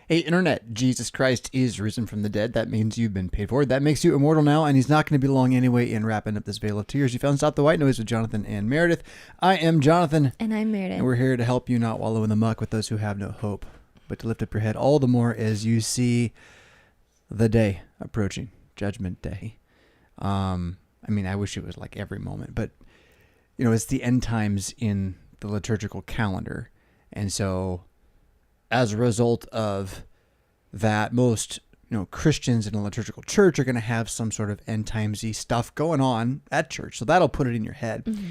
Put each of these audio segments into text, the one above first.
Hey, Internet, Jesus Christ is risen from the dead. That means you've been paid for. That makes you immortal now, and he's not going to be long anyway in wrapping up this veil of tears. You found Stop the White Noise with Jonathan and Meredith. I am Jonathan. And I'm Meredith. And we're here to help you not wallow in the muck with those who have no hope, but to lift up your head all the more as you see the day approaching, Judgment Day. I mean, I wish it was like every moment, but, you know, it's the end times in the liturgical calendar. And so as a result of that, most Christians in a liturgical church are going to have some sort of end timesy stuff going on at church. So that'll put it in your head. Mm-hmm.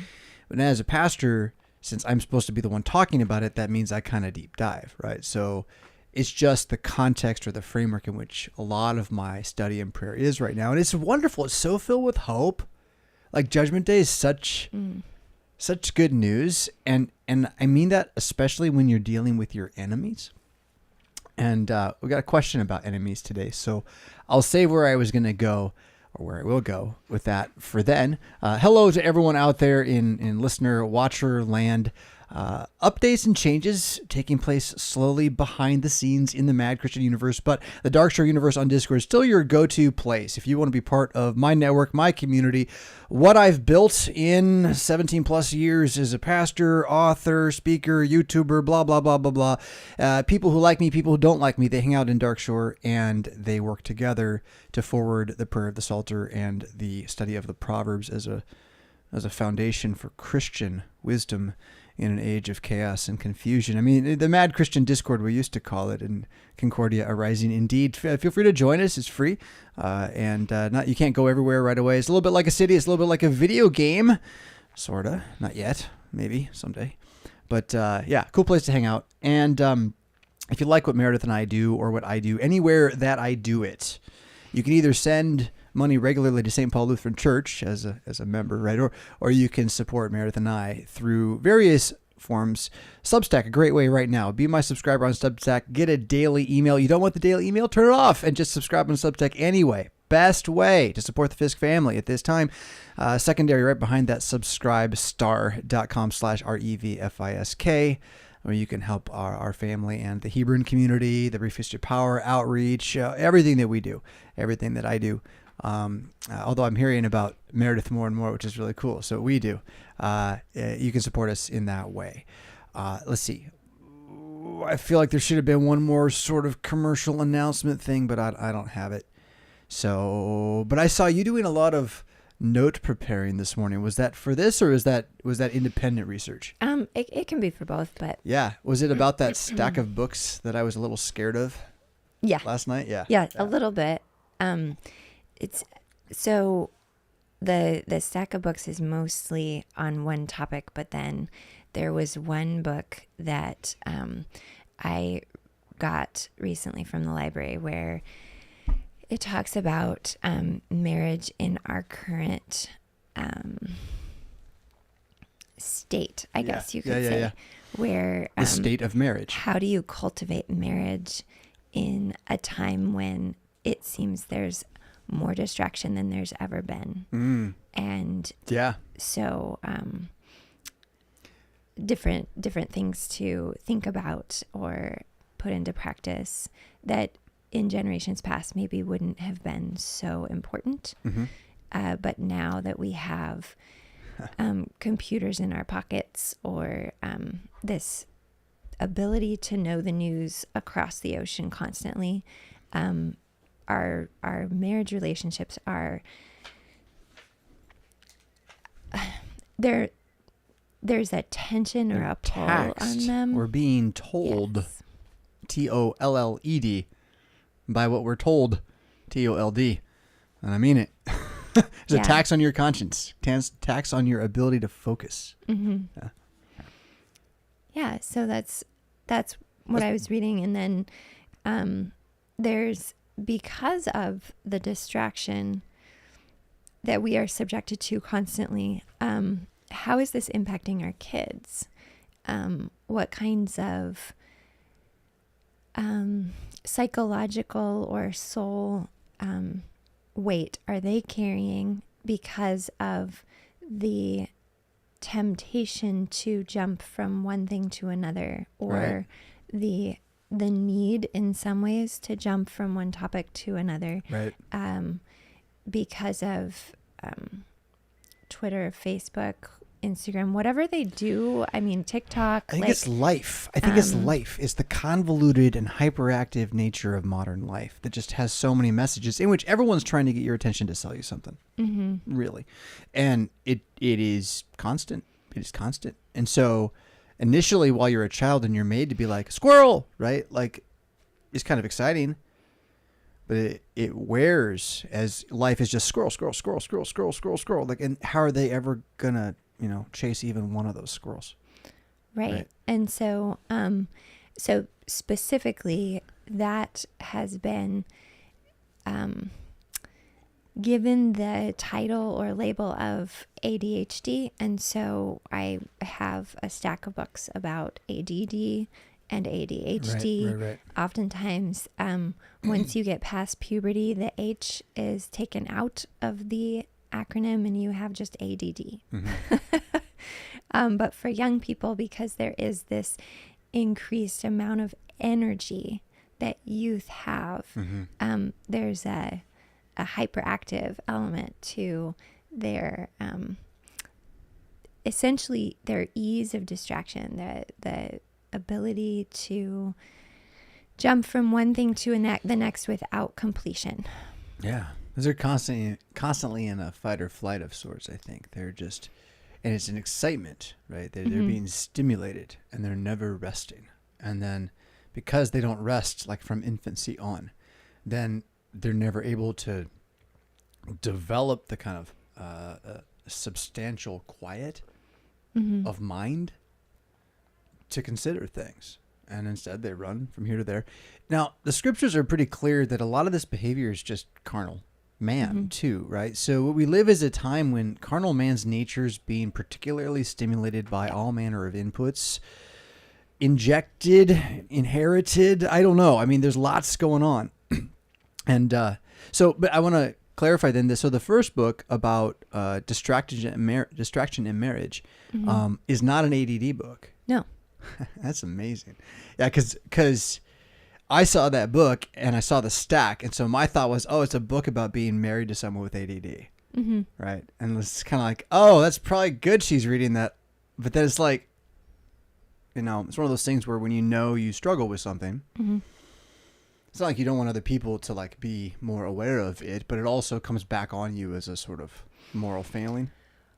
But as a pastor, since I'm supposed to be the one talking about it, that means I kind of deep dive, right? So it's just the context or the framework in which a lot of my study and prayer is right now. And it's wonderful. It's so filled with hope. Like Judgment Day is such good news. And I mean that especially when you're dealing with your enemies. And we got a question about enemies today. So I'll save where I was going to go, or where I will go with that for then. Hello to everyone out there in listener, watcher land. Updates and changes taking place slowly behind the scenes in the Mad Christian universe, but the Dark Shore universe on Discord is still your go-to place. If you want to be part of my network, my community, what I've built in 17 plus years as a pastor, author, speaker, YouTuber, blah, blah, blah, blah, blah. People who like me, people who don't like me, they hang out in Dark Shore and they work together to forward the prayer of the Psalter and the study of the Proverbs as a foundation for Christian wisdom in an age of chaos and confusion. I mean, the Mad Christian Discord, we used to call it, in Concordia arising indeed. Feel free to join us. It's free. You can't go everywhere right away. It's a little bit like a city. It's a little bit like a video game. Sort of. Not yet. Maybe someday. But yeah, cool place to hang out. And if you like what Meredith and I do, or what I do anywhere that I do it, you can either send money regularly to St. Paul Lutheran Church as a member, right? Or you can support Meredith and I through various forms. Substack, a great way right now. Be my subscriber on Substack. Get a daily email. You don't want the daily email? Turn it off and just subscribe on Substack anyway. Best way to support the Fisk family at this time. Secondary right behind that, subscribestar.com/RevFisk, where you can help our family and the Hebrew community, the Refist Your Power outreach, everything that we do, everything that I do. Although I'm hearing about Meredith more and more, which is really cool. So we do. You can support us in that way. Let's see. I feel like there should have been one more sort of commercial announcement thing, but I don't have it. So, but I saw you doing a lot of note preparing this morning. Was that for this, or was that independent research? It can be for both, but yeah. Was it about that stack of books that I was a little scared of? Yeah. Last night? Yeah. Yeah, a little bit. It's so the stack of books is mostly on one topic, but then there was one book that I got recently from the library where it talks about marriage in our current state, I guess you could say, where the state of marriage. How do you cultivate marriage in a time when it seems there's more distraction than there's ever been. And so different things to think about or put into practice that in generations past maybe wouldn't have been so important. But now that we have computers in our pockets, or this ability to know the news across the ocean constantly, our marriage relationships are there's a tension or a pull on them. We're being told, yes. TOLLED, by what we're told, TOLD, and I mean it. It's a tax on your conscience, tax on your ability to focus. Yeah, so that's what I was reading, and then there's, because of the distraction that we are subjected to constantly, how is this impacting our kids? What kinds of psychological or soul weight are they carrying because of the temptation to jump from one thing to another, or the the need in some ways to jump from one topic to another. Right. Because of Twitter, Facebook, Instagram, whatever they do. I mean, TikTok. I think it's life. I think it's life. It's the convoluted and hyperactive nature of modern life that just has so many messages in which everyone's trying to get your attention to sell you something. Mm-hmm. Really. And it is constant. It is constant. And so initially while you're a child and you're made to be like, squirrel, right? Like, it's kind of exciting. But it wears as life is just scroll. Like, and how are they ever gonna, chase even one of those squirrels? Right. And so, so specifically, that has been given the title or label of ADHD. And so I have a stack of books about ADD and ADHD. Right. Oftentimes, once you get past puberty, the H is taken out of the acronym and you have just ADD. Mm-hmm. But for young people, because there is this increased amount of energy that youth have, mm-hmm. There's a hyperactive element to their, essentially their ease of distraction, the ability to jump from one thing to the next without completion. Yeah. They're constantly in a fight or flight of sorts, I think. They're just, and it's an excitement, right? They're being stimulated and they're never resting. And then because they don't rest, like from infancy on, then they're never able to develop the kind of substantial quiet of mind to consider things. And instead they run from here to there. Now, the scriptures are pretty clear that a lot of this behavior is just carnal man too, right? So we live is a time when carnal man's nature is being particularly stimulated by all manner of inputs, injected, inherited. I don't know. I mean, there's lots going on. And but I want to clarify then this. So the first book about distraction in marriage is not an ADD book. No. That's amazing. Yeah, because I saw that book and I saw the stack. And so my thought was, it's a book about being married to someone with ADD. Mm-hmm. Right. And it's kind of like, that's probably good she's reading that. But then it's like, it's one of those things where when you struggle with something, it's not like you don't want other people to like be more aware of it, but it also comes back on you as a sort of moral failing.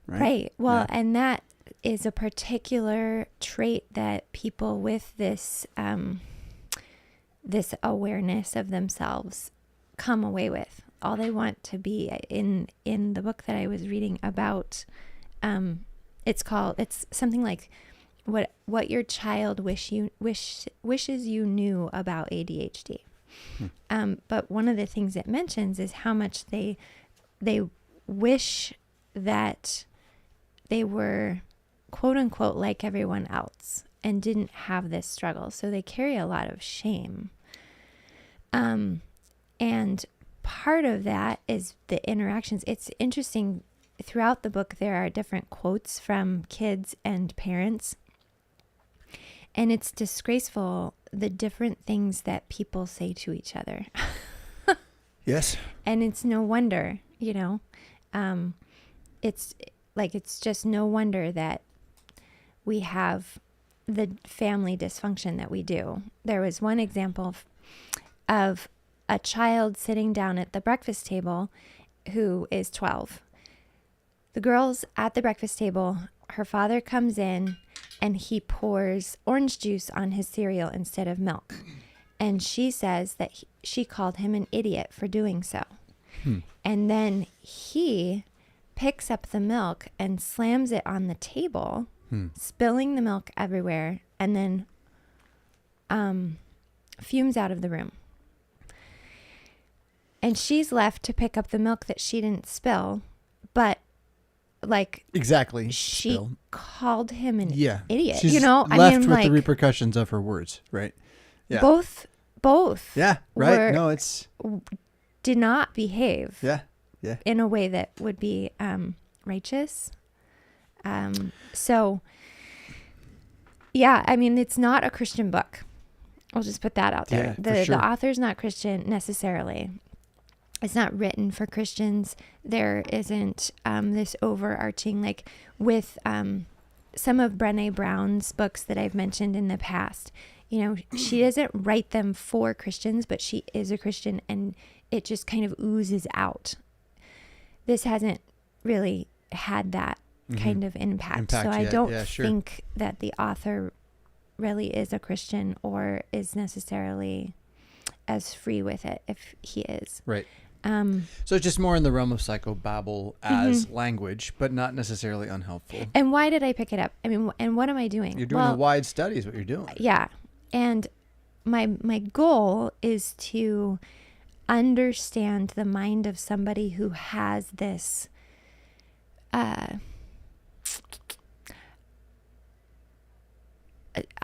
Right. Well, and that is a particular trait that people with this this awareness of themselves come away with. All they want to be in the book that I was reading about, it's something like what your child wishes you knew about ADHD. But one of the things it mentions is how much they wish that they were quote unquote like everyone else and didn't have this struggle. So they carry a lot of shame. And part of that is the interactions. It's interesting. Throughout the book, there are different quotes from kids and parents. And it's disgraceful, the different things that people say to each other. Yes. And it's no wonder, it's just no wonder that we have the family dysfunction that we do. There was one example of a child sitting down at the breakfast table who is 12. The girl's at the breakfast table. Her father comes in and he pours orange juice on his cereal instead of milk. And she says that she called him an idiot for doing so. And then he picks up the milk and slams it on the table, spilling the milk everywhere, and then fumes out of the room. And she's left to pick up the milk that she didn't spill, but exactly, she called him an idiot. She's left with the repercussions of her words, right? Yeah. Both. Yeah, right. No, it's did not behave. Yeah. In a way that would be righteous. So, yeah, I mean, it's not a Christian book I'll just put that out there. Yeah, for sure. The author's not Christian necessarily. It's not written for Christians. There isn't this overarching, like with some of Brené Brown's books that I've mentioned in the past. You know, she doesn't write them for Christians, but she is a Christian, and it just kind of oozes out. This hasn't really had that kind of impact. So I don't think that the author really is a Christian or is necessarily as free with it if he is. Right. So it's just more in the realm of psychobabble as language, but not necessarily unhelpful. And why did I pick it up? I mean, and what am I doing? You're doing a wide study is what you're doing. Yeah. And my goal is to understand the mind of somebody who has this I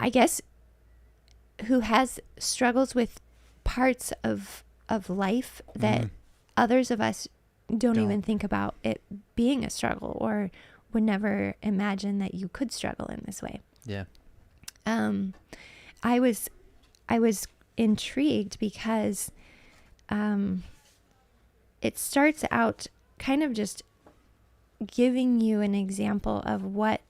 guess who has struggles with parts of life that others of us don't even think about it being a struggle, or would never imagine that you could struggle in this way. Yeah. I was intrigued because it starts out kind of just giving you an example of what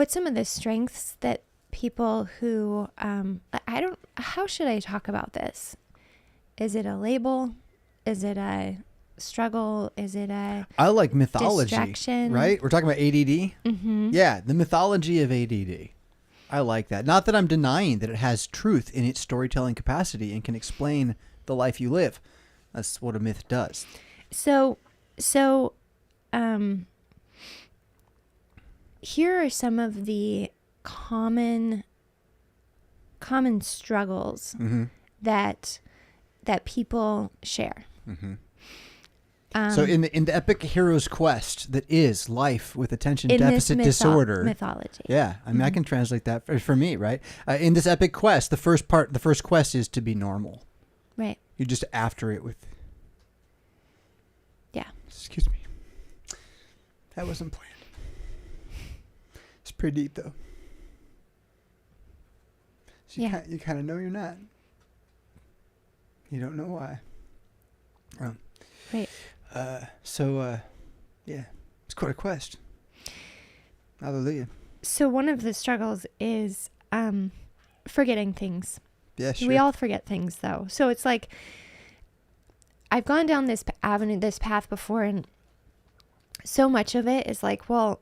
some of the strengths that people who how should I talk about this? Is it a label? Is it a struggle? Is it a I like mythology, distraction? Right? We're talking about ADD. Yeah, the mythology of ADD. I like that. Not that I'm denying that it has truth in its storytelling capacity and can explain the life you live. That's what a myth does. So here are some of the common struggles that people share. So in the epic hero's quest that is life with attention deficit disorder mythology. Yeah, I mean I can translate that for me, right? In this epic quest, the first quest is to be normal. Right. You're just after it with. Yeah. Excuse me. That wasn't planned. It's pretty deep though. So you kind of know you're not. You don't know why. Right. Yeah, it's quite a quest. Hallelujah. So one of the struggles is forgetting things. Yeah, sure. We all forget things though. So it's like I've gone down this path before, and so much of it is like, well,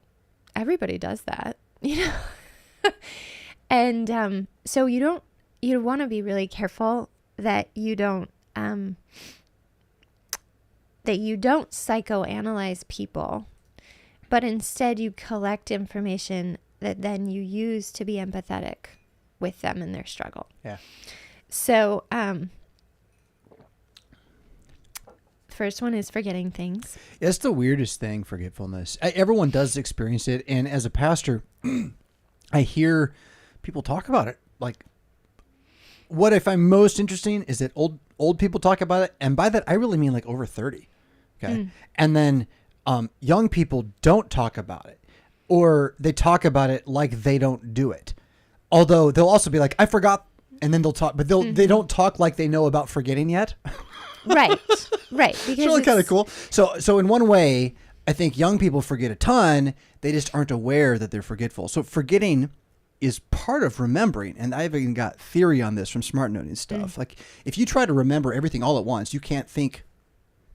everybody does that, you know? And so you want to be really careful that you don't psychoanalyze people, but instead you collect information that then you use to be empathetic with them in their struggle. Yeah. So, first one is forgetting things. It's the weirdest thing, forgetfulness. Everyone does experience it, and as a pastor, I hear people talk about it. Like, what I find most interesting is that old people talk about it, and by that I really mean like over 30. Okay. And then young people don't talk about it, or they talk about it like they don't do it. Although they'll also be like, I forgot, and then they'll talk, but they don't talk like they know about forgetting yet. Right. Because it's really kind of cool. So in one way, I think young people forget a ton. They just aren't aware that they're forgetful. So forgetting is part of remembering. And I've even got theory on this from SmartNote and stuff. Like if you try to remember everything all at once, you can't think.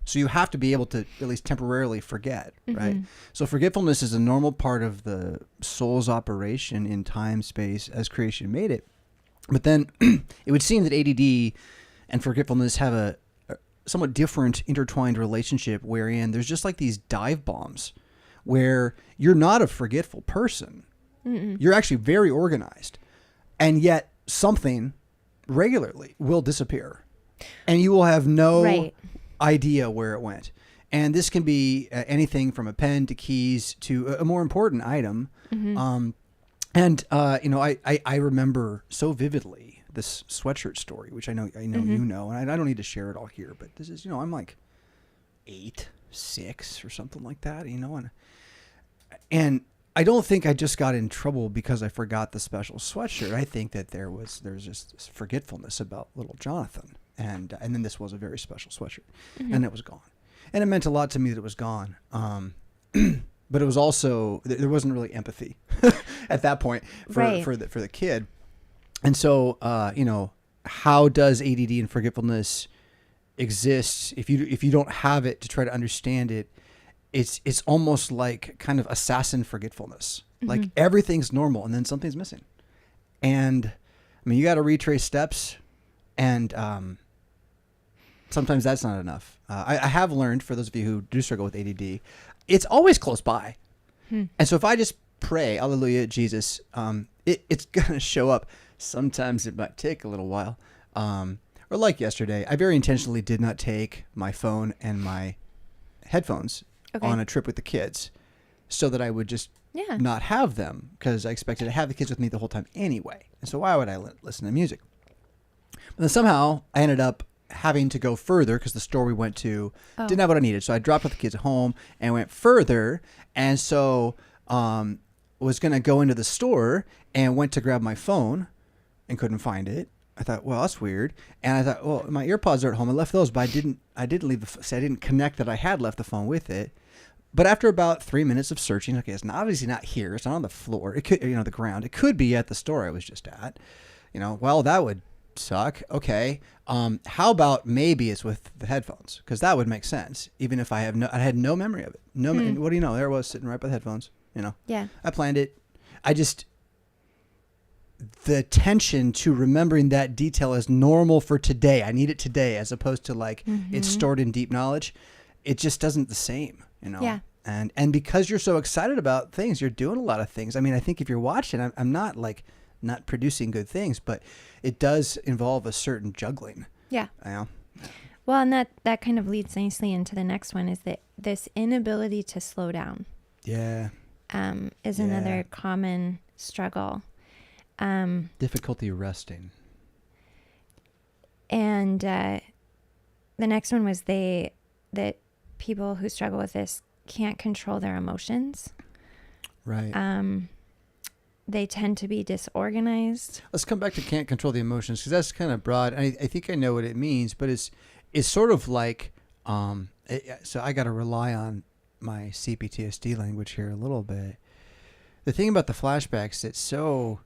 So you have to be able to at least temporarily forget, right? So forgetfulness is a normal part of the soul's operation in time, space, as creation made it. But then it would seem that ADD and forgetfulness have a somewhat different intertwined relationship, wherein there's just like these dive bombs where you're not a forgetful person. You're actually very organized, and yet something regularly will disappear and you will have no idea where it went. And this can be anything from a pen to keys to a more important item. I remember so vividly this sweatshirt story, which I know you know, and I don't need to share it all here, but this is, I'm like 8, 6 or something like that, and I don't think I just got in trouble because I forgot the special sweatshirt. I think that there's just this forgetfulness about little Jonathan, and then this was a very special sweatshirt, and it was gone, and it meant a lot to me that it was gone. But it was also there wasn't really empathy at that point for the kid, and so how does ADD and forgetfulness exist if you don't have it to try to understand it? It's almost like kind of assassin forgetfulness. Like everything's normal and then something's missing. And I mean, you got to retrace steps, and sometimes that's not enough. I have learned, for those of you who do struggle with ADD, it's always close by. And so if I just pray, Alleluia, Jesus, it's going to show up. Sometimes it might take a little while. Or like yesterday, I very intentionally did not take my phone and my headphones on a trip with the kids so that I would just not have them, because I expected to have the kids with me the whole time anyway. And so why would I listen to music? But then somehow I ended up having to go further because the store we went to didn't have what I needed. So I dropped off the kids at home and went further. And so was going to go into the store and went to grab my phone and couldn't find it. I thought, well, that's weird. And I thought, well, my earpods are at home. I left those, but I didn't leave I didn't connect that I had left the phone with it. But after about 3 minutes of searching, okay, it's obviously not here. It's not on the floor. It could, the ground. It could be at the store I was just at. Well, that would suck. Okay. How about maybe it's with the headphones? Because that would make sense, even if I had no memory of it. What do you know? There it was, sitting right by the headphones. Yeah. I planned it. The attention to remembering that detail as normal for today. I need it today, as opposed to like it's stored in deep knowledge. It just doesn't the same, Yeah. And because you're so excited about things, you're doing a lot of things. I mean, I think if you're watching, I'm not like not producing good things, but it does involve a certain juggling. Yeah. Well, and that kind of leads nicely into the next one, is that this inability to slow down. Yeah. Is another common struggle. Difficulty resting. And the next one was that people who struggle with this can't control their emotions. Right. They tend to be disorganized. Let's come back to can't control the emotions, because that's kind of broad. I think I know what it means, but it's sort of like, so I got to rely on my CPTSD language here a little bit. The thing about the flashbacks that's so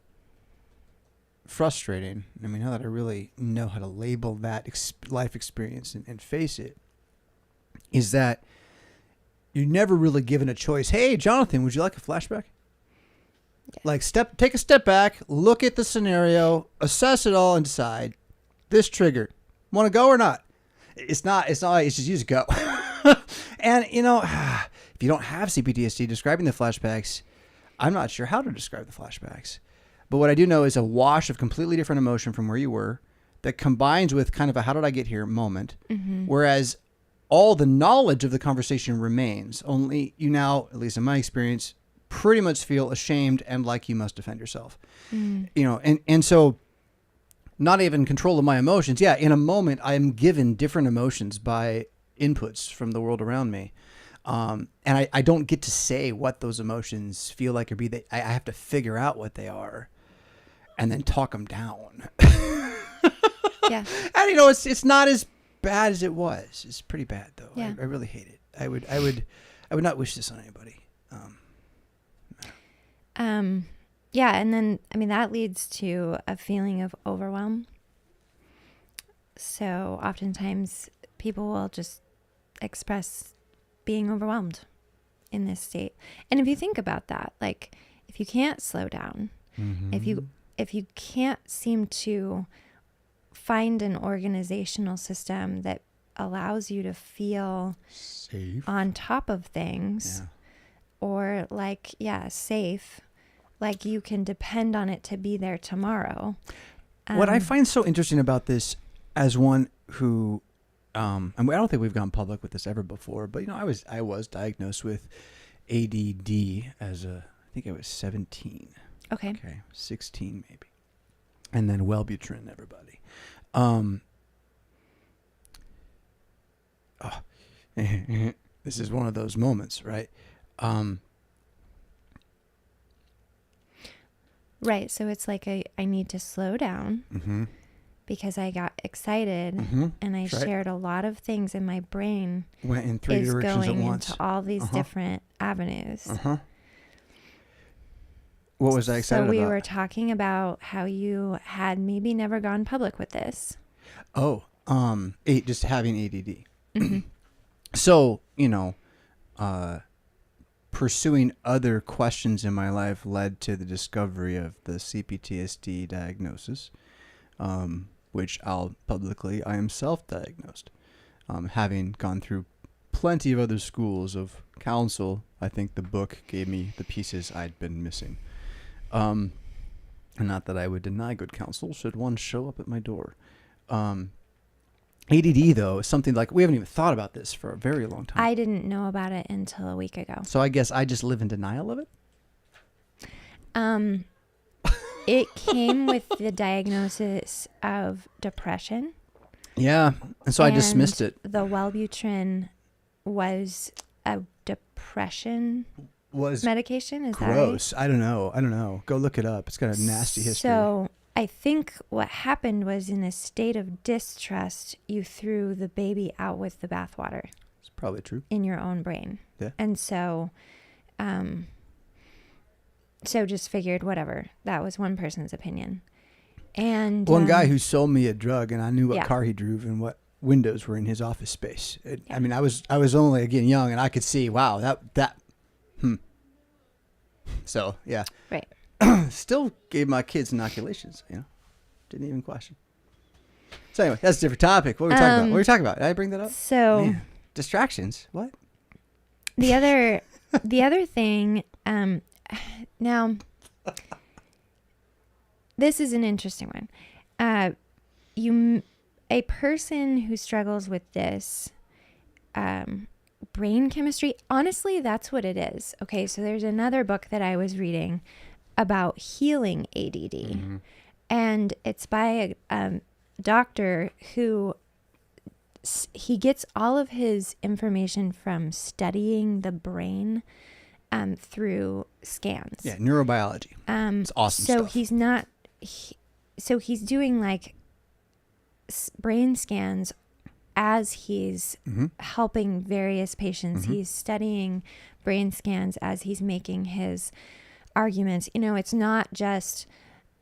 frustrating, I mean, now that I really know how to label that life experience and face it, is that you're never really given a choice. Hey, Jonathan, would you like a flashback? Yeah. Like take a step back, look at the scenario, assess it all, and decide. This triggered. Want to go or not? It's not. It's just you just go. And if you don't have CPTSD, describing the flashbacks, I'm not sure how to describe the flashbacks. But what I do know is a wash of completely different emotion from where you were that combines with kind of a how did I get here moment. Whereas all the knowledge of the conversation remains. Only you now, at least in my experience, pretty much feel ashamed and like you must defend yourself. And so not even control of my emotions. Yeah, in a moment, I am given different emotions by inputs from the world around me. And I don't get to say what those emotions feel like or be. I have to figure out what they are and then talk them down. Yeah. And, it's not as bad as it was. It's pretty bad, though. Yeah. I really hate it. I would not wish this on anybody. Yeah. And then, that leads to a feeling of overwhelm. So oftentimes people will just express being overwhelmed in this state. And if you think about that, like if you can't slow down, if you can't seem to find an organizational system that allows you to feel safe, on top of things, or safe, like you can depend on it to be there tomorrow. What I find so interesting about this, as one who, and I don't think we've gone public with this ever before, but I was diagnosed with ADD I think I was 17. Okay. 16 maybe. And then Wellbutrin, everybody. This is one of those moments, right? Right. So it's like I need to slow down because I got excited and I shared a lot of things in my brain. Went in three directions at once. Into all these different avenues. What was I excited about? So we were talking about how you had maybe never gone public with this. Oh, just having ADD. So, pursuing other questions in my life led to the discovery of the CPTSD diagnosis, which I am self-diagnosed. Having gone through plenty of other schools of counsel, I think the book gave me the pieces I'd been missing. And not that I would deny good counsel should one show up at my door. ADD, though, is something like we haven't even thought about this for a very long time. I didn't know about it until a week ago. So I guess I just live in denial of it? It came with the diagnosis of depression. Yeah, and so I dismissed it. The Wellbutrin was a depression medication. Is gross. that right? I don't know. Go look it up. It's got a nasty history. So I think what happened was in a state of distrust, you threw the baby out with the bathwater. It's probably true. In your own brain. Yeah. And so, just figured whatever. That was one person's opinion. And one guy who sold me a drug, and I knew what car he drove and what windows were in his office space. I mean, I was only again young, and I could see, wow, that. So yeah. Right. Still gave my kids inoculations, Didn't even question. So anyway, that's a different topic. What were we talking about? What were we talking about? Did I bring that up? So man. Distractions. What? The other thing, now this is an interesting one. A person who struggles with this, brain chemistry, honestly, that's what it is. Okay. So there's another book that I was reading about healing ADD. And it's by a doctor who he gets all of his information from studying the brain through scans. Yeah, neurobiology. It's awesome stuff. So he's doing like brain scans as he's helping various patients. He's studying brain scans as he's making his arguments. It's not just,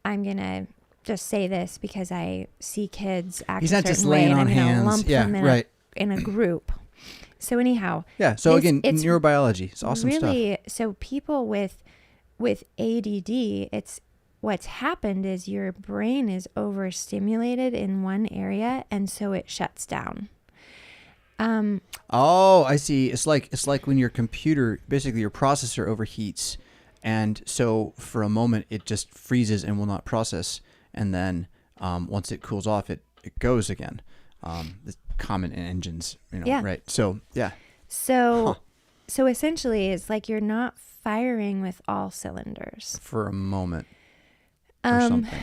I'm going to just say this because I see kids act a certain way and I'm going to lump them in a group. So anyhow. Yeah. So again, it's neurobiology. It's awesome really, stuff. So people with ADD, what's happened is your brain is overstimulated in one area, and so it shuts down. I see. It's like when your computer, basically your processor overheats, and so for a moment it just freezes and will not process, and then once it cools off, it goes again. The common in engines, right? So yeah. So essentially, it's like you're not firing with all cylinders for a moment. Or something.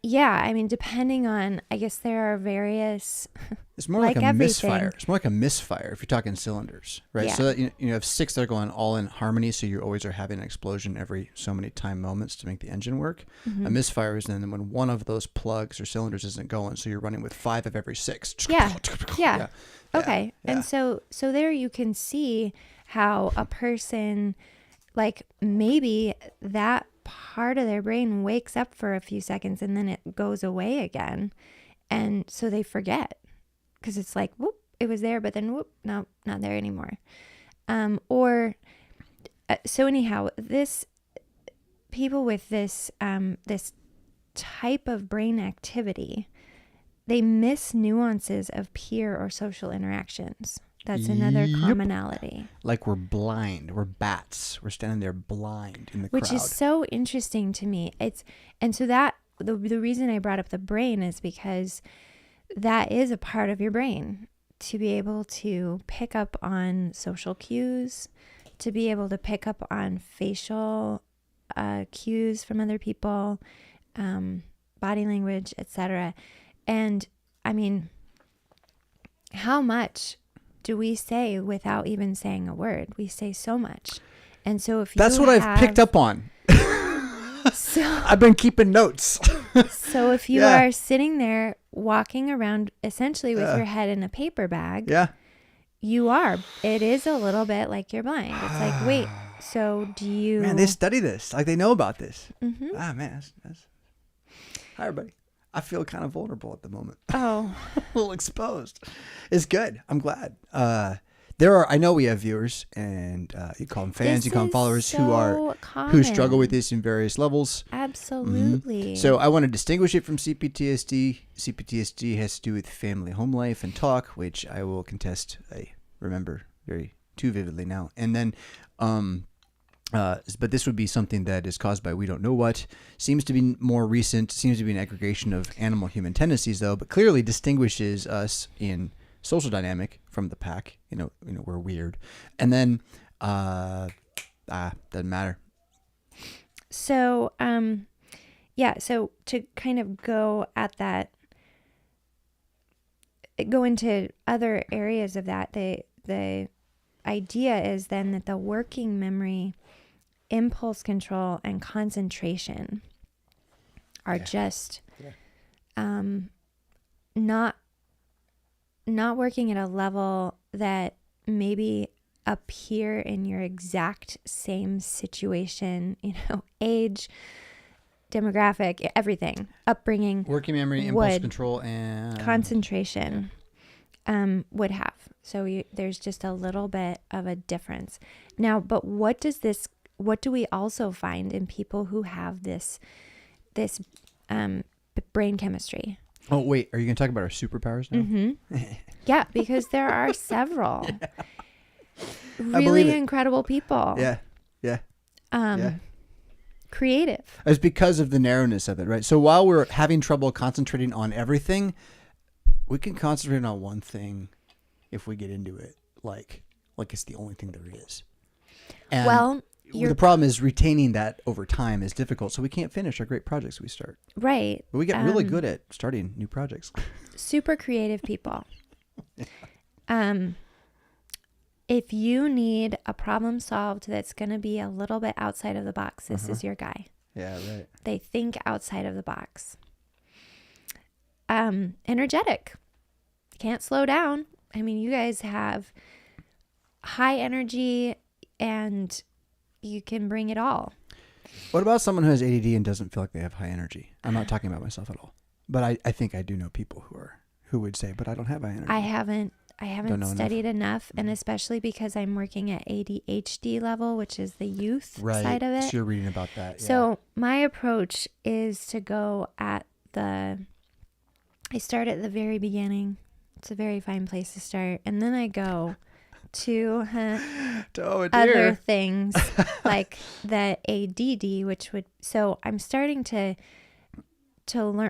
Yeah, I mean, depending on, I guess there are various. It's more like a misfire. It's more like a misfire if you're talking cylinders, right? Yeah. So that you have 6 that are going all in harmony, so you always are having an explosion every so many time moments to make the engine work. A misfire is then when one of those plugs or cylinders isn't going, so you're running with 5 of every 6. Yeah. Okay. Yeah. And so there you can see how a person, like maybe that part of their brain wakes up for a few seconds and then it goes away again. And so they forget because it's like, whoop, it was there, but then whoop, no, not there anymore. So anyhow, people with this type of brain activity, they miss nuances of peer or social interactions. That's another commonality. Like we're blind. We're bats. We're standing there blind in the crowd. Which is so interesting to me. The reason I brought up the brain is because that is a part of your brain, to be able to pick up on social cues, to be able to pick up on facial cues from other people, body language, etc. And I mean, how much do we say without even saying a word? We say so much. And so if that's what I've picked up on. So I've been keeping notes. So if you are sitting there walking around essentially with your head in a paper bag, it is a little bit like you're blind. It's like, wait, so do you... Man, they study this. Like, they know about this. Mm-hmm. Ah, man. Hi, everybody. I feel kind of vulnerable at the moment. Oh. A little exposed. It's good. I'm glad. I know we have viewers, and you call them fans, you call them followers, who struggle with this in various levels. Absolutely. Mm-hmm. So I want to distinguish it from CPTSD. CPTSD has to do with family, home life, and talk, which I will contest. I remember too vividly now. And then, but this would be something that is caused by we don't know what. Seems to be more recent. Seems to be an aggregation of animal-human tendencies, though, but clearly distinguishes us in social dynamic from the pack. We're weird. And then, doesn't matter. So, so to kind of go into other areas of that, the idea is then that the working memory, impulse control, and concentration are just not working at a level that maybe appear in your exact same situation, age, demographic, everything, upbringing, working memory, impulse control, and concentration would have. So there's just a little bit of a difference. Now, but what do we also find in people who have this brain chemistry? Oh, wait, are you going to talk about our superpowers now? Mm-hmm. Yeah, because there are several really incredible people. Yeah. Creative. It's because of the narrowness of it, right? So while we're having trouble concentrating on everything, we can concentrate on one thing if we get into it, like it's the only thing there is. And the problem is retaining that over time is difficult, so we can't finish our great projects we start. Right. But we get really good at starting new projects. Super creative people. If you need a problem solved that's going to be a little bit outside of the box, this is your guy. Yeah, right. They think outside of the box. Energetic. Can't slow down. I mean, you guys have high energy and you can bring it all. What about someone who has ADD and doesn't feel like they have high energy? I'm not talking about myself at all. But I think I do know people who would say, but I don't have high energy. I haven't studied enough, and especially because I'm working at ADHD level, which is the youth side of it. So you're reading about that. Yeah. So my approach is to go I start at the very beginning. It's a very fine place to start. And then I go to other things like the ADD, so I'm starting to learn.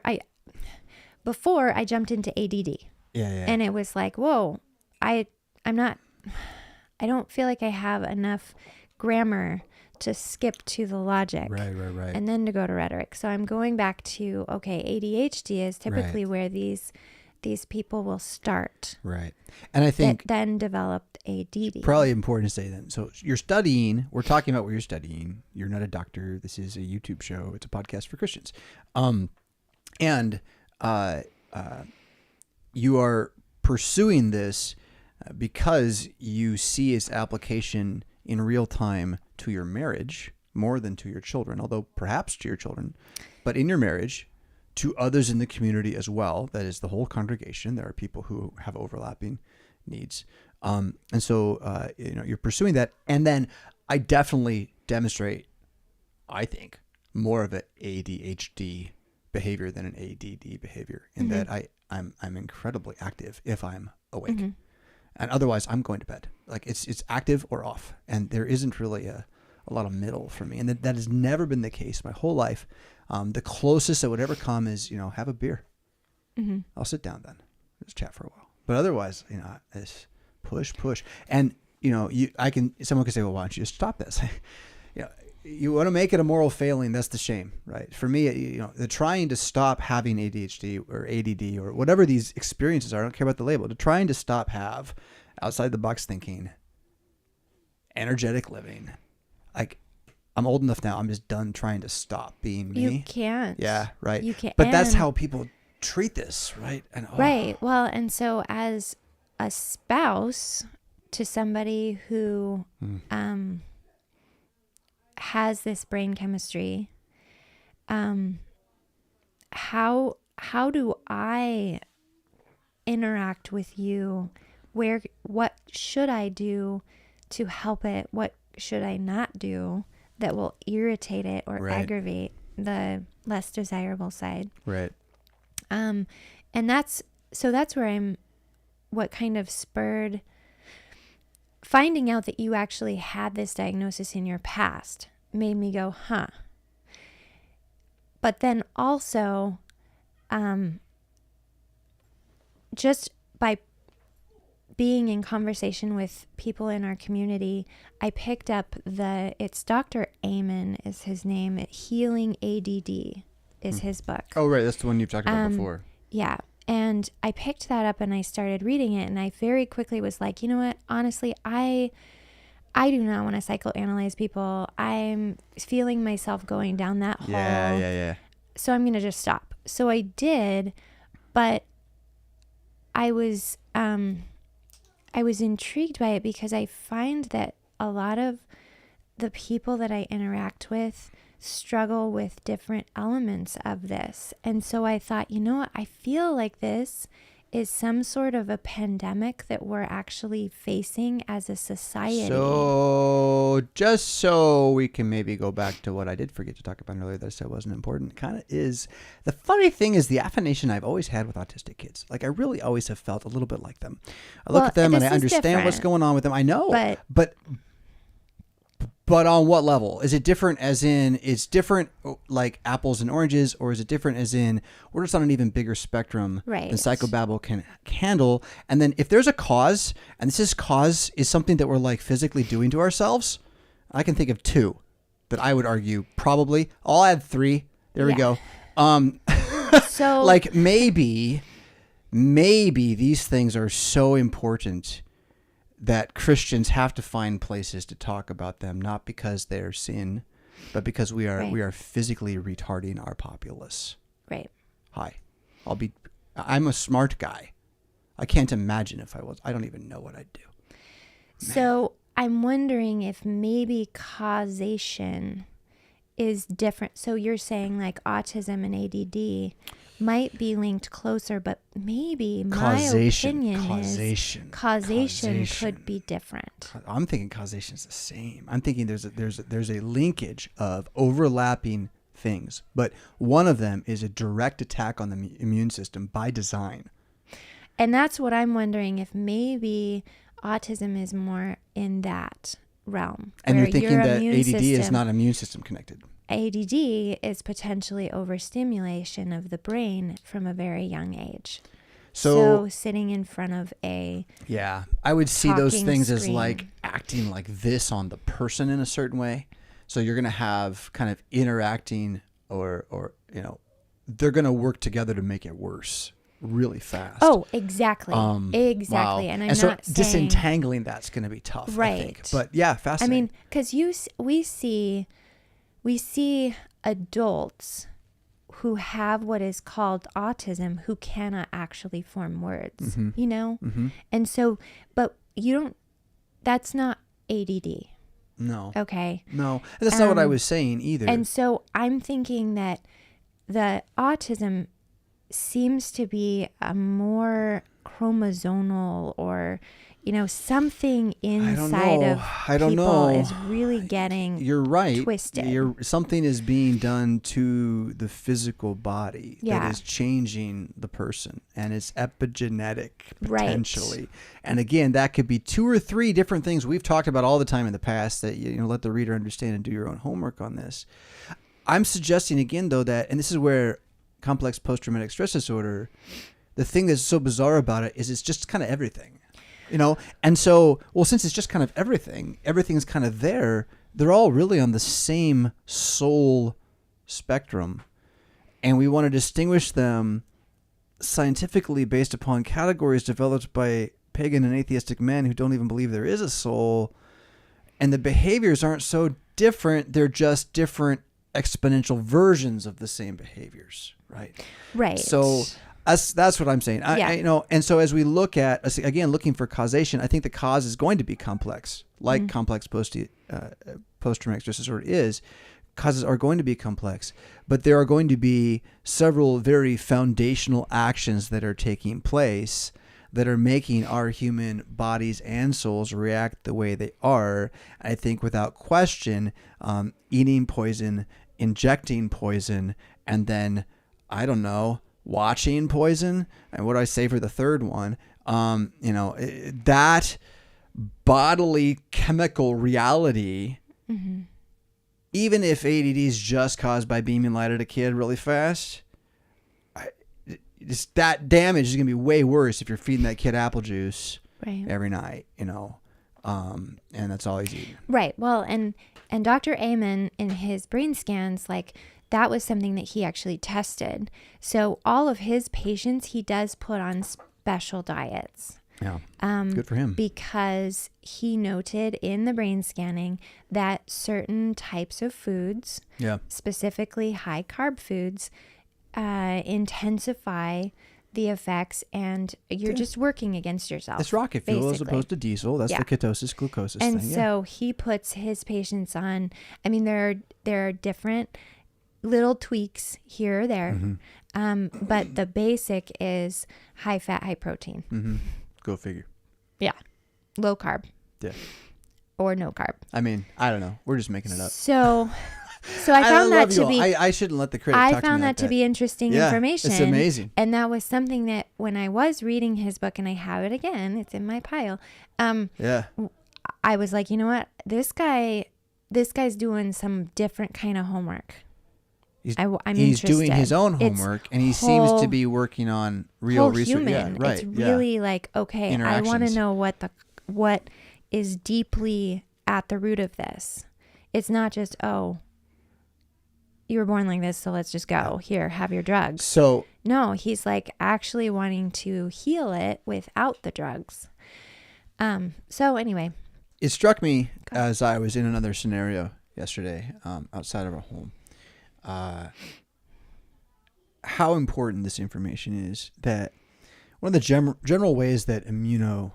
Before I jumped into ADD. Yeah. And it was like, whoa, I don't feel like I have enough grammar to skip to the logic. Right. And then to go to rhetoric. So I'm going back to, ADHD is typically where these people will start. Right. And I think that then developed ADD. Probably important to say then. So we're talking about what you're studying. You're not a doctor. This is a YouTube show. It's a podcast for Christians. You are pursuing this because you see its application in real time to your marriage more than to your children, although perhaps to your children, but in your marriage, to others in the community as well. That is the whole congregation. There are people who have overlapping needs. And so, you're pursuing that. And then I definitely demonstrate, I think, more of an ADHD behavior than an ADD behavior in that I'm incredibly active if I'm awake. Mm-hmm. And otherwise I'm going to bed. Like it's active or off. And there isn't really a lot of middle for me. And that has never been the case my whole life. The closest that would ever come is, have a beer. Mm-hmm. I'll sit down then. Just chat for a while. But otherwise, it's push. And, someone could say, well, why don't you just stop this? You want to make it a moral failing. That's the shame, right? For me, the trying to stop having ADHD or ADD or whatever these experiences are, I don't care about the label, to trying to stop have outside the box thinking, energetic living. Like I'm old enough now. I'm just done trying to stop being me. You can't. Yeah, right. You can't. But that's how people treat this, right? And right. Well, and so as a spouse to somebody who has this brain chemistry, how do I interact with you? What should I do to help it? What should I not do that will irritate it or aggravate the less desirable side? Right. And that's where what kind of spurred finding out that you actually had this diagnosis in your past made me go, huh. But then also, just by being in conversation with people in our community, I picked up it's Dr. Amen is his name. Healing ADD is his book. Oh, right. That's the one you've talked about before. Yeah. And I picked that up and I started reading it, and I very quickly was like, you know what? Honestly, I do not want to psychoanalyze people. I'm feeling myself going down that hole. Yeah. So I'm going to just stop. So I did, but I was intrigued by it because I find that a lot of the people that I interact with struggle with different elements of this. And so I thought, you know what? I feel like this is some sort of a pandemic that we're actually facing as a society. So just so we can maybe go back to what I did forget to talk about earlier that I said wasn't important, kind of is, the funny thing is the affirmation I've always had with autistic kids. Like I really always have felt a little bit like them. I look at them and I understand what's going on with them. I know, but on what level? Is it different as in it's different like apples and oranges, or is it different as in we're just on an even bigger spectrum than psychobabble can handle? And then if there's a cause, and this cause is something that we're like physically doing to ourselves, I can think of two that I would argue probably. I'll add three. There we go. So like maybe these things are so important that Christians have to find places to talk about them, not because they're sin, but because we are physically retarding our populace. Right. Hi. I'm a smart guy. I can't imagine if I was. I don't even know what I'd do. Man. So I'm wondering if maybe causation is different. So you're saying like autism and ADD might be linked closer, but maybe my opinion is causation could be different. I'm thinking causation is the same. I'm thinking there's a linkage of overlapping things, but one of them is a direct attack on the immune system by design. And that's what I'm wondering, if maybe autism is more in that realm. And you're thinking that ADD is not immune system connected. ADD is potentially overstimulation of the brain from a very young age. So sitting in front of I would see those things as like acting like this on the person in a certain way. So you're going to have kind of interacting or they're going to work together to make it worse really fast. Oh, exactly. Exactly. Wow. And I'm so not saying disentangling that's going to be tough, right. I think. But yeah, fascinating. I mean, because we see adults who have what is called autism who cannot actually form words, Mm-hmm. And so, but that's not ADD. No. Okay. No. And that's not what I was saying either. And so I'm thinking that the autism seems to be a more chromosomal or something inside of people is really getting You're right. twisted. Something is being done to the physical body that is changing the person, and it's epigenetic potentially. Right. And again, that could be 2 or 3 different things we've talked about all the time in the past that let the reader understand and do your own homework on this. I'm suggesting again though that, and this is where complex post-traumatic stress disorder, the thing that's so bizarre about it is it's just kind of everything. And so, since it's just kind of everything's kind of there, they're all really on the same soul spectrum. And we want to distinguish them scientifically based upon categories developed by pagan and atheistic men who don't even believe there is a soul. And the behaviors aren't so different. They're just different exponential versions of the same behaviors, right? Right. So that's what I'm saying. And so as we look at, again, looking for causation, I think the cause is going to be complex, like complex post-traumatic stress disorder is. Causes are going to be complex, but there are going to be several very foundational actions that are taking place that are making our human bodies and souls react the way they are. I think without question, eating poison, injecting poison, and then, I don't know, watching poison. And what do I say for the third one? That bodily chemical reality, even if ADD is just caused by beaming light at a kid really fast, that damage is going to be way worse if you're feeding that kid apple juice every night, and that's all he's eating. Right. Well, and Dr. Amen in his brain scans, like that was something that he actually tested. So all of his patients, he does put on special diets. Yeah. Good for him. Because he noted in the brain scanning that certain types of foods, specifically high carb foods, intensify the effects, and you're just working against yourself. It's rocket fuel as opposed to diesel. That's the ketosis glucosis and thing. So he puts his patients on. I mean, there are different little tweaks here or there, but the basic is high fat, high protein. Go figure. Yeah, low carb. Yeah, or no carb. I mean, I don't know. We're just making it up. So I found that to be. I shouldn't let the critic talk to me. I found that to be interesting information. It's amazing. And that was something that when I was reading his book, and I have it again, it's in my pile. I was like, you know what, this guy's doing some different kind of homework. He's interested. doing his own homework, and he seems to be working on real research. Human. Yeah, right. It's really like, okay, I want to know what is deeply at the root of this. It's not just, you were born like this, so let's just go. Here, have your drugs. So no, he's like actually wanting to heal it without the drugs. So anyway. It struck me as I was in another scenario yesterday, outside of our home, how important this information is. That one of the general ways that immunoprotection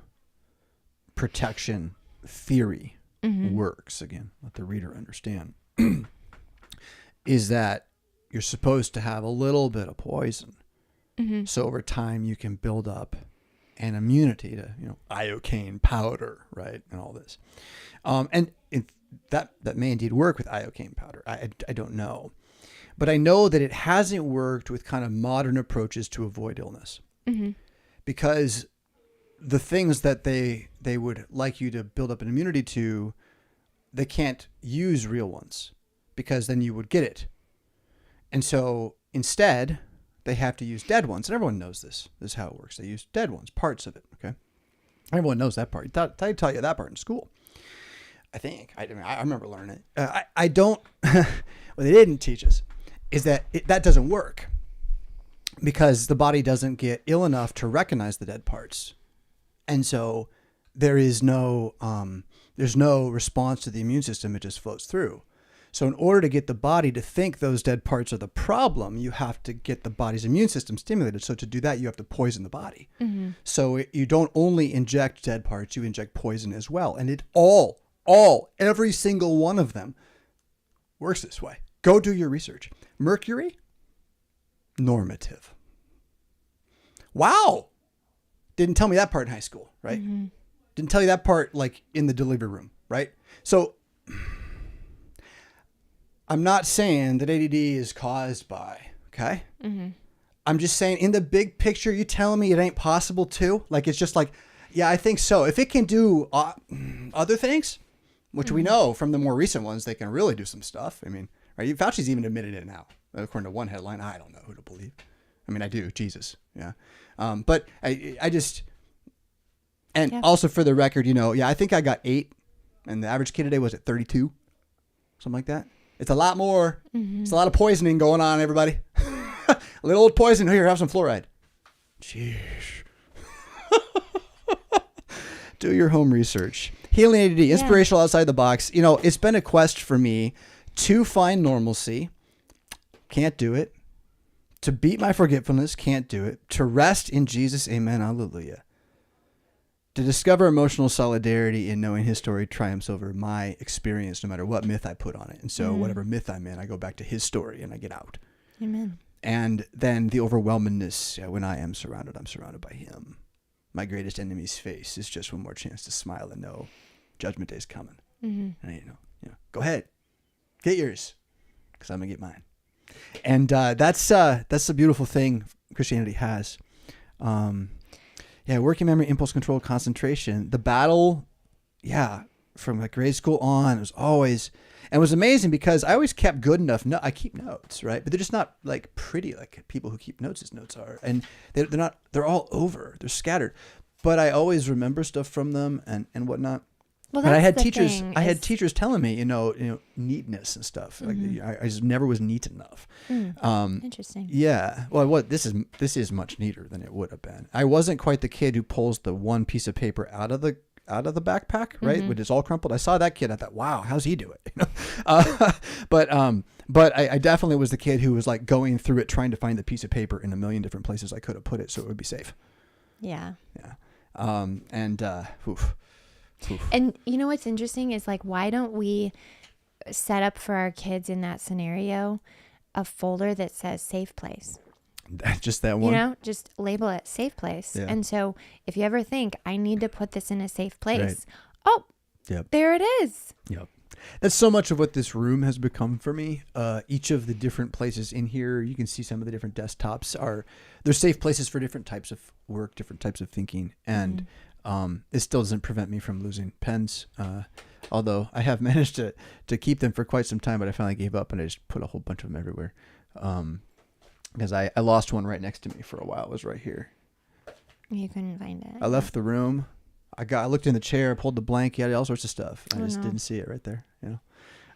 theory works, again, let the reader understand, is that you're supposed to have a little bit of poison. So over time you can build up an immunity to, iocane powder, right? And all this. And that may indeed work with iocane powder. I don't know. But I know that it hasn't worked with kind of modern approaches to avoid illness. Because the things that they would like you to build up an immunity to, they can't use real ones, because then you would get it. And so instead, they have to use dead ones. And everyone knows this. This is how it works. They use dead ones, parts of it, okay? Everyone knows that part. They taught you that part in school. I think. I remember learning it. I don't... what they didn't teach us is that that doesn't work, because the body doesn't get ill enough to recognize the dead parts. And so there's no response to the immune system. It just flows through. So in order to get the body to think those dead parts are the problem, you have to get the body's immune system stimulated. So to do that, you have to poison the body. So you don't only inject dead parts, you inject poison as well. And it every single one of them works this way. Go do your research. Mercury, normative. Wow. Didn't tell me that part in high school, right? Didn't tell you that part like in the delivery room, right? So I'm not saying that ADD is caused by, okay? I'm just saying in the big picture, you telling me it ain't possible too? Like, it's just like, yeah, I think so. If it can do other things, which we know from the more recent ones, they can really do some stuff. I mean, right? Fauci's even admitted it now. According to one headline, I don't know who to believe. I mean, I do. Jesus. Yeah. But I just, and also for the record, I think I got 8 and the average kid today was at 32, something like that. It's a lot more. It's a lot of poisoning going on, everybody. A little old poison. Here, have some fluoride. Jeez. Do your home research. Healing ADD, inspirational outside the box. You know, it's been a quest for me to find normalcy. Can't do it. To beat my forgetfulness. Can't do it. To rest in Jesus. Amen. Hallelujah. To discover emotional solidarity in knowing his story triumphs over my experience, no matter what myth I put on it. And so whatever myth I'm in, I go back to his story and I get out. Amen. And then the overwhelmingness, when I am surrounded, I'm surrounded by him. My greatest enemy's face is just one more chance to smile and know judgment day is coming. And you know, go ahead, get yours, because I'm gonna get mine. And that's the beautiful thing Christianity has. Working memory, impulse control, concentration. The battle, from like grade school on, it was always, and it was amazing because I always kept good enough. No, I keep notes, right? But they're just not like pretty like people who keep notes as notes are, and they're not. They're all over. They're scattered, but I always remember stuff from them and whatnot. Well, but I had teachers. I had teachers telling me, you know, neatness and stuff. Like I just never was neat enough. Interesting. Yeah. Well, this is much neater than it would have been. I wasn't quite the kid who pulls the one piece of paper out of the backpack, right? When it's all crumpled. I saw that kid. I thought, wow, how's he do it? You know? But I definitely was the kid who was like going through it, trying to find the piece of paper in a million different places I could have put it so it would be safe. Yeah. Yeah. Oof. And you know what's interesting is like, why don't we set up for our kids in that scenario a folder that says safe place? Just that one? You know, just label it safe place. Yeah. And so if you ever think I need to put this in a safe place, there it is. Yep. That's so much of what this room has become for me. Each of the different places in here, you can see some of the different desktops they're safe places for different types of work, different types of thinking. And it still doesn't prevent me from losing pens. Although I have managed to keep them for quite some time, but I finally gave up and I just put a whole bunch of them everywhere. Because I lost one right next to me for a while. It was right here. You couldn't find it. I left the room. I looked in the chair, pulled the blanket, all sorts of stuff. I just didn't see it right there. You know,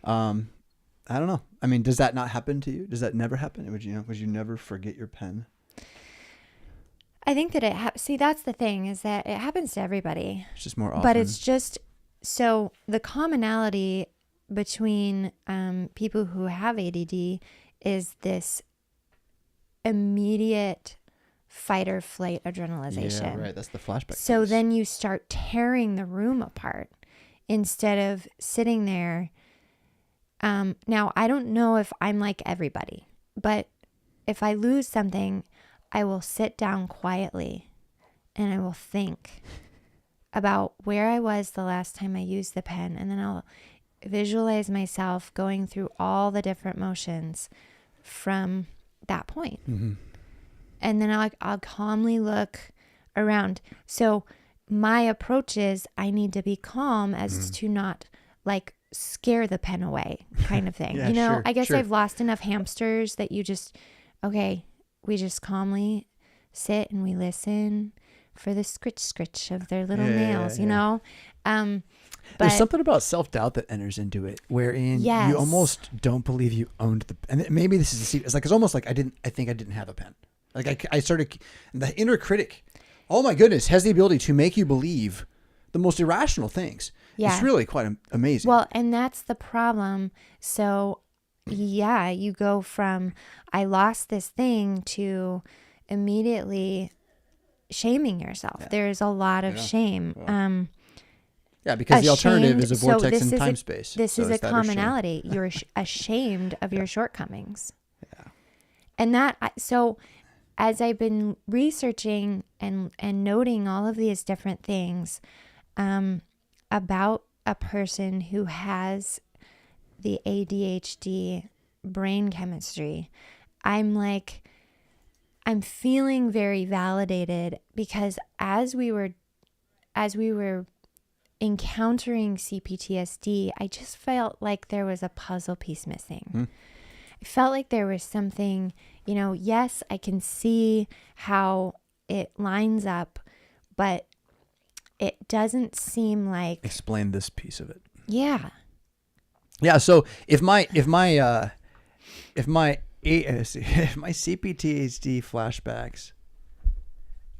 I don't know. I mean, does that not happen to you? Does that never happen? Would you never forget your pen? I think that see, that's the thing, is that it happens to everybody. It's just more often. But it's just, so the commonality between people who have ADD is this immediate fight or flight adrenalization. Yeah, right. That's the flashback. So piece. then you start tearing the room apart instead of sitting there. Now, I don't know if I'm like everybody, but if I lose something, I will sit down quietly and I will think about where I was the last time I used the pen. And then I'll visualize myself going through all the different motions from that point. And then I'll calmly look around. So my approach is I need to be calm as to not like scare the pen away kind of thing. Sure, I guess sure. I've lost enough hamsters that we just calmly sit and we listen for the scritch of their little nails, you know? There's something about self-doubt that enters into it, wherein you almost don't believe you owned and maybe this is the secret. It's almost like I think I didn't have a pen. Like I started, the inner critic, oh my goodness, has the ability to make you believe the most irrational things. Yeah. It's really quite amazing. Well, and that's the problem. So you go from, I lost this thing, to immediately shaming yourself. Yeah. There's a lot of shame. Well, because the alternative is a vortex in time space. This is a commonality. You're ashamed of your shortcomings. Yeah. And so as I've been researching and noting all of these different things about a person who has the ADHD brain chemistry, I'm feeling very validated, because as we were encountering CPTSD, I just felt like there was a puzzle piece missing. I felt like there was something, yes, I can see how it lines up, but it doesn't seem like... Explain this piece of it. Yeah. Yeah. So if my CPTSD flashbacks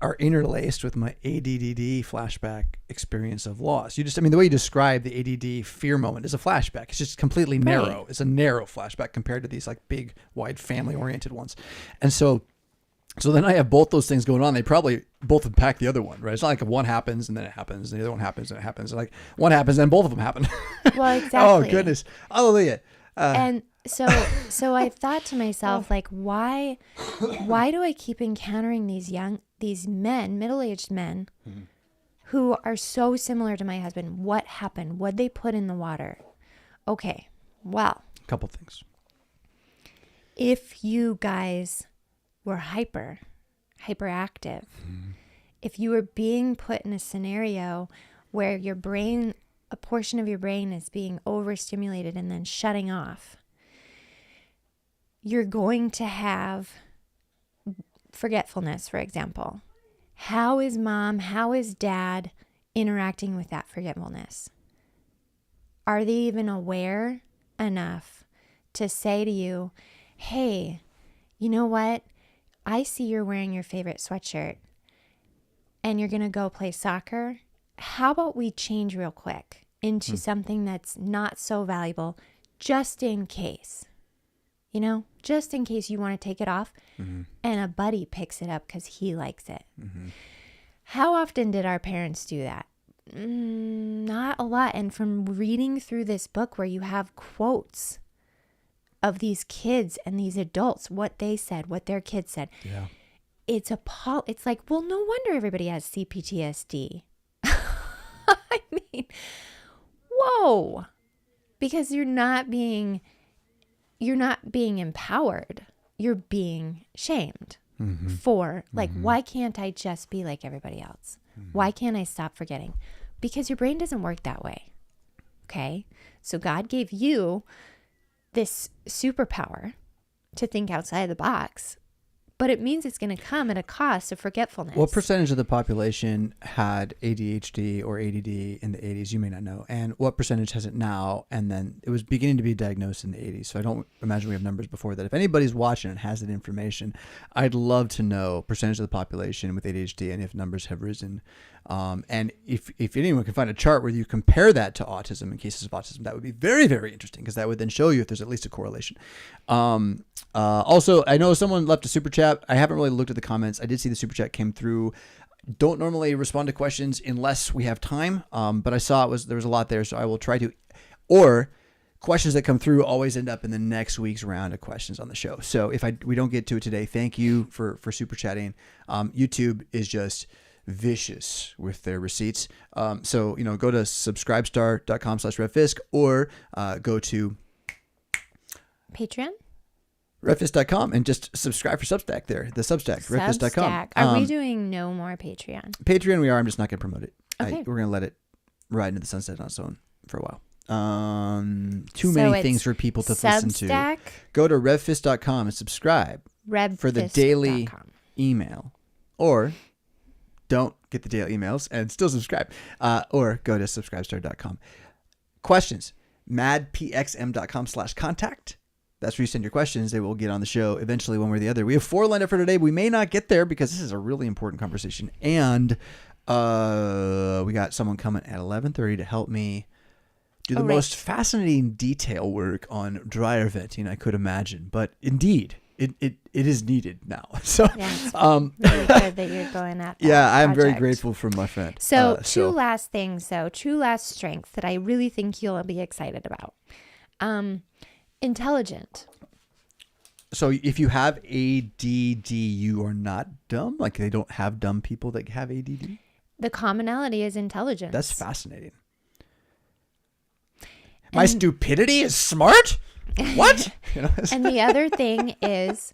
are interlaced with my ADD flashback experience of loss. The way you describe the ADD fear moment is a flashback. It's just completely narrow. Right. It's a narrow flashback compared to these like big, wide, family-oriented ones. And so then I have both those things going on. They probably both impact the other one, right? It's not like if one happens and then it happens, and the other one happens and it happens. Like one happens and both of them happen. Well, exactly. Oh goodness, hallelujah. And so I thought to myself, like, why do I keep encountering these men, middle-aged men, who are so similar to my husband? What happened? What'd they put in the water? Okay, well, A couple things. if you guys were hyperactive, if you were being put in a scenario where your brain, a portion of your brain is being overstimulated and then shutting off, you're going to have forgetfulness, for example. How is mom, how is dad interacting with that forgetfulness? Are they even aware enough to say to you, hey, you know what? I see you're wearing your favorite sweatshirt and you're going to go play soccer. How about we change real quick into something that's not so valuable, just in case? Just in case you want to take it off, and a buddy picks it up because he likes it. How often did our parents do that? Not a lot. And from reading through this book where you have quotes of these kids and these adults, what they said, what their kids said, it's like, well, no wonder everybody has CPTSD. I mean, whoa, because you're not being empowered. You're being shamed for, like, why can't I just be like everybody else? Why can't I stop forgetting? Because your brain doesn't work that way. Okay. So God gave you this superpower to think outside the box, but it means it's going to come at a cost of forgetfulness. What percentage of the population had ADHD or ADD in the 80s? You may not know. And what percentage has it now? And then it was beginning to be diagnosed in the 80s. So I don't imagine we have numbers before that. If anybody's watching and has that information, I'd love to know percentage of the population with ADHD and if numbers have risen. And if anyone can find a chart where you compare that to autism and cases of autism, that would be very, very interesting, because that would then show you if there's at least a correlation. Also, I know someone left a super chat. I haven't really looked at the comments. I did see the super chat came through. Don't normally respond to questions unless we have time, but I saw there was a lot there, so I will try to. Or questions that come through always end up in the next week's round of questions on the show. So if we don't get to it today, thank you for super chatting. YouTube is just vicious with their receipts. So go to subscribestar.com/RevFisk or go to Patreon. RevFisk.com and just subscribe for Substack there. The Substack, RevFisk.com. Are we doing no more Patreon? Patreon we are. I'm just not going to promote it. Okay. We're going to let it ride into the sunset on its own for a while. Too many things for people to listen to. Go to RevFisk.com and subscribe for the daily email. Or don't get the daily emails and still subscribe. Or go to subscribestar.com. Questions. madpxm.com/contact. That's where you send your questions. They will get on the show eventually, one way or the other. We have 4 lined up for today. We may not get there because this is a really important conversation. And we got someone coming at 11:30 to help me do the most fascinating detail work on dryer venting I could imagine. But indeed, it is needed now. So it's really good that you're going at that. Yeah, I'm very project. grateful for my friend. So two last things, though. 2 last strengths that I really think you'll be excited about. Intelligent. So if you have ADD, you are not dumb? Like they don't have dumb people that have ADD? The commonality is intelligence. That's fascinating. My stupidity is smart? What? And the other thing is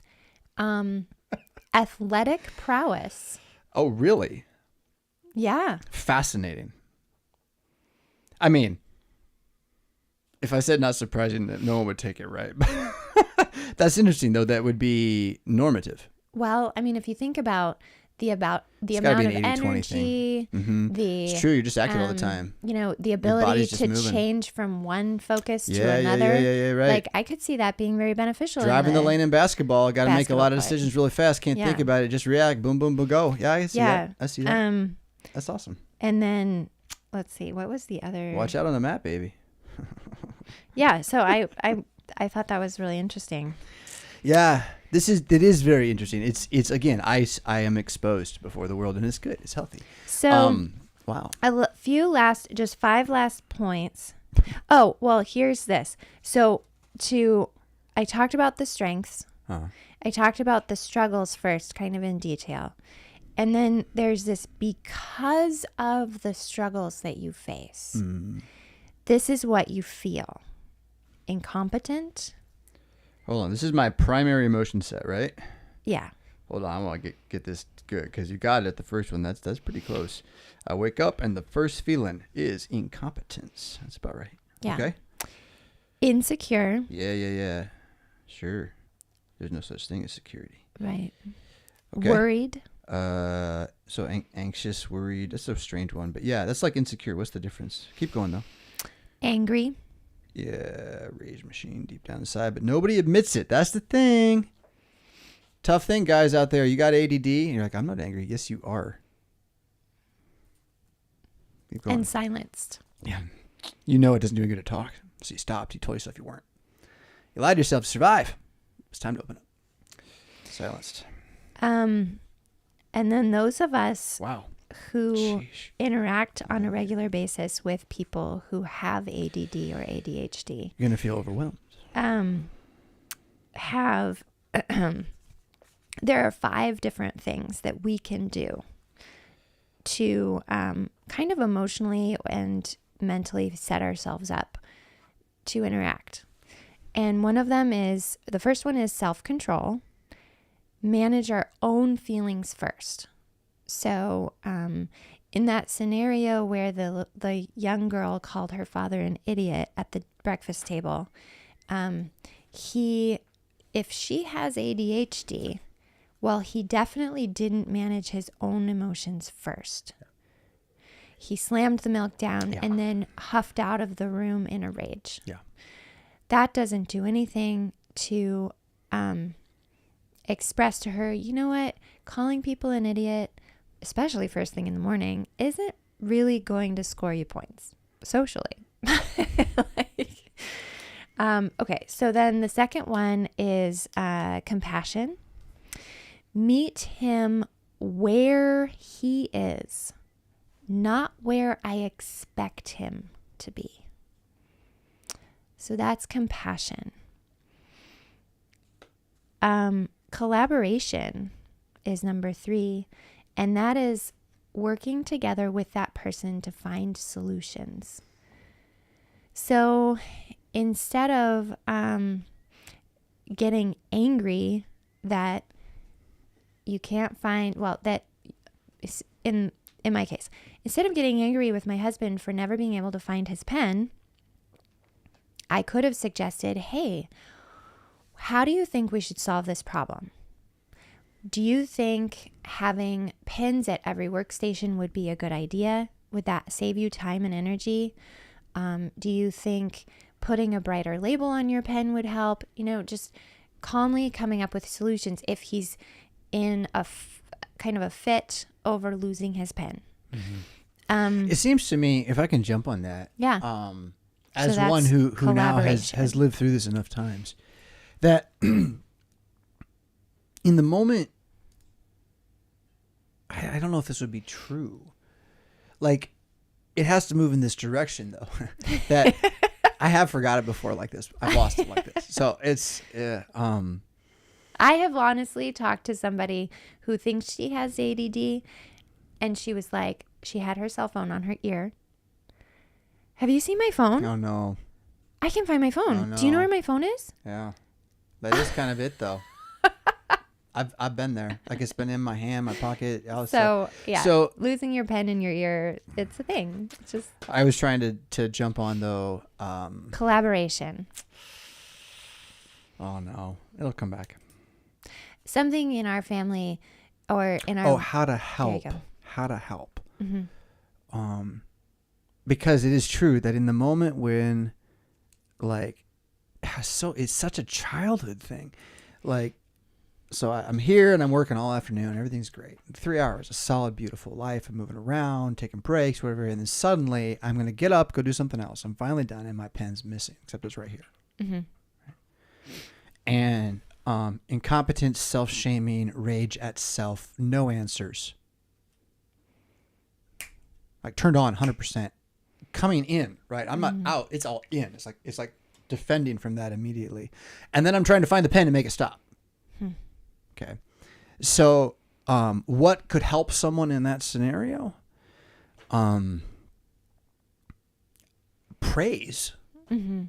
athletic prowess. Oh, really? Yeah. Fascinating. I mean, if I said not surprising, that no one would take it right. That's interesting, though. That would be normative. Well, I mean, if you think about the It's gotta amount be of an 80-20 energy, thing. It's true. You're just active all the time. you know, the body's ability just to moving. change from one focus to Yeah, another. yeah, right. Like I could see that being very beneficial. Driving the lane in basketball, got to make a lot of basketball decisions really fast. Can't think about it. Just react. Boom, boom, boom, go. Yeah, I see that. I see that. That's awesome. And then let's see, what was the other? Watch out on the map, baby. Yeah. So I thought that was really interesting. Yeah, it is very interesting. It's again, I am exposed before the world, and it's good. It's healthy. So wow. Just 5 last points. Oh, well, here's this. So I talked about the strengths. I talked about the struggles first, kind of in detail. And then there's this, because of the struggles that you face, this is what you feel. Incompetent. Hold on. This is my primary emotion set, right? Yeah. Hold on. I want to get this good because you got it at the first one. That's pretty close. I wake up and the first feeling is incompetence. That's about right. Yeah. Okay. Insecure. Yeah. Sure. There's no such thing as security. Right. Okay. Worried. So anxious, worried. That's a strange one, but yeah, that's like insecure. What's the difference? Keep going though. Angry. Yeah, rage machine deep down inside, but nobody admits it. That's the thing. Tough thing, guys out there. You got ADD, and you're like, I'm not angry. Yes, you are. Keep going. And silenced. Yeah. You know it doesn't do any good to talk, so you stopped. You told yourself you weren't. You lied to yourself to survive. It's time to open up. Silenced. And then those of us who interact on a regular basis with people who have ADD or ADHD. You're going to feel overwhelmed. There are 5 different things that we can do to kind of emotionally and mentally set ourselves up to interact. And one of them is, the first one is self-control. Manage our own feelings first. So in that scenario where the young girl called her father an idiot at the breakfast table, if she has ADHD, well, he definitely didn't manage his own emotions first. Yeah. He slammed the milk down and then huffed out of the room in a rage. Yeah. That doesn't do anything to express to her, you know what, calling people an idiot, especially first thing in the morning, isn't really going to score you points socially. Okay, so then the second one is compassion. Meet him where he is, not where I expect him to be. So that's compassion. Collaboration is number 3, and that is working together with that person to find solutions. So instead of getting angry that you can't find, that in my case, instead of getting angry with my husband for never being able to find his pen, I could have suggested, hey, how do you think we should solve this problem? Do you think having pens at every workstation would be a good idea? Would that save you time and energy? Do you think putting a brighter label on your pen would help? Just calmly coming up with solutions if he's in a kind of a fit over losing his pen. Mm-hmm. It seems to me, if I can jump on that, as so one who now has lived through this enough times, that in the moment, I don't know if this would be true. Like, it has to move in this direction, though. That I have forgot it before like this. I've lost it like this. So it's... I have honestly talked to somebody who thinks she has ADD, and she was like, she had her cell phone on her ear. Have you seen my phone? Oh, no. I can find my phone. Oh, no. Do you know where my phone is? Yeah. That is kind of it, though. I've been there. Like, it's been in my hand, my pocket. So losing your pen in your ear, it's a thing. It's just... I was trying to jump on, though. Collaboration. Oh, no. It'll come back. Something in our family or in our how to There help. you go. How to help. Mm-hmm. Because it is true that in the moment when, like, it's such a childhood thing. Like, so I'm here and I'm working all afternoon. Everything's great. 3 hours, a solid, beautiful life. I'm moving around, taking breaks, whatever. And then suddenly I'm going to get up, go do something else. I'm finally done and my pen's missing, except it's right here. Mm-hmm. And incompetence, self-shaming, rage at self, no answers. Like turned on 100%. Coming in, right? I'm not out. It's all in. It's like defending from that immediately. And then I'm trying to find the pen to make it stop. Okay. So, what could help someone in that scenario? Praise. Mm-hmm.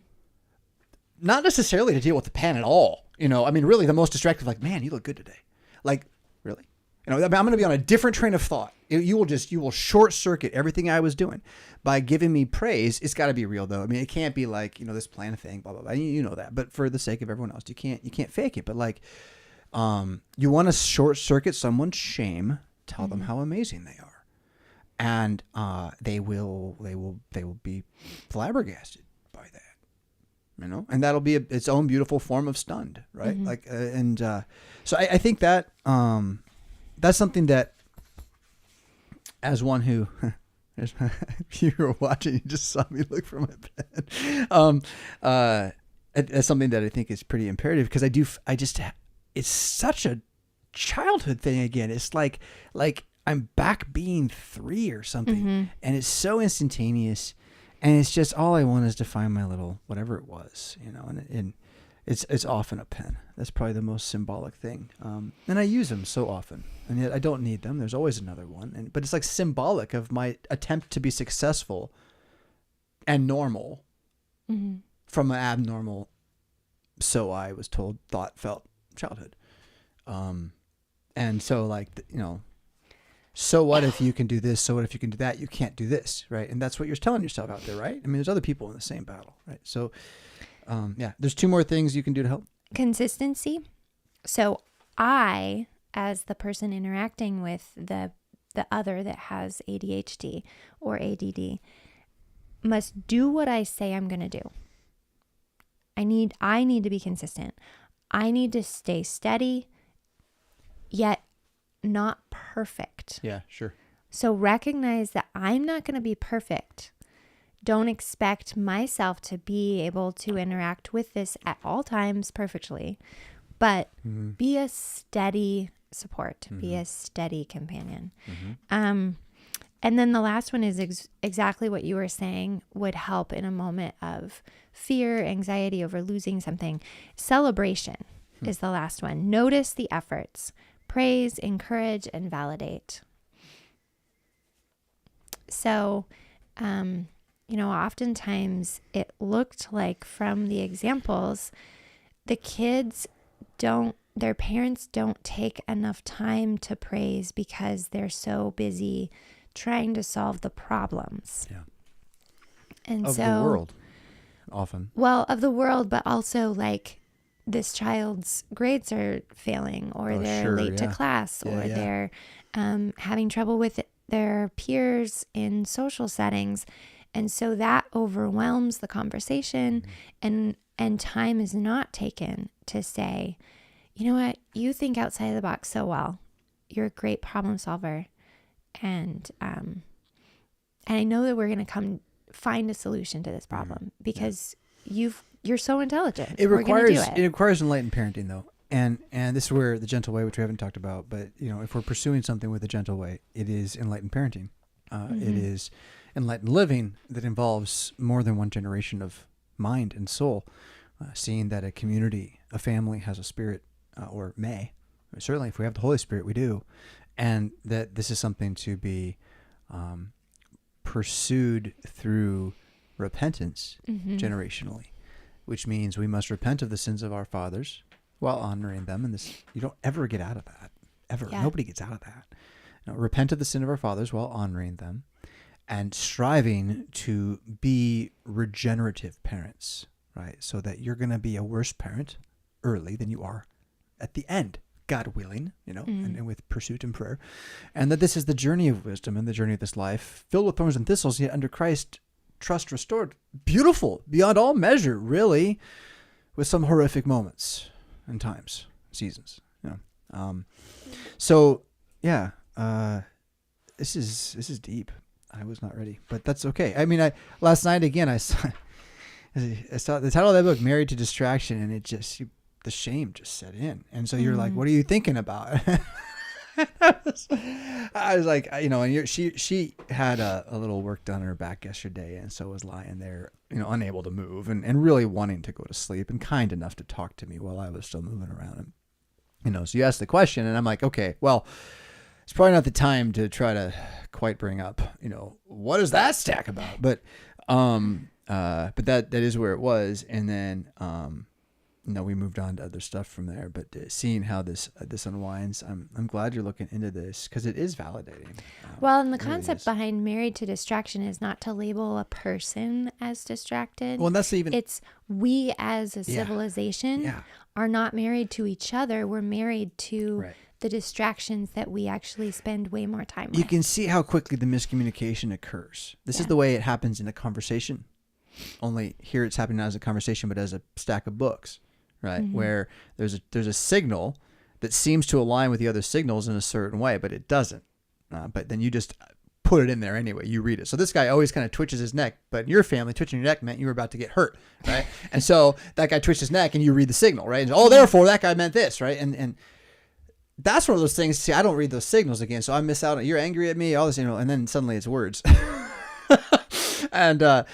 Not necessarily to deal with the pen at all. You know, I mean, really the most distractive, like, man, you look good today. Like, really? You know, I mean, I'm going to be on a different train of thought. You will short circuit everything I was doing by giving me praise. It's got to be real though. I mean, it can't be like, you know, this plan thing, blah, blah, blah. You know that, but for the sake of everyone else, you can't fake it. But like, you want to short circuit someone's shame, tell them how amazing they are. And, they will be flabbergasted by that. You know, and that'll be its own beautiful form of stunned, right? Mm-hmm. Like, so I think that, that's something that, as one who, you were watching, you just saw me look for my pen. That's something that I think is pretty imperative because it's such a childhood thing again. It's like I'm back being 3 or something, and it's so instantaneous, and it's just all I want is to find my little whatever it was, you know, and it's often a pen. That's probably the most symbolic thing. And I use them so often, and yet I don't need them. There's always another one. But it's like symbolic of my attempt to be successful and normal from an abnormal, so I was told, thought, felt childhood. And so like, you know, so what if you can do this? So what if you can do that? You can't do this, right? And that's what you're telling yourself out there, right? I mean, there's other people in the same battle, right? So, yeah, there's 2 more things you can do to help. Consistency. So I, as the person interacting with the other that has ADHD or ADD, must do what I say I'm going to do. I need to be consistent. I need to stay steady, yet not perfect. Yeah, sure. So recognize that I'm not going to be perfect. Don't expect myself to be able to interact with this at all times perfectly, but be a steady support, be a steady companion. And then the last one is exactly what you were saying would help in a moment of fear, anxiety over losing something. Celebration is the last one. Notice the efforts, praise, encourage, and validate. So, you know, oftentimes it looked like from the examples, the kids their parents don't take enough time to praise because they're so busy trying to solve the problems. Yeah. And of so, the world, often. Well, of the world, but also like this child's grades are failing, or they're late to class, or they're having trouble with their peers in social settings. And so that overwhelms the conversation, and time is not taken to say, you know what, you think outside of the box so well. You're a great problem solver. And I know that we're going to come find a solution to this problem because you're so intelligent. It requires enlightened parenting though. And this is where the gentle way, which we haven't talked about, but you know, if we're pursuing something with a gentle way, it is enlightened parenting. It is enlightened living that involves more than one generation of mind and soul, seeing that a community, a family has a spirit, or may. Certainly if we have the Holy Spirit, we do. And that this is something to be pursued through repentance generationally, which means we must repent of the sins of our fathers while honoring them. And this, you don't ever get out of that, ever. Yeah. Nobody gets out of that. You know, repent of the sin of our fathers while honoring them and striving to be regenerative parents, right? So that you're going to be a worse parent early than you are at the end. God willing, and with pursuit and prayer. And that this is the journey of wisdom and the journey of this life, filled with thorns and thistles, yet under Christ, trust restored. Beautiful, beyond all measure, really, with some horrific moments and times, seasons. So, yeah, this is deep. I was not ready, but that's okay. I mean, last night again, I saw the title of that book, Married to Distraction, and it just, the shame just set in. And so you're like, what are you thinking about? I was like, and she had a little work done on her back yesterday, and so was lying there, unable to move and really wanting to go to sleep, and kind enough to talk to me while I was still moving around. And, so you asked the question, and I'm like, okay, well, it's probably not the time to try to quite bring up, what is that stack about? But that is where it was. And then, we moved on to other stuff from there, but seeing how this unwinds, I'm glad you're looking into this, because it is validating. Well, and the concept behind married to distraction is not to label a person as distracted. Well, that's even, it's we as a civilization are not married to each other. We're married to the distractions that we actually spend way more time with. You can see how quickly the miscommunication occurs. This is the way it happens in a conversation. Only here it's happening not as a conversation, but as a stack of books, right? Mm-hmm. Where there's a signal that seems to align with the other signals in a certain way, but it doesn't. But then you just put it in there anyway. You read it. So this guy always kind of twitches his neck, but in your family, twitching your neck meant you were about to get hurt, right? And so that guy twitched his neck, and you read the signal, right? And, therefore that guy meant this, right? And that's one of those things. See, I don't read those signals again, so I miss out on, you're angry at me, all this, and then suddenly it's words. And I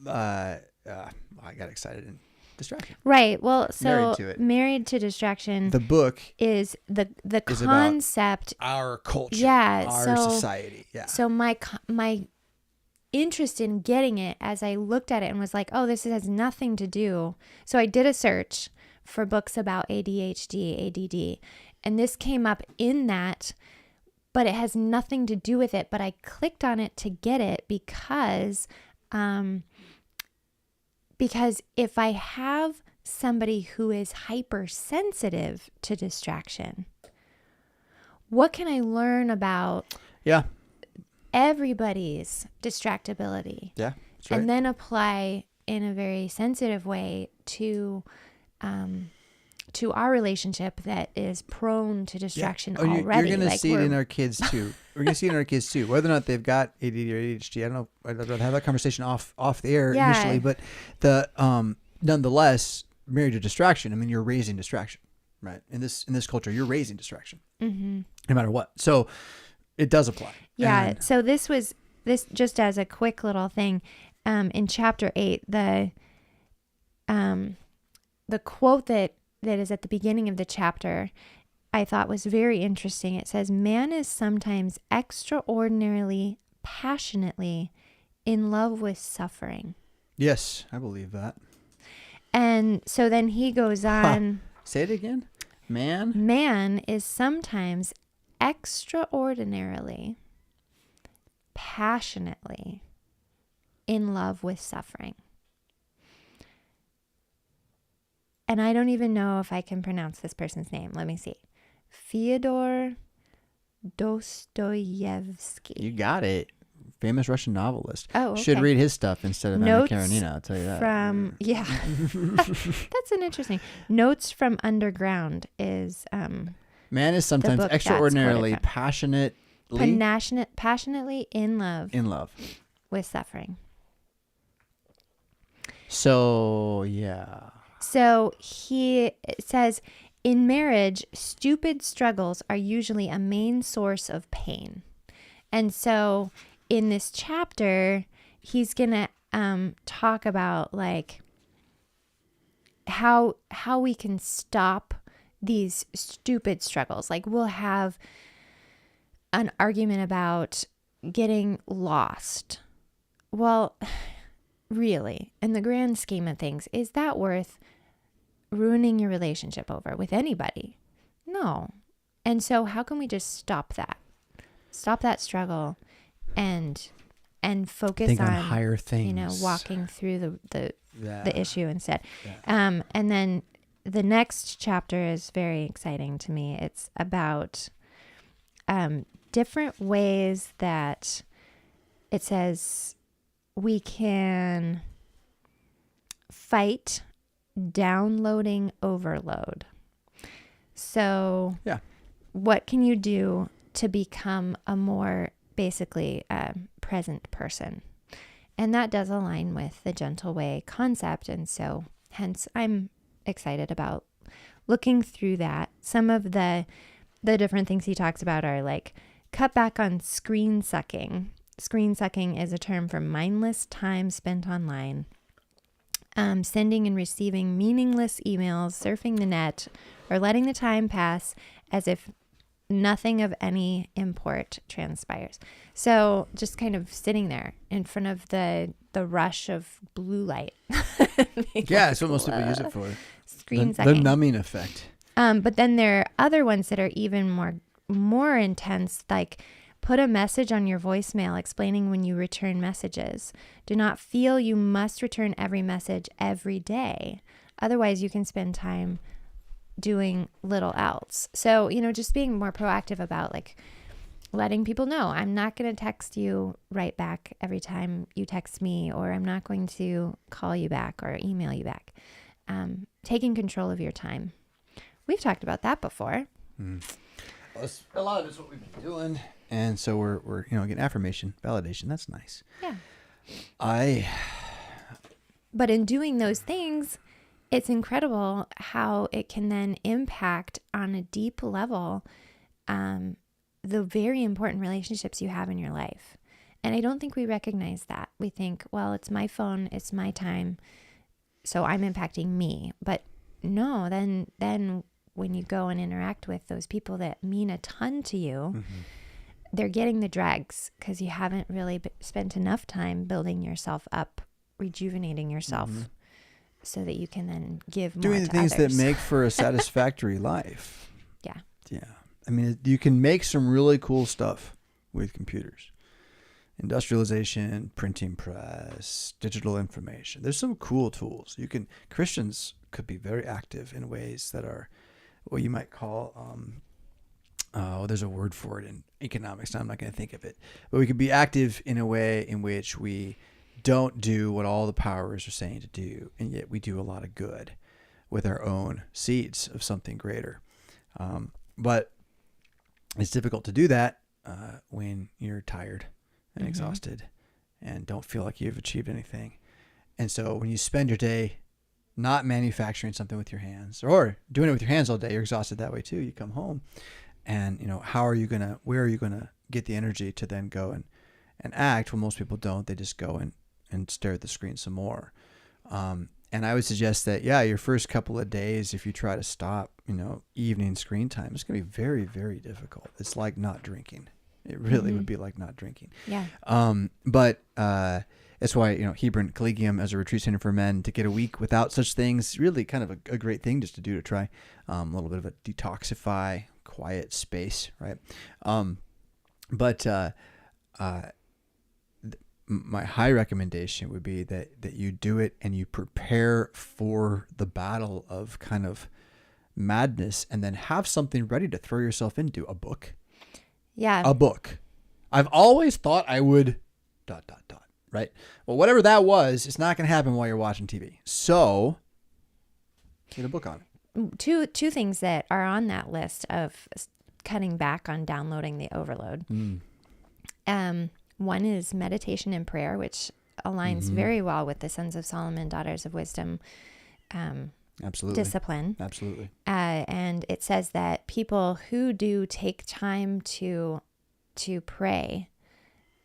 got excited and distracted. Right. Well, so married to distraction. The book is the concept. Our culture. Yeah. Our society. Yeah. So my interest in getting it, as I looked at it and was like, oh, this has nothing to do. So I did a search for books about ADHD, ADD, and this came up in that. But it has nothing to do with it. But I clicked on it to get it because if I have somebody who is hypersensitive to distraction, what can I learn about everybody's distractibility? Yeah, that's right. And then apply in a very sensitive way to our relationship that is prone to distraction already. You're going to see it in our kids too. We're going to see it in our kids too, whether or not they've got ADD or ADHD. I don't know. I'd rather have that conversation off the air initially, but nonetheless, married to distraction. I mean, you're raising distraction, right? In this culture, you're raising distraction, no matter what. So it does apply. Yeah. So this just as a quick little thing, in chapter 8, the quote that is at the beginning of the chapter, I thought was very interesting. It says, man is sometimes extraordinarily, passionately in love with suffering. Yes, I believe that. And so then he goes on. Say it again. Man is sometimes extraordinarily, passionately in love with suffering. And I don't even know if I can pronounce this person's name. Let me see. Fyodor Dostoevsky. You got it. Famous Russian novelist. Oh, okay. Should read his stuff instead of Anna Karenina, I'll tell you that. That's an interesting. Notes from Underground is man is sometimes extraordinarily passionately in love. In love. With suffering. So, yeah. So he says, in marriage, stupid struggles are usually a main source of pain. And so in this chapter, he's going to talk about like how we can stop these stupid struggles. Like we'll have an argument about getting lost. Well, really, in the grand scheme of things, is that worth ruining your relationship over with anybody? No. And so how can we just stop that struggle and focus on higher things, walking through the issue instead. And then the next chapter is very exciting to me. It's about different ways that it says we can fight downloading overload. So what can you do to become a more basically present person? And that does align with the gentle way concept. And so hence I'm excited about looking through that. Some of the different things he talks about are like cut back on screen sucking. Screen sucking is a term for mindless time spent online. Sending and receiving meaningless emails, surfing the net, or letting the time pass as if nothing of any import transpires. So just kind of sitting there in front of the rush of blue light. Yeah, that's what most people use it for. Screen sucking. The numbing effect. But then there are other ones that are even more intense, like put a message on your voicemail explaining when you return messages. Do not feel you must return every message every day. Otherwise, you can spend time doing little else. So, just being more proactive about like letting people know I'm not going to text you right back every time you text me, or I'm not going to call you back or email you back. Taking control of your time. We've talked about that before. Well, a lot of it's what we've been doing. And so we're getting affirmation, validation. That's nice. Yeah. But in doing those things, it's incredible how it can then impact on a deep level the very important relationships you have in your life. And I don't think we recognize that. We think, well, it's my phone, it's my time, so I'm impacting me. But no, then when you go and interact with those people that mean a ton to you, they're getting the dregs because you haven't really spent enough time building yourself up, rejuvenating yourself, so that you can then give more doing to things others. that make for a satisfactory life. Yeah. I mean, you can make some really cool stuff with computers. Industrialization, printing press, digital information. There's some cool tools. Christians could be very active in ways that are what you might call, there's a word for it in economics. I'm not going to think of it. But we could be active in a way in which we don't do what all the powers are saying to do, and yet we do a lot of good with our own seeds of something greater. But it's difficult to do that when you're tired and exhausted and don't feel like you've achieved anything. And so when you spend your day not manufacturing something with your hands or doing it with your hands all day, you're exhausted that way too. You come home and, where are you going to get the energy to then go and act? Well, most people don't. They just go and stare at the screen some more. And I would suggest that, your first couple of days, if you try to stop, evening screen time, it's going to be very, very difficult. It's like not drinking. It really would be like not drinking. Yeah. But that's why, Hebron Collegium as a retreat center for men, to get a week without such things, really kind of a great thing just to do, to try a little bit of a detoxify, quiet space, right? My high recommendation would be that you do it and you prepare for the battle of kind of madness, and then have something ready to throw yourself into. A book. Yeah. A book. I've always thought I would ... right? Well, whatever that was, it's not going to happen while you're watching TV. So get a book on it. Two things that are on that list of cutting back on downloading the overload. One is meditation and prayer, which aligns very well with the Sons of Solomon, Daughters of Wisdom Absolutely. discipline. Absolutely. And it says that people who do take time to pray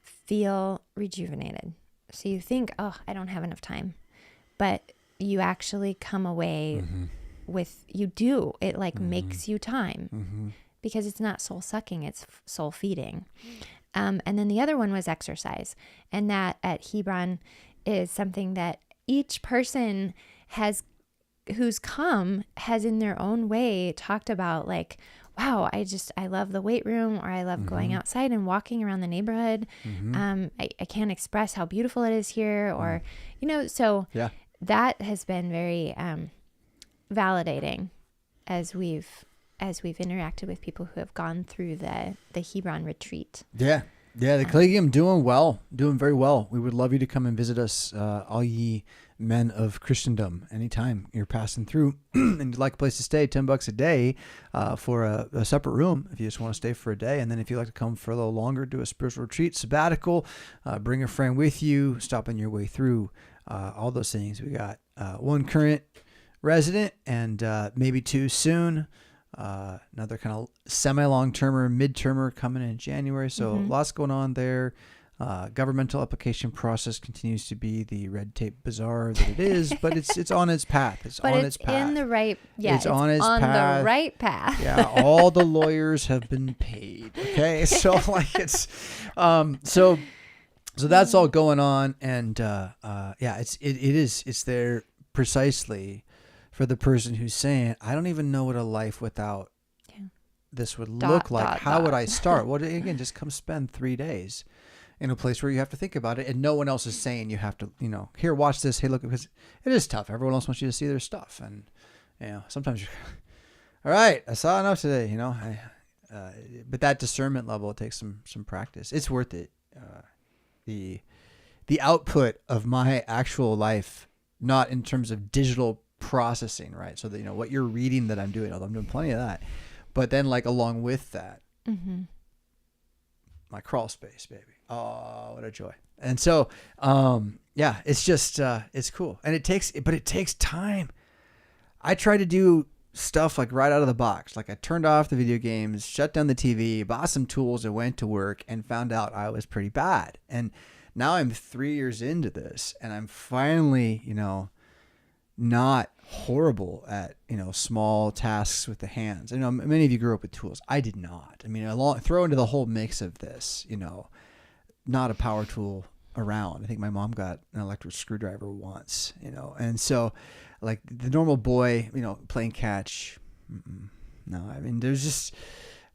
feel rejuvenated. So you think, oh, I don't have enough time. But you actually come away with, it like makes you time because it's not soul sucking, it's soul feeding. And then the other one was exercise. And that at Hebron is something that each person who's come has in their own way talked about, like, wow, I love the weight room, or I love going outside and walking around the neighborhood. I can't express how beautiful it is here, or, so that has been very validating as we've interacted with people who have gone through the Hebron retreat. Yeah. Yeah, the Collegium doing very well. We would love you to come and visit us, all ye men of Christendom, anytime you're passing through and you'd like a place to stay. $10 a day for a separate room if you just want to stay for a day. And then if you'd like to come for a little longer, do a spiritual retreat, sabbatical, bring a friend with you, stop on your way through, all those things. We got one current resident and maybe two soon. Another kind of semi-long-termer, mid-termer coming in January. So lots going on there. Governmental application process continues to be the red tape bazaar that it is, but it's on its path. It's in the right, it's on its path. The right path. Yeah, all the lawyers have been paid. Okay, so like it's, so that's all going on, and yeah, it's there precisely for the person who's saying, I don't even know what a life without this would look like. How would I start? Well, again, just come spend 3 days in a place where you have to think about it, and no one else is saying you have to, here, watch this. Hey, look, because it is tough. Everyone else wants you to see their stuff, and sometimes you're, all right, I saw enough today. But that discernment level, it takes some practice. It's worth it. The output of my actual life, not in terms of digital processing, right? So that what you're reading that I'm doing, although I'm doing plenty of that, but then like along with that, my crawl space, baby. Oh, what a joy! And so, yeah, it's just it's cool, and it takes time. I try to do stuff like right out of the box. Like I turned off the video games, shut down the TV, bought some tools, and went to work, and found out I was pretty bad. And now I'm 3 years into this, and I'm finally, not horrible at, small tasks with the hands. Many of you grew up with tools. I did not. Throw into the whole mix of this, not a power tool around. I think my mom got an electric screwdriver once, and so like the normal boy, playing catch. No, there's just,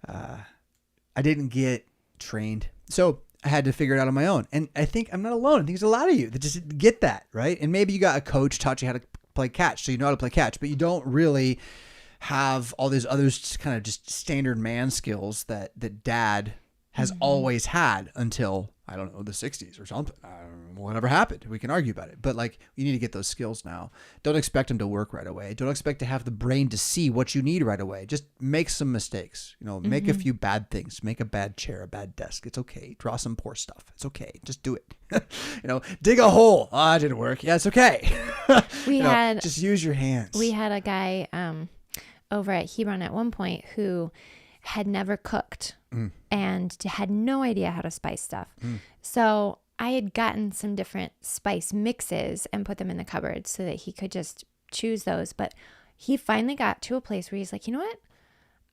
I didn't get trained. So I had to figure it out on my own. And I think I'm not alone. I think there's a lot of you that just get that, right? And maybe you got a coach taught you how to play catch, so you know how to play catch, but you don't really have all these other kind of just standard man skills that dad has always had until, I don't know, the 60s or something. I don't know, whatever happened. We can argue about it. But like, you need to get those skills now. Don't expect them to work right away. Don't expect to have the brain to see what you need right away. Just make some mistakes. Make a few bad things. Make a bad chair, a bad desk. It's okay. Draw some poor stuff. It's okay. Just do it. Dig a hole. Oh, it didn't work. Yeah, it's okay. Just use your hands. We had a guy over at Hebron at one point who had never cooked and had no idea how to spice stuff. So I had gotten some different spice mixes and put them in the cupboard so that he could just choose those. But he finally got to a place where he's like, you know what?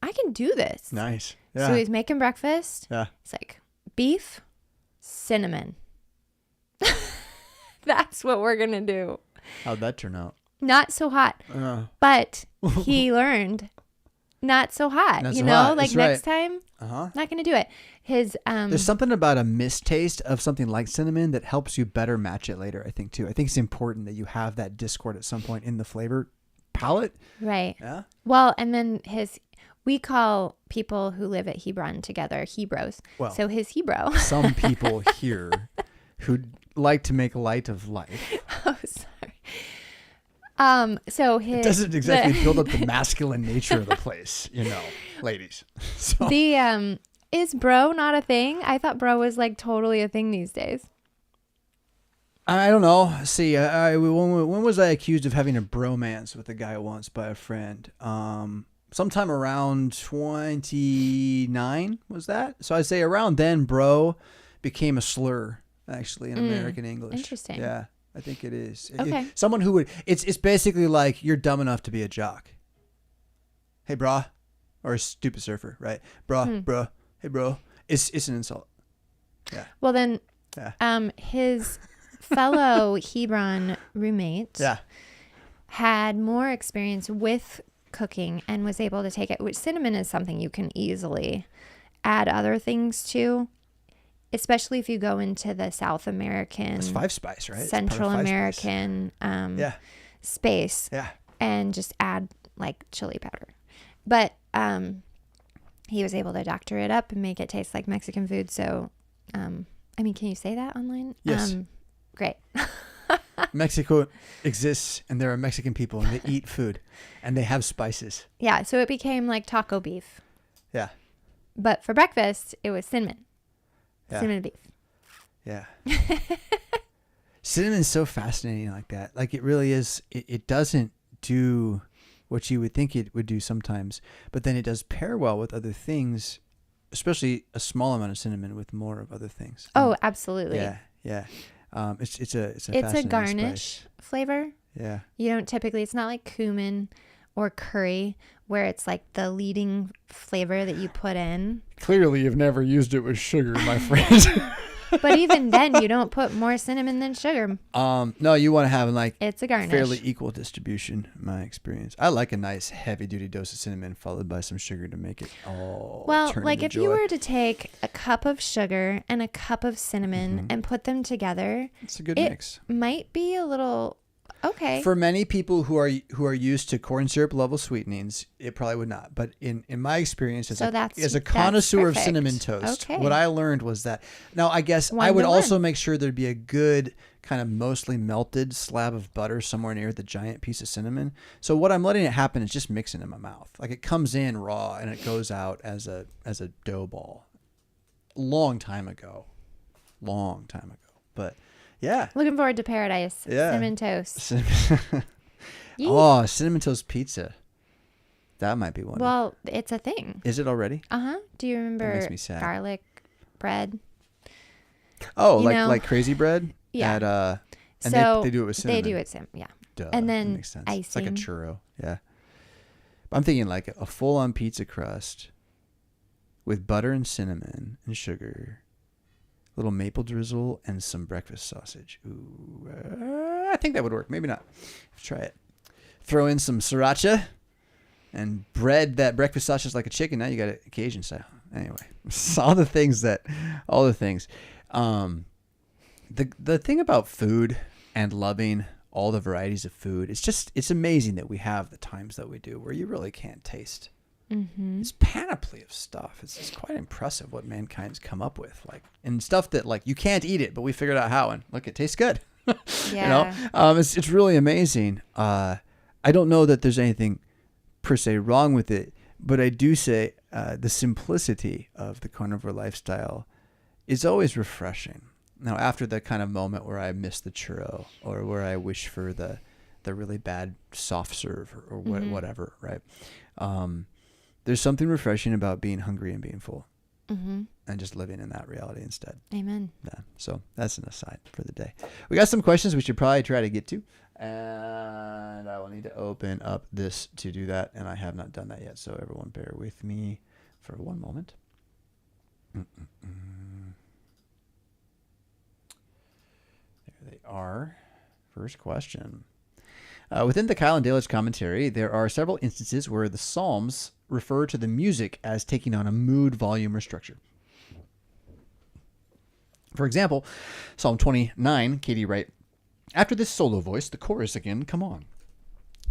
I can do this. Nice. Yeah. So he's making breakfast. Yeah. It's like beef, cinnamon. That's what we're going to do. How'd that turn out? Not so hot. But he learned not so hot, not so hot. like That's next right. time, not going to do it. There's something about a mistaste of something like cinnamon that helps you better match it later, I think, too. I think it's important that you have that discord at some point in the flavor palette. Right. Yeah. Well, and then we call people who live at Hebron together Hebrews. Well, so his Hebrew. Some people here who like to make light of life. Oh, sorry. So it doesn't exactly build up the masculine nature of the place, ladies. So. Is bro not a thing? I thought bro was like totally a thing these days. I don't know. See, when was I accused of having a bromance with a guy once by a friend? Sometime around 29 was that? So I'd say around then, bro became a slur actually in American English. Interesting. Yeah. I think it is. Okay. Someone who would, it's basically like, you're dumb enough to be a jock. Hey, brah. Or a stupid surfer, right? Bruh. Hey, bro. It's an insult. Yeah. Well, then, his fellow Hebron roommate had more experience with cooking and was able to take it, which cinnamon is something you can easily add other things to. Especially if you go into the South American, it's 5 spice, right? Central American space. Yeah. and just add like chili powder. But he was able to doctor it up and make it taste like Mexican food. So, I mean, can you say that online? Yes. Great. Mexico exists, and there are Mexican people, and they eat food, and they have spices. Yeah, so it became like taco beef. Yeah. But for breakfast, it was cinnamon. Yeah. Cinnamon beef. Yeah. Cinnamon's so fascinating like that. Like it really is. It doesn't do what you would think it would do sometimes, but then it does pair well with other things, especially a small amount of cinnamon with more of other things. Oh, absolutely. Yeah. Yeah. It's a It's a garnish spice. flavor. Yeah. You don't typically, it's not like cumin or curry where it's like the leading flavor that you put in. Clearly, you've never used it with sugar, my friend. But even then, you don't put more cinnamon than sugar. No, you want to have like It's a garnish. fairly equal distribution, in my experience. I like a nice heavy duty dose of cinnamon followed by some sugar to make it all Well, turn like into if joy. you were to take a cup of sugar and a cup of cinnamon and put them together, It's a good it mix. might be a little okay. For many people who are used to corn syrup level sweetenings, it probably would not. But in my experience as So a that's connoisseur of perfect. cinnamon toast, Okay. what I learned was that now I guess I 1 would to also 1. make sure there'd be a good kind of mostly melted slab of butter somewhere near the giant piece of cinnamon. So what I'm letting it happen is just mixing in my mouth. Like it comes in raw and it goes out as a dough ball. Long time ago. But yeah. Looking forward to paradise. Yeah. Cinnamon toast. Cinnamon. Yee. Oh, cinnamon toast pizza. That might be one. Well, it's a thing. Is it already? Uh-huh. Do you remember makes me sad. garlic bread? Oh, You know? like crazy bread? Yeah. At, and So they do it with cinnamon. They do it, yeah. Duh, and that then makes sense. It's like a icing. churro. Yeah. I'm thinking like a full-on pizza crust with butter and cinnamon and sugar, little maple drizzle, and some breakfast sausage. Ooh, I think that would work. Maybe not. Let's try it. Throw in some sriracha and bread that breakfast sausage like a chicken. Now you got it Cajun style. Anyway, all the things. The thing about food and loving all the varieties of food, it's amazing that we have the times that we do where you really can't taste this panoply of stuff. It's quite impressive what mankind's come up with, like, and stuff that like you can't eat it, but we figured out how, and look, it tastes good. Yeah. It's really amazing. I don't know that there's anything per se wrong with it, but I do say the simplicity of the carnivore lifestyle is always refreshing. Now, after the kind of moment where I miss the churro or where I wish for the really bad soft serve or whatever, right? There's something refreshing about being hungry and being full and just living in that reality instead. Amen. Yeah. So that's an aside for the day. We got some questions we should probably try to get to. And I will need to open up this to do that. And I have not done that yet. So everyone bear with me for one moment. There they are. First question. Within the Keil and Delitzsch commentary, there are several instances where the Psalms refer to the music as taking on a mood, volume, or structure. For example, Psalm 29, Katie writes, "After this solo voice, the chorus again come on.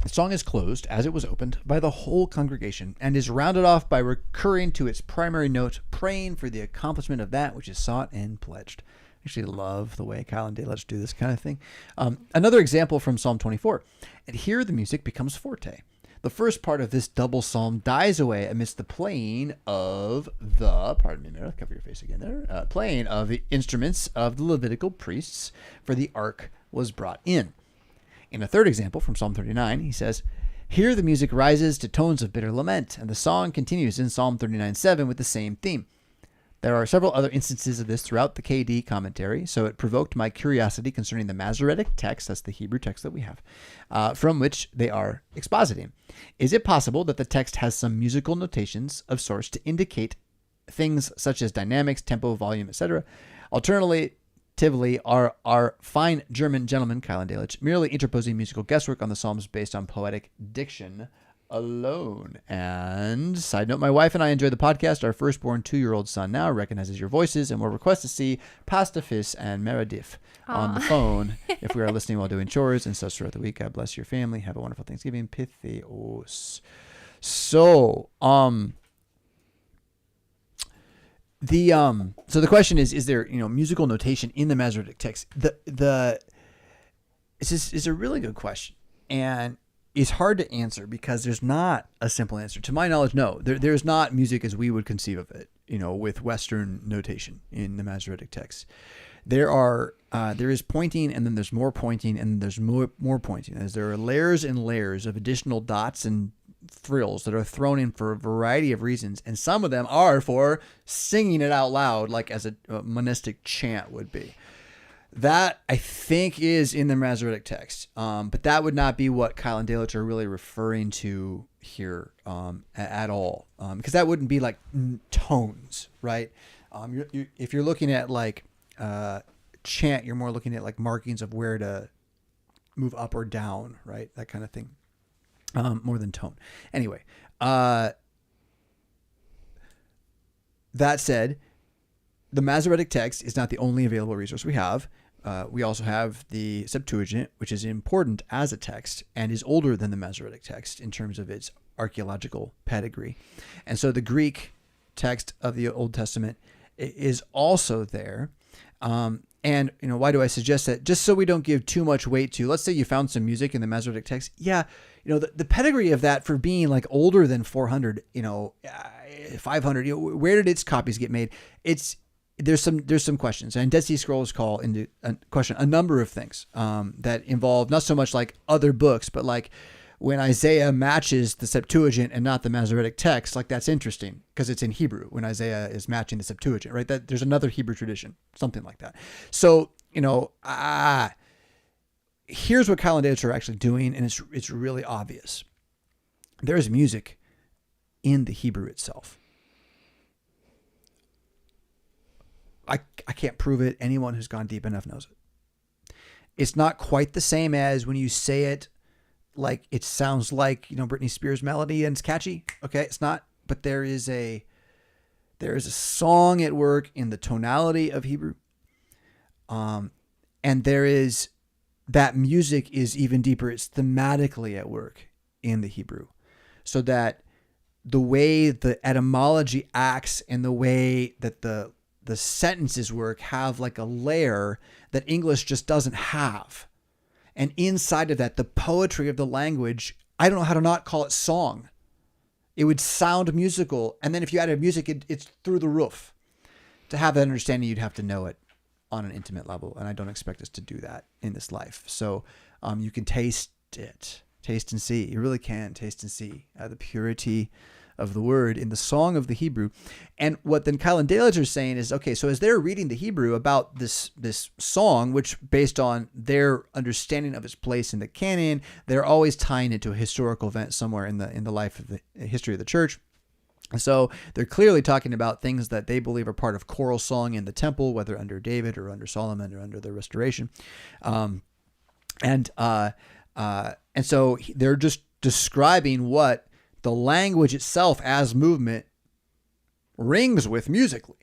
The song is closed, as it was opened, by the whole congregation, and is rounded off by recurring to its primary note, praying for the accomplishment of that which is sought and pledged." I actually love the way Keil and Delitzsch do this kind of thing. Another example from Psalm 24. And here the music becomes forte. The first part of this double psalm dies away amidst the playing of the, pardon me, Meredith, cover your face again there, playing of the instruments of the Levitical priests, for the ark was brought in. In a third example from Psalm 39, he says, "Here the music rises to tones of bitter lament, and the song continues in Psalm 39:7 with the same theme." There are several other instances of this throughout the KD commentary, so it provoked my curiosity concerning the Masoretic text, that's the Hebrew text that we have, from which they are expositing. Is it possible that the text has some musical notations of sorts to indicate things such as dynamics, tempo, volume, etc.? Alternatively, are fine German gentlemen, Keil and Delitzsch, merely interposing musical guesswork on the Psalms based on poetic diction alone. And side note, my wife and I enjoy the podcast. Our firstborn 2-year-old son now recognizes your voices and will request to see RevFisk and Meridith on the phone if we are listening while doing chores and such throughout the week. God bless your family. Have a wonderful Thanksgiving. Pythios. So, so the question is there, musical notation in the Masoretic text? It's a really good question, and it's hard to answer because there's not a simple answer. To my knowledge, no, there's not music as we would conceive of it, with Western notation in the Masoretic text. There is pointing, and then there's more pointing, and then there's more pointing. As there are layers and layers of additional dots and frills that are thrown in for a variety of reasons, and some of them are for singing it out loud, like as a monastic chant would be. That, I think, is in the Masoretic text, but that would not be what Keil and Delitzsch are really referring to here at all, because that wouldn't be like tones, right? If you're looking at like chant, you're more looking at like markings of where to move up or down, right? That kind of thing, more than tone. Anyway, that said, the Masoretic text is not the only available resource we have. We also have the Septuagint, which is important as a text and is older than the Masoretic text in terms of its archaeological pedigree. And so the Greek text of the Old Testament is also there. And, why do I suggest that? Just so we don't give too much weight to, let's say you found some music in the Masoretic text. Yeah, the pedigree of that for being like older than 400, 500, where did its copies get made? There's some questions, and Dead Sea Scrolls call into question a number of things that involve not so much like other books, but like when Isaiah matches the Septuagint and not the Masoretic text, like that's interesting because it's in Hebrew when Isaiah is matching the Septuagint, right? That there's another Hebrew tradition, something like that. So here's what Keil and Delitzsch are actually doing, and it's really obvious. There is music in the Hebrew itself. I can't prove it. Anyone who's gone deep enough knows it. It's not quite the same as when you say it like it sounds like, Britney Spears melody and it's catchy. Okay, it's not, but there is a song at work in the tonality of Hebrew. And that music is even deeper. It's thematically at work in the Hebrew, so that the way the etymology acts and the way that the sentences work have like a layer that English just doesn't have. And inside of that, the poetry of the language, I don't know how to not call it song. It would sound musical. And then if you added music, it's through the roof. To have that understanding, you'd have to know it on an intimate level. And I don't expect us to do that in this life. So you can taste it, taste and see. You really can taste and see the purity of the word in the song of the Hebrew. And what then Keil and Delitzsch are saying is, okay, so as they're reading the Hebrew about this song, which based on their understanding of its place in the canon, they're always tying it to a historical event somewhere in the life of the history of the church. So they're clearly talking about things that they believe are part of choral song in the temple, whether under David or under Solomon or under the Restoration. And so they're just describing what the language itself as movement rings with musically.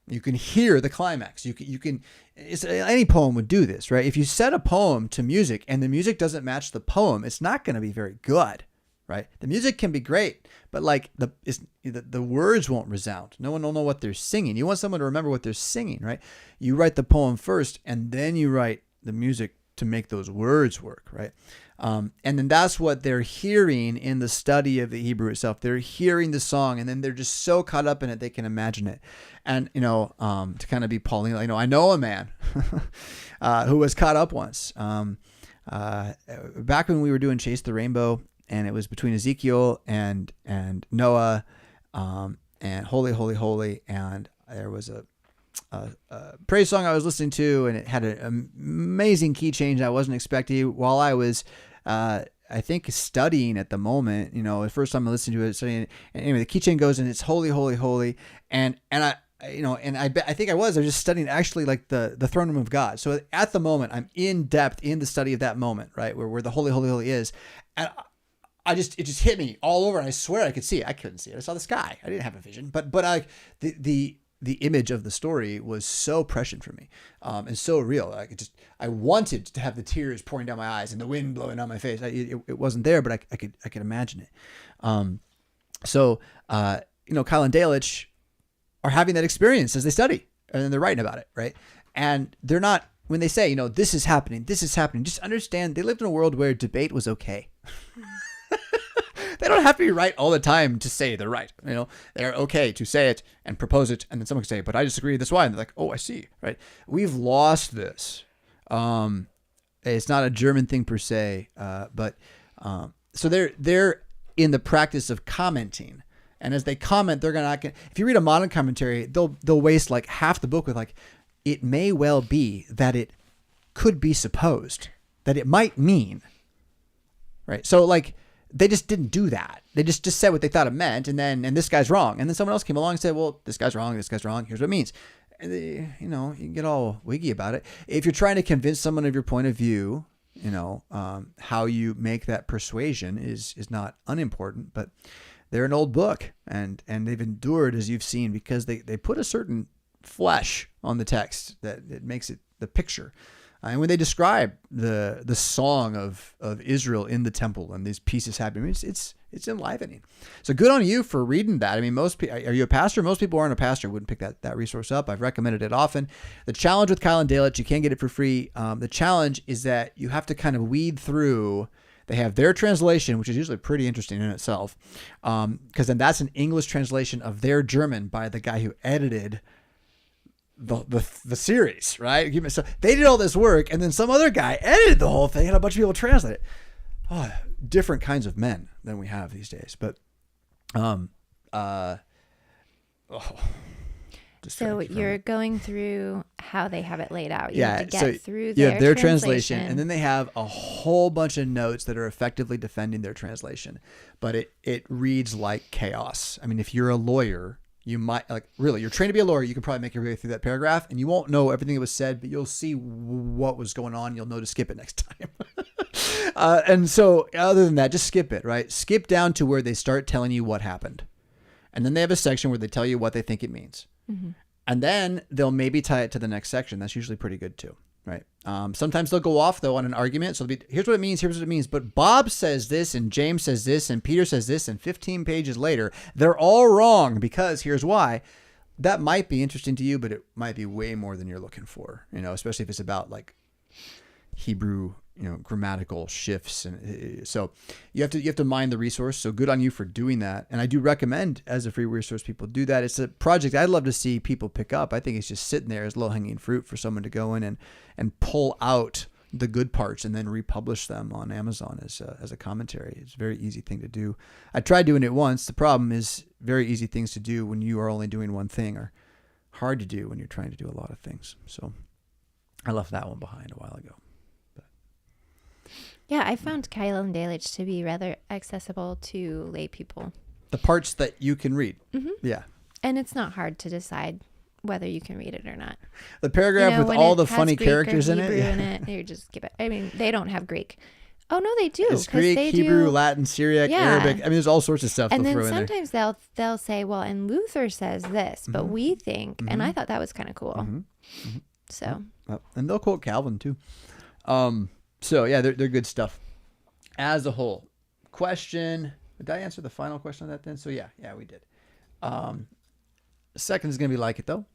You can hear the climax. You can any poem would do this, right? If you set a poem to music and the music doesn't match the poem, it's not going to be very good, right? The music can be great, but like the words won't resound. No one will know what they're singing. You want someone to remember what they're singing, right? You write the poem first, and then you write the music to make those words work, right? And then that's what they're hearing in the study of the Hebrew itself. They're hearing the song, and then they're just so caught up in it they can imagine it. And to kind of be Pauline, I know a man who was caught up once. Back when we were doing Chase the Rainbow, and it was between Ezekiel and Noah, and Holy, Holy, Holy, and there was a praise song I was listening to, and it had an amazing key change I wasn't expecting while I was I think studying at the moment. The first time I listened to it, studying, and anyway, the key change goes and it's Holy, Holy, Holy, and I think I was just studying actually like the throne room of God. So at the moment I'm in depth in the study of that moment, right, where the Holy, Holy, Holy is, and it just hit me all over. And I swear I could see it. I couldn't see it. I saw the sky. I didn't have a vision, but the image of the story was so prescient for me, and so real. I wanted to have the tears pouring down my eyes and the wind blowing on my face. It wasn't there, but I could imagine it. So Keil and Delitzsch are having that experience as they study, and then they're writing about it, right? And they're not, when they say, this is happening, just understand they lived in a world where debate was okay. They don't have to be right all the time to say they're right. They're okay to say it and propose it. And then someone can say, but I disagree. That's why. And they're like, oh, I see. Right. We've lost this. It's not a German thing per se. So they're in the practice of commenting. And as they comment, they're not going to, if you read a modern commentary, they'll waste like half the book with like, it may well be that it could be supposed that it might mean, right? So like, they just didn't do that. They just said what they thought it meant, and this guy's wrong. And then someone else came along and said, well, this guy's wrong. Here's what it means. And you can get all wiggy about it. If you're trying to convince someone of your point of view, how you make that persuasion is not unimportant, but they're an old book and they've endured, as you've seen, because they put a certain flesh on the text that it makes it the picture. And when they describe the song of Israel in the temple and these pieces happening, it's enlivening. So good on you for reading that. I mean, are you a pastor? Most people aren't a pastor, wouldn't pick that resource up. I've recommended it often. The challenge with Keil and Delitzsch, you can get it for free. The challenge is that you have to kind of weed through. They have their translation, which is usually pretty interesting in itself, because then that's an English translation of their German by the guy who edited the series, right? So they did all this work, and then some other guy edited the whole thing, and a bunch of people translate it. Oh, different kinds of men than we have these days. But so you're going through how they have it laid out. You have to get through their translation, and then they have a whole bunch of notes that are effectively defending their translation. But it reads like chaos. I mean, if you're a lawyer, you might, you're trained to be a lawyer, you can probably make your way through that paragraph, and you won't know everything that was said, but you'll see what was going on. You'll know to skip it next time. And so other than that, just skip it, right? Skip down to where they start telling you what happened. And then they have a section where they tell you what they think it means. Mm-hmm. And then they'll maybe tie it to the next section. That's usually pretty good too, right? Sometimes they'll go off though on an argument. So they'll be, here's what it means. But Bob says this, and James says this, and Peter says this, and 15 pages later, they're all wrong because here's why. That might be interesting to you, but it might be way more than you're looking for, especially if it's about like Hebrew, grammatical shifts. And so you have to mine the resource. So good on you for doing that. And I do recommend, as a free resource, people do that. It's a project I'd love to see people pick up. I think it's just sitting there as low hanging fruit for someone to go in and pull out the good parts and then republish them on Amazon as a commentary. It's a very easy thing to do. I tried doing it once. The problem is very easy things to do when you are only doing one thing are hard to do when you're trying to do a lot of things. So I left that one behind a while ago. Yeah, I found Keil and Delitzsch to be rather accessible to lay people. The parts that you can read. Mm-hmm. Yeah. And it's not hard to decide whether you can read it or not. The paragraph with all the funny Greek characters in it. Hebrew in it, you just skip it. I mean, they don't have Greek. Oh, no, they do. It's Greek, Hebrew, Latin, Syriac, Arabic. I mean, there's all sorts of stuff and they'll then throw in there. sometimes they'll say, well, and Luther says this, but we think, and I thought that was kind of cool. Mm-hmm. Mm-hmm. So. And they'll quote Calvin too. So yeah, they're good stuff. As a whole, question. Did I answer the final question on that then? So yeah, we did. Second is going to be like it though.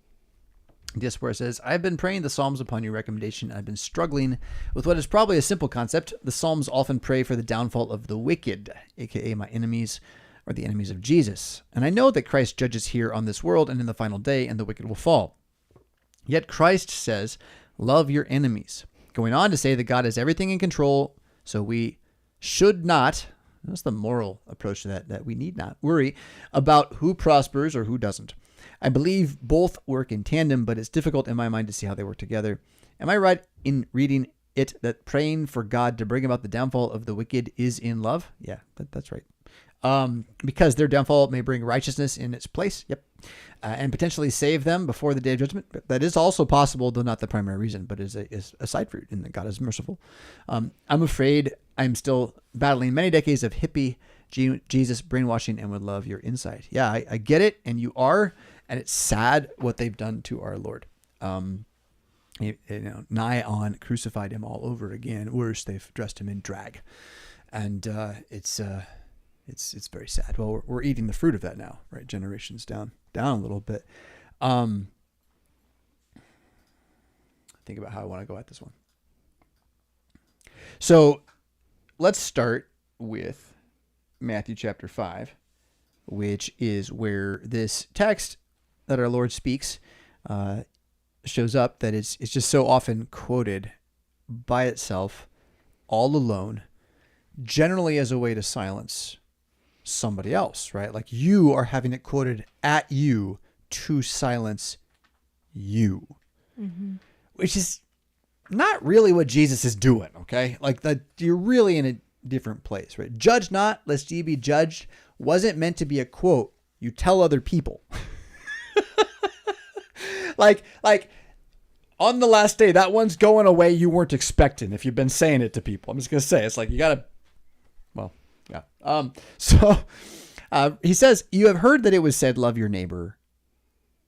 This where it says, I've been praying the Psalms upon your recommendation. I've been struggling with what is probably a simple concept. The Psalms often pray for the downfall of the wicked, aka my enemies or the enemies of Jesus. And I know that Christ judges here on this world and in the final day, and the wicked will fall. Yet Christ says, love your enemies. Going on to say that God has everything in control, so we should not, that's the moral approach to that we need not worry about who prospers or who doesn't. I believe both work in tandem, but it's difficult in my mind to see how they work together. Am I right in reading it that praying for God to bring about the downfall of the wicked is in love? Yeah, that's right. Because their downfall may bring righteousness in its place. Yep. And potentially save them before the day of judgment. That is also possible, though not the primary reason, but is a side fruit in that God is merciful. I'm afraid I'm still battling many decades of hippie Jesus brainwashing and would love your insight. Yeah, I get it. And you are, and it's sad what they've done to our Lord. Nigh on crucified him all over again. Worse, they've dressed him in drag. And it's very sad. Well, we're eating the fruit of that now, right? Generations down a little bit. Think about how I want to go at this one. So let's start with Matthew chapter 5, which is where this text that our Lord speaks shows up, that it's just so often quoted by itself, all alone, generally as a way to silence somebody else, right? Like you are having it quoted at you to silence you, which is not really what Jesus is doing, okay? Like that, you're really in a different place, right? Judge not, lest ye be judged wasn't meant to be a quote you tell other people. like on the last day, that one's going away you weren't expecting if you've been saying it to people. I'm just going to say, it's like, you got to, well, yeah. He says, you have heard that it was said, love your neighbor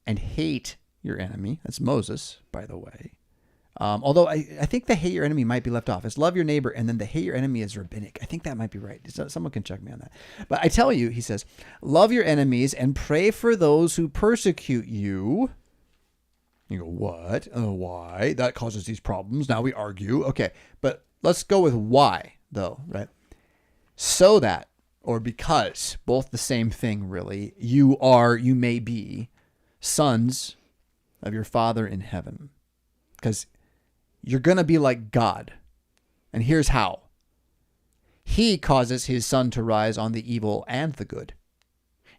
and hate your enemy. That's Moses, by the way. Although I think the hate your enemy might be left off. It's love your neighbor, and then the hate your enemy is rabbinic. I think that might be right. Someone can check me on that. But I tell you, he says, love your enemies and pray for those who persecute you. You go, what? Why? That causes these problems. Now we argue. Okay, but let's go with why, though, right? So that, or because, both the same thing, really, you may be sons of your Father in heaven. Because you're going to be like God. And here's how. He causes his sun to rise on the evil and the good,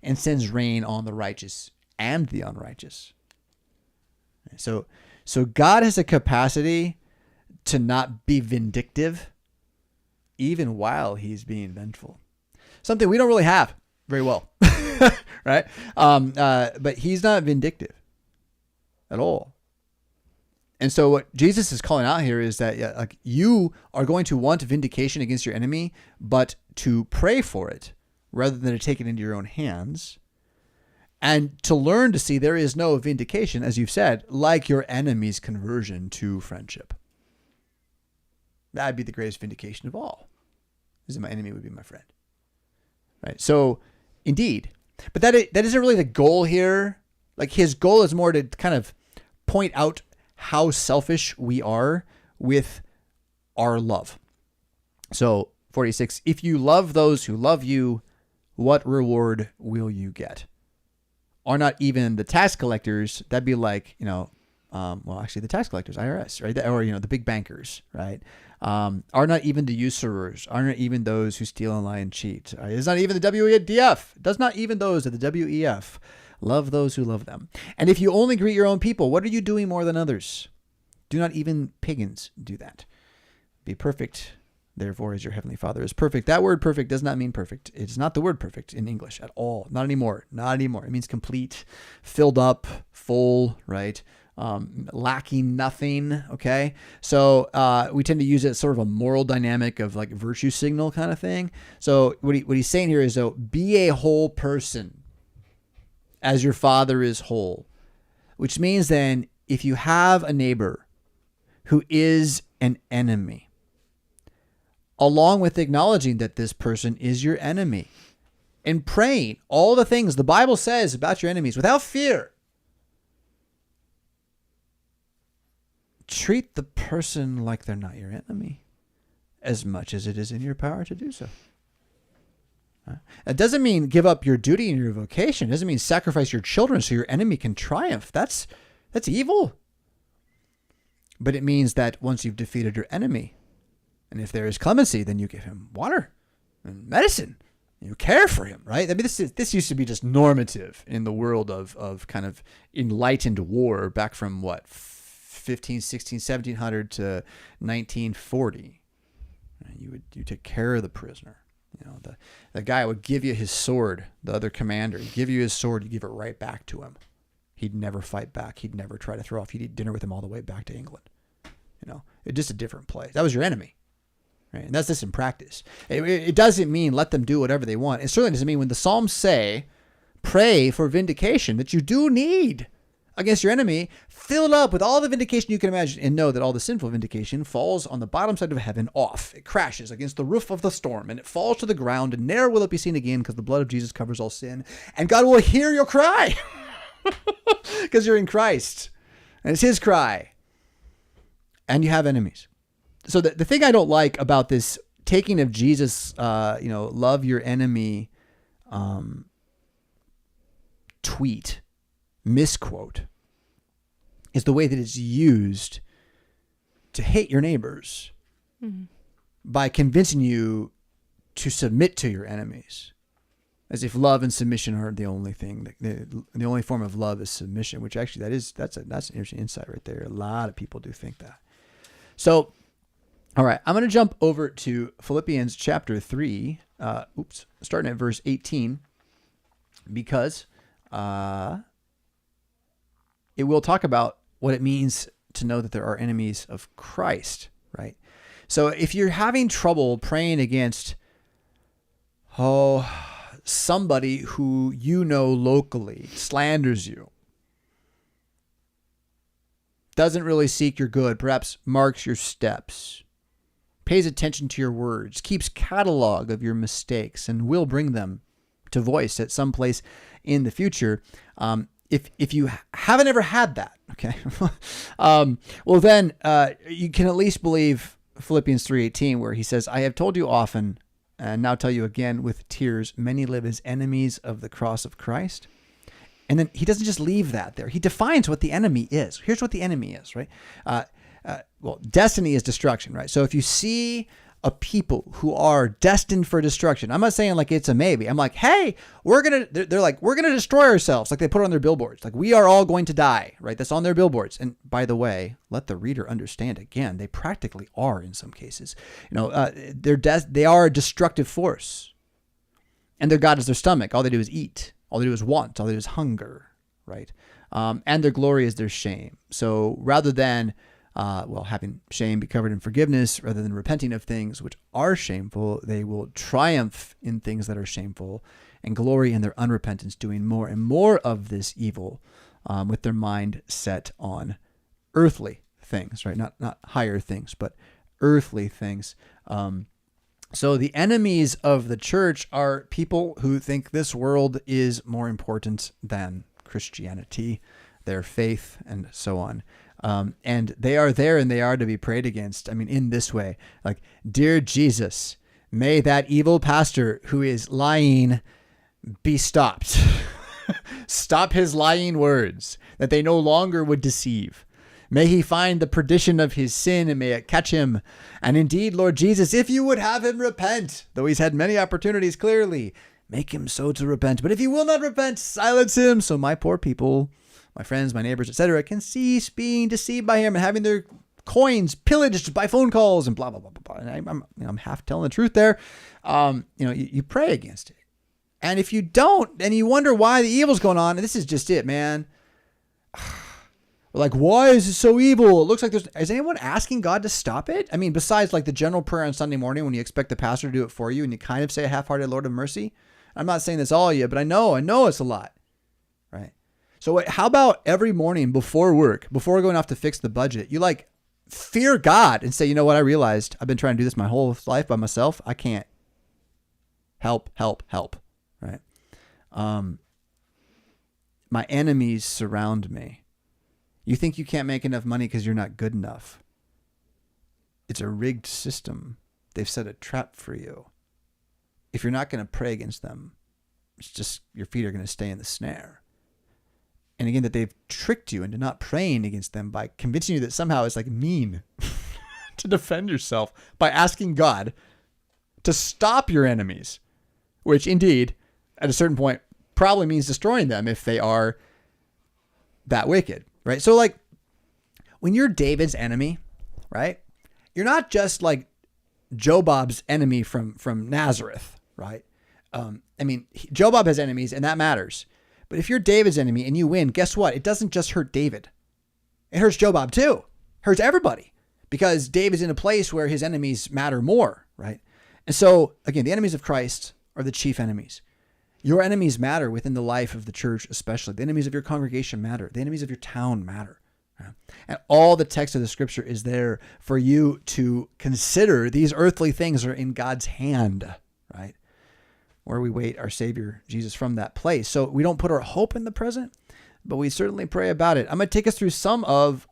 and sends rain on the righteous and the unrighteous. So God has a capacity to not be vindictive, even while he's being vengeful. Something we don't really have very well, right? But he's not vindictive at all. And so what Jesus is calling out here is that like you are going to want vindication against your enemy, but to pray for it rather than to take it into your own hands, and to learn to see there is no vindication, as you've said, like your enemy's conversion to friendship. That'd be the greatest vindication of all, is that my enemy would be my friend. Right? So, indeed. But that isn't really the goal here. Like his goal is more to kind of point out how selfish we are with our love. So 46, if you love those who love you, what reward will you get? Are not even the tax collectors, that'd be like, actually the tax collectors, IRS, right? Or, the big bankers, right? Are not even the usurers, are not even those who steal and lie and cheat. It's not even the WEF. Does not even those at the WEF love those who love them. And if you only greet your own people, what are you doing more than others? Do not even pagans do that. Be perfect, therefore, as your heavenly Father is perfect. That word perfect does not mean perfect. It's not the word perfect in English at all. Not anymore. It means complete, filled up, full, right? Lacking nothing. Okay. So, we tend to use it as sort of a moral dynamic of like virtue signal kind of thing. So what he's saying here is, though, be a whole person as your Father is whole, which means then if you have a neighbor who is an enemy, along with acknowledging that this person is your enemy and praying all the things the Bible says about your enemies without fear, treat the person like they're not your enemy as much as it is in your power to do so. It doesn't mean give up your duty and your vocation. It doesn't mean sacrifice your children so your enemy can triumph. That's evil. But it means that once you've defeated your enemy, and if there is clemency, then you give him water and medicine. You care for him, right? I mean, this used to be just normative in the world of kind of enlightened war back from what, 15, 16, 1700 to 1940. You take care of the prisoner. The guy would give you his sword, the other commander, he'd give you his sword, you give it right back to him. He'd never fight back. He'd never try to throw off. He'd eat dinner with him all the way back to England. It's just a different place. That was your enemy. right? And that's this in practice. It doesn't mean let them do whatever they want. It certainly doesn't mean when the Psalms say, pray for vindication that you do need against your enemy, fill it up with all the vindication you can imagine, and know that all the sinful vindication falls on the bottom side of heaven off. It crashes against the roof of the storm, and it falls to the ground, and ne'er will it be seen again, because the blood of Jesus covers all sin, and God will hear your cry because you're in Christ, and it's his cry, and you have enemies. So the thing I don't like about this taking of Jesus, love your enemy tweet, misquote, is the way that it's used to hate your neighbors by convincing you to submit to your enemies, as if love and submission are the only thing. The only form of love is submission, which actually that's an interesting insight right there. A lot of people do think that. So, all right, I'm going to jump over to Philippians chapter 3, starting at verse 18, because it will talk about what it means to know that there are enemies of Christ, right? So if you're having trouble praying against, somebody who you know locally slanders you, doesn't really seek your good, perhaps marks your steps, pays attention to your words, keeps catalog of your mistakes, and will bring them to voice at some place in the future, if you haven't ever had that, okay, well then you can at least believe Philippians 3:18, where he says, I have told you often, and now tell you again with tears, many live as enemies of the cross of Christ. And then he doesn't just leave that there. He defines what the enemy is. Here's what the enemy is, right? Destiny is destruction, right? So if you see a people who are destined for destruction, I'm not saying like it's a maybe. I'm like, hey, they're like, we're going to destroy ourselves. Like they put it on their billboards. Like we are all going to die, right? That's on their billboards. And by the way, let the reader understand again, they practically are in some cases. They are a destructive force. And their God is their stomach. All they do is eat. All they do is want. All they do is hunger, right? And their glory is their shame. So rather than having shame be covered in forgiveness, rather than repenting of things which are shameful, they will triumph in things that are shameful and glory in their unrepentance, doing more and more of this evil with their mind set on earthly things, right? Not higher things, but earthly things. So the enemies of the church are people who think this world is more important than Christianity, their faith, and so on. And they are there and they are to be prayed against. I mean, in this way, like, dear Jesus, may that evil pastor who is lying be stopped. Stop his lying words, that they no longer would deceive. May he find the perdition of his sin, and may it catch him. And indeed, Lord Jesus, if you would have him repent, though he's had many opportunities clearly, make him so to repent. But if he will not repent, silence him, so my poor people, my friends, my neighbors, etc., can cease being deceived by him and having their coins pillaged by phone calls and blah, blah, blah, blah, blah. And I'm half telling the truth there. You pray against it. And if you don't, and you wonder why the evil's going on, and this is just it, man. Like, why is it so evil? It looks like is anyone asking God to stop it? I mean, besides like the general prayer on Sunday morning when you expect the pastor to do it for you and you kind of say a half-hearted Lord of mercy. I'm not saying that's all of you, but I know it's a lot, right? So how about every morning before work, before going off to fix the budget, you like fear God and say, you know what? I realized I've been trying to do this my whole life by myself. I can't. Help, right? My enemies surround me. You think you can't make enough money because you're not good enough. It's a rigged system. They've set a trap for you. If you're not going to pray against them, it's just your feet are going to stay in the snare. And again, that they've tricked you into not praying against them by convincing you that somehow it's like mean to defend yourself by asking God to stop your enemies, which indeed, at a certain point, probably means destroying them if they are that wicked. Right. So like when you're David's enemy, right, you're not just like Jobab's enemy from Nazareth. Right. Jobab has enemies and that matters. But if you're David's enemy and you win, guess what? It doesn't just hurt David. It hurts Jobab too. It hurts everybody because David's in a place where his enemies matter more, right? And so, again, the enemies of Christ are the chief enemies. Your enemies matter within the life of the church, especially. The enemies of your congregation matter. The enemies of your town matter. Right? And all the text of the scripture is there for you to consider these earthly things are in God's hand, right? Where we wait our Savior, Jesus, from that place. So we don't put our hope in the present, but we certainly pray about it. I'm going to take us through some of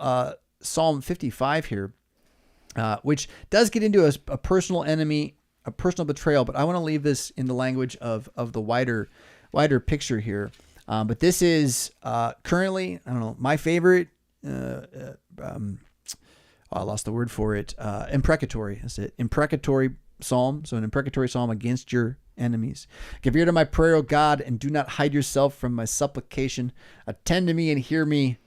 Psalm 55 here, which does get into a personal enemy, a personal betrayal, but I want to leave this in the language of the wider picture here. But this is currently, I don't know, my favorite, I lost the word for it, imprecatory. That's it. Imprecatory psalm. So an imprecatory psalm against your enemies. Give ear to my prayer, O God, and do not hide yourself from my supplication. Attend to me and hear me.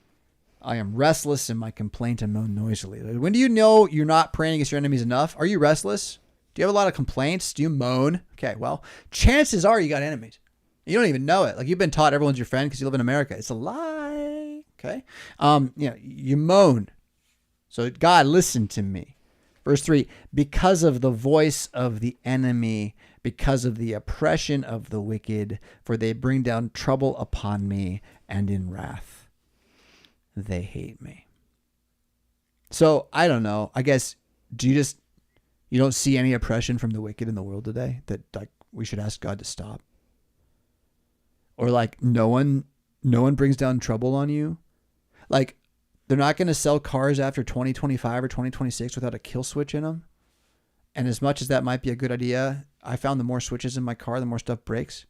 I am restless in my complaint and moan noisily. When do you know you're not praying against your enemies enough? Are you restless? Do you have a lot of complaints? Do you moan? Okay, well, chances are you got enemies. You don't even know it. Like, you've been taught everyone's your friend because you live in America. It's a lie. Okay. You moan. So God, listen to me. Verse 3, because of the voice of the enemy, because of the oppression of the wicked, for they bring down trouble upon me, and in wrath they hate me. So I don't know. I guess, you don't see any oppression from the wicked in the world today that like we should ask God to stop? Or like no one brings down trouble on you? Like, they're not going to sell cars after 2025 or 2026 without a kill switch in them? And as much as that might be a good idea, I found the more switches in my car, the more stuff breaks.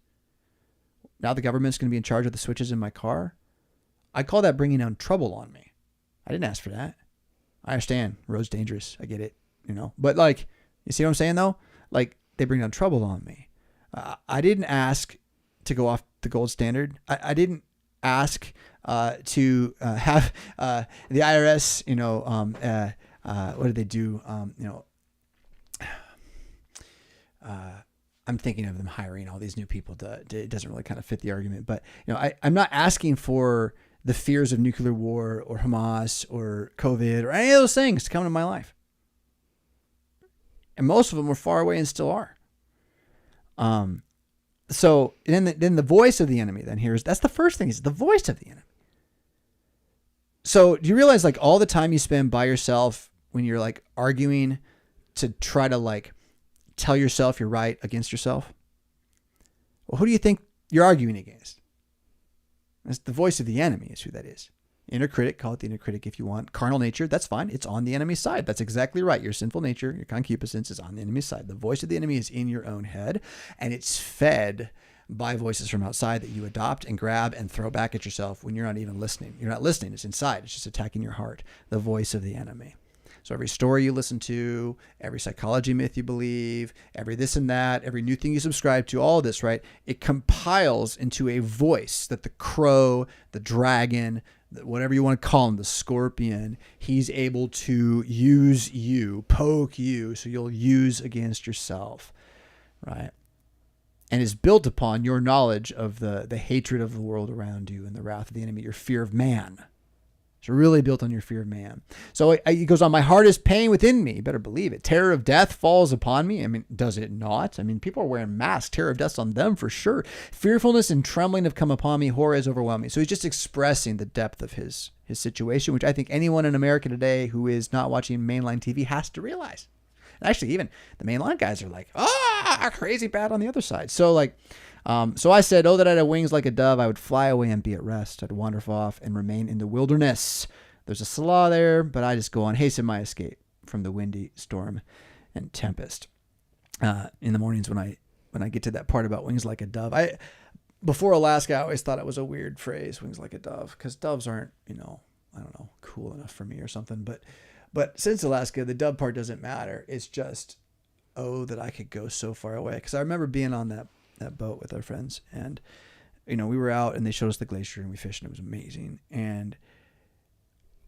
Now the government's going to be in charge of the switches in my car. I call that bringing down trouble on me. I didn't ask for that. I understand. Road's dangerous. I get it. But like, you see what I'm saying though? Like, they bring down trouble on me. I didn't ask to go off the gold standard. I didn't ask to have the IRS, what did they do? I'm thinking of them hiring all these new people. It doesn't really kind of fit the argument, but I'm not asking for the fears of nuclear war or Hamas or COVID or any of those things to come into my life. And most of them were far away and still are. So then the voice of the enemy then that's the first thing, is the voice of the enemy. So do you realize like all the time you spend by yourself when you're like arguing to try to like tell yourself you're right against yourself? Well, who do you think you're arguing against? That's the voice of the enemy is who that is. Inner critic, call it the inner critic if you want. Carnal nature, that's fine. It's on the enemy's side. That's exactly right. Your sinful nature, your concupiscence is on the enemy's side. The voice of the enemy is in your own head, and it's fed by voices from outside that you adopt and grab and throw back at yourself when you're not even listening. You're not listening. It's inside. It's just attacking your heart. The voice of the enemy. So every story you listen to, every psychology myth you believe, every this and that, every new thing you subscribe to, all of this, right? It compiles into a voice that the crow, the dragon, whatever you want to call him, the scorpion, he's able to use you, poke you, so you'll use against yourself, right? And is built upon your knowledge of the hatred of the world around you and the wrath of the enemy, your fear of man. It's really built on your fear of man. So it goes on, my heart is pain within me. You better believe it. Terror of death falls upon me. I mean, does it not? I mean, people are wearing masks. Terror of death's on them for sure. Fearfulness and trembling have come upon me. Horror has overwhelmed me. So he's just expressing the depth of his situation, which I think anyone in America today who is not watching mainline TV has to realize. And actually, even the mainline guys are like, crazy bad on the other side. So like, so I said, oh, that I had wings like a dove, I would fly away and be at rest. I'd wander off and remain in the wilderness. There's a Salah there, but I just go on, hasten my escape from the windy storm and tempest. In the mornings when I get to that part about wings like a dove, before Alaska, I always thought it was a weird phrase, wings like a dove, because doves aren't, I don't know, cool enough for me or something. But since Alaska, the dove part doesn't matter. It's just, oh, that I could go so far away. Because I remember being on that boat with our friends, and we were out and they showed us the glacier and we fished and it was amazing. And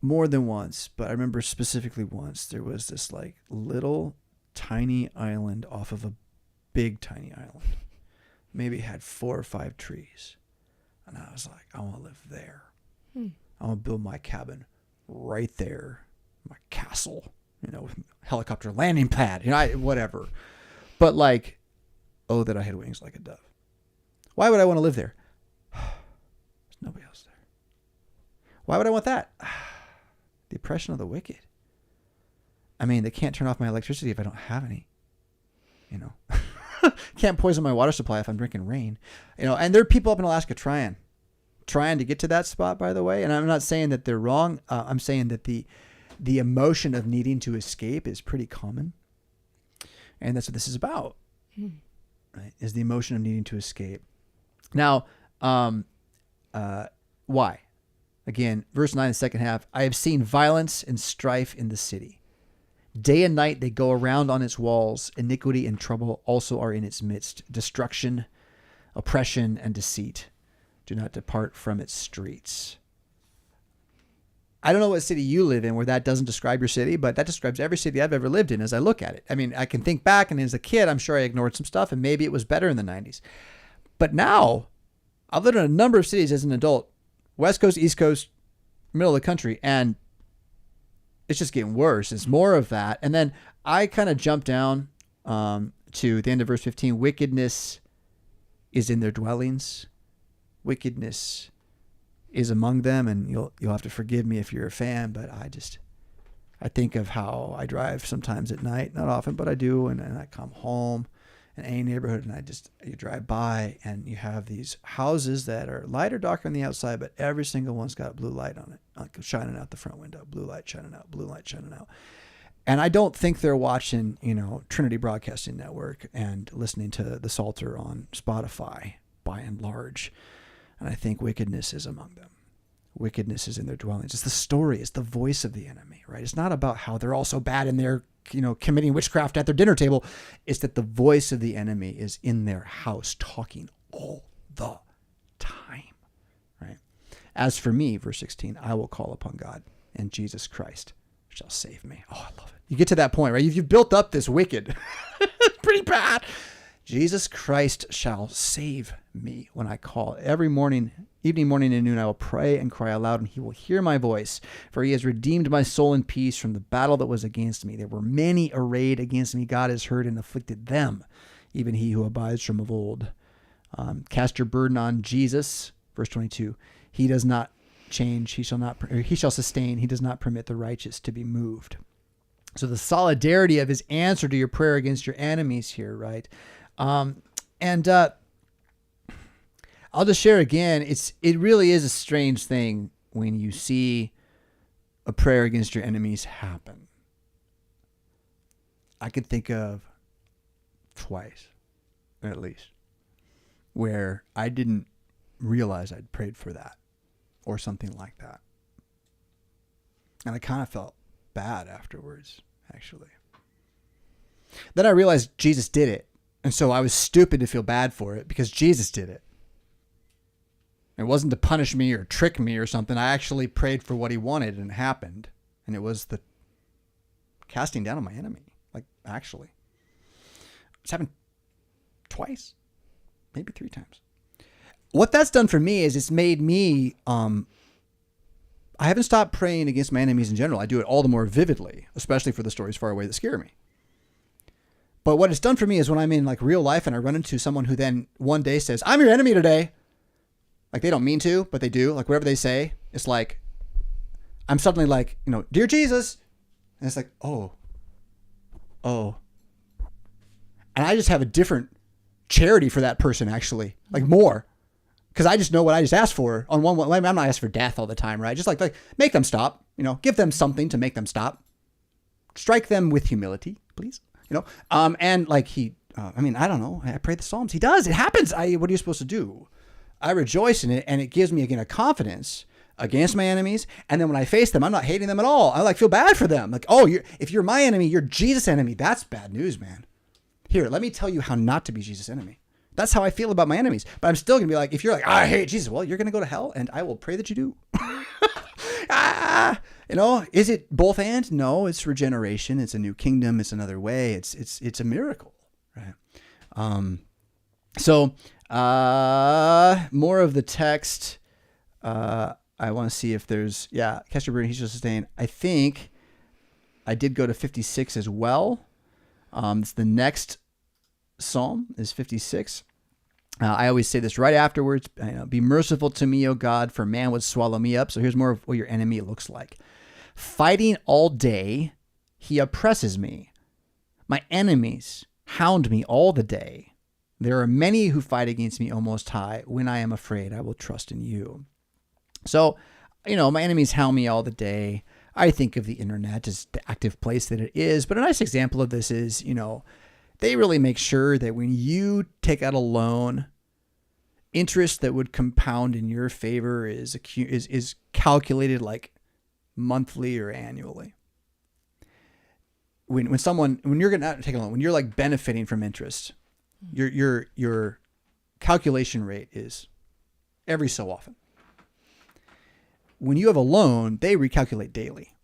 more than once, but I remember specifically once, there was this like little tiny island off of a big tiny island. Maybe it had 4 or 5 trees. And I was like, I want to live there. I want to build my cabin right there, my castle helicopter landing pad, whatever. But like, oh, that I had wings like a dove. Why would I want to live there? There's nobody else there. Why would I want that? The oppression of the wicked. I mean, they can't turn off my electricity if I don't have any. Can't poison my water supply if I'm drinking rain. And there are people up in Alaska trying to get to that spot, by the way. And I'm not saying that they're wrong. I'm saying that the emotion of needing to escape is pretty common. And that's what this is about, right? Is the emotion of needing to escape. Now, why? Again, verse 9, the second half, I have seen violence and strife in the city. Day and night they go around on its walls. Iniquity and trouble also are in its midst. Destruction, oppression, and deceit do not depart from its streets. I don't know what city you live in where that doesn't describe your city, but that describes every city I've ever lived in as I look at it. I mean, I can think back, and as a kid, I'm sure I ignored some stuff, and maybe it was better in the 90s. But now, I've lived in a number of cities as an adult, West Coast, East Coast, middle of the country, and it's just getting worse. It's more of that. And then I kind of jump down to the end of verse 15. Wickedness is in their dwellings. Wickedness is among them. And you'll have to forgive me if you're a fan, but I think of how I drive sometimes at night, not often, but I do. And I come home in any neighborhood, and you drive by, and you have these houses that are light or darker on the outside, but every single one's got blue light on it, like shining out the front window, blue light shining out, blue light shining out. And I don't think they're watching, Trinity Broadcasting Network and listening to the Psalter on Spotify by and large. And I think wickedness is among them. Wickedness is in their dwellings. It's the story. It's the voice of the enemy, right? It's not about how they're all so bad and they're, committing witchcraft at their dinner table. It's that the voice of the enemy is in their house talking all the time, right? As for me, verse 16, I will call upon God, and Jesus Christ shall save me. Oh, I love it. You get to that point, right? You've built up this wicked. Pretty bad. Jesus Christ shall save me when I call. Every morning, evening, morning, and noon, I will pray and cry aloud, and he will hear my voice. For he has redeemed my soul in peace from the battle that was against me. There were many arrayed against me. God has heard and afflicted them, even he who abides from of old. Cast your burden on Jesus. Verse 22. He does not change. He shall sustain. He does not permit the righteous to be moved. So the solidarity of his answer to your prayer against your enemies here, right? And I'll just share again, it really is a strange thing when you see a prayer against your enemies happen. I could think of twice, at least, where I didn't realize I'd prayed for that or something like that. And I kind of felt bad afterwards, actually. Then I realized Jesus did it. And so I was stupid to feel bad for it because Jesus did it. It wasn't to punish me or trick me or something. I actually prayed for what he wanted, and it happened. And it was the casting down of my enemy. Like, actually. It's happened twice, maybe 3 times. What that's done for me is it's made me, I haven't stopped praying against my enemies in general. I do it all the more vividly, especially for the stories far away that scare me. But what it's done for me is when I'm in like real life and I run into someone who then one day says, I'm your enemy today. Like they don't mean to, but they do. Like whatever they say, it's like, I'm suddenly like, dear Jesus. And it's like, oh. And I just have a different charity for that person actually, like more. Because I just know what I just asked for. On one, I'm not asking for death all the time, right? Just like make them stop, give them something to make them stop. Strike them with humility, please. And like I don't know. I pray the Psalms. He does. It happens. What are you supposed to do? I rejoice in it, and it gives me, again, a confidence against my enemies. And then when I face them, I'm not hating them at all. I feel bad for them. Like, if you're my enemy, you're Jesus' enemy. That's bad news, man. Here, let me tell you how not to be Jesus' enemy. That's how I feel about my enemies. But I'm still going to be like, if you're like, I hate Jesus, well, you're going to go to hell, and I will pray that you do. Is it both and? No, it's regeneration. It's a new kingdom. It's another way. It's a miracle, right? So more of the text. I want to see if there's, cast your burden, he shall sustain. I think I did go to 56 as well. It's the next Psalm is 56. I always say this right afterwards. Be merciful to me, O God, for man would swallow me up. So here's more of what your enemy looks like. Fighting all day, he oppresses me. My enemies hound me all the day. There are many who fight against me, O Most High. When I am afraid, I will trust in you. So, my enemies hound me all the day. I think of the internet as the active place that it is. But a nice example of this is, they really make sure that when you take out a loan, interest that would compound in your favor is calculated like monthly or annually. When you're going to take a loan, when you're like benefiting from interest, your calculation rate is every so often. When you have a loan, they recalculate daily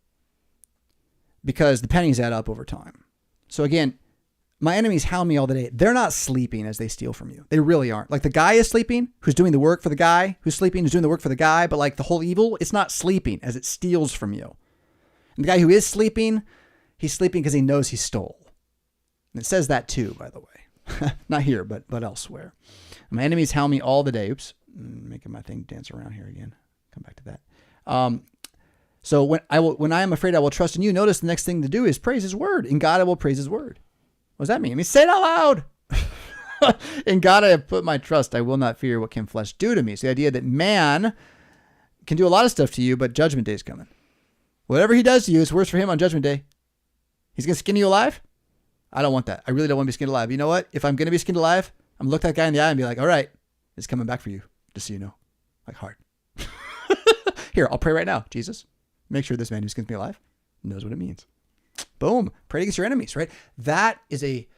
because the pennies add up over time. So again, my enemies hound me all the day. They're not sleeping as they steal from you. They really aren't. Like the guy is sleeping, who's doing the work for the guy, who's sleeping, who's doing the work for the guy. But like the whole evil, it's not sleeping as it steals from you. And the guy who is sleeping, he's sleeping because he knows he stole. And it says that too, by the way. Not here, but elsewhere. My enemies hound me all the day. Oops, making my thing dance around here again. Come back to that. So when I am afraid, I will trust in you. Notice the next thing to do is praise his word. In God, I will praise his word. What does that mean? I mean, say it out loud. In God, I have put my trust. I will not fear what can flesh do to me. It's the idea that man can do a lot of stuff to you, but judgment day is coming. Whatever he does to you is worse for him on judgment day. He's going to skin you alive. I don't want that. I really don't want to be skinned alive. You know what? If I'm going to be skinned alive, I'm going to look that guy in the eye and be like, all right, it's coming back for you. Just so you know, like hard. Here, I'll pray right now. Jesus, make sure this man who skins me alive knows what it means. Boom. Pray against your enemies, right? That is a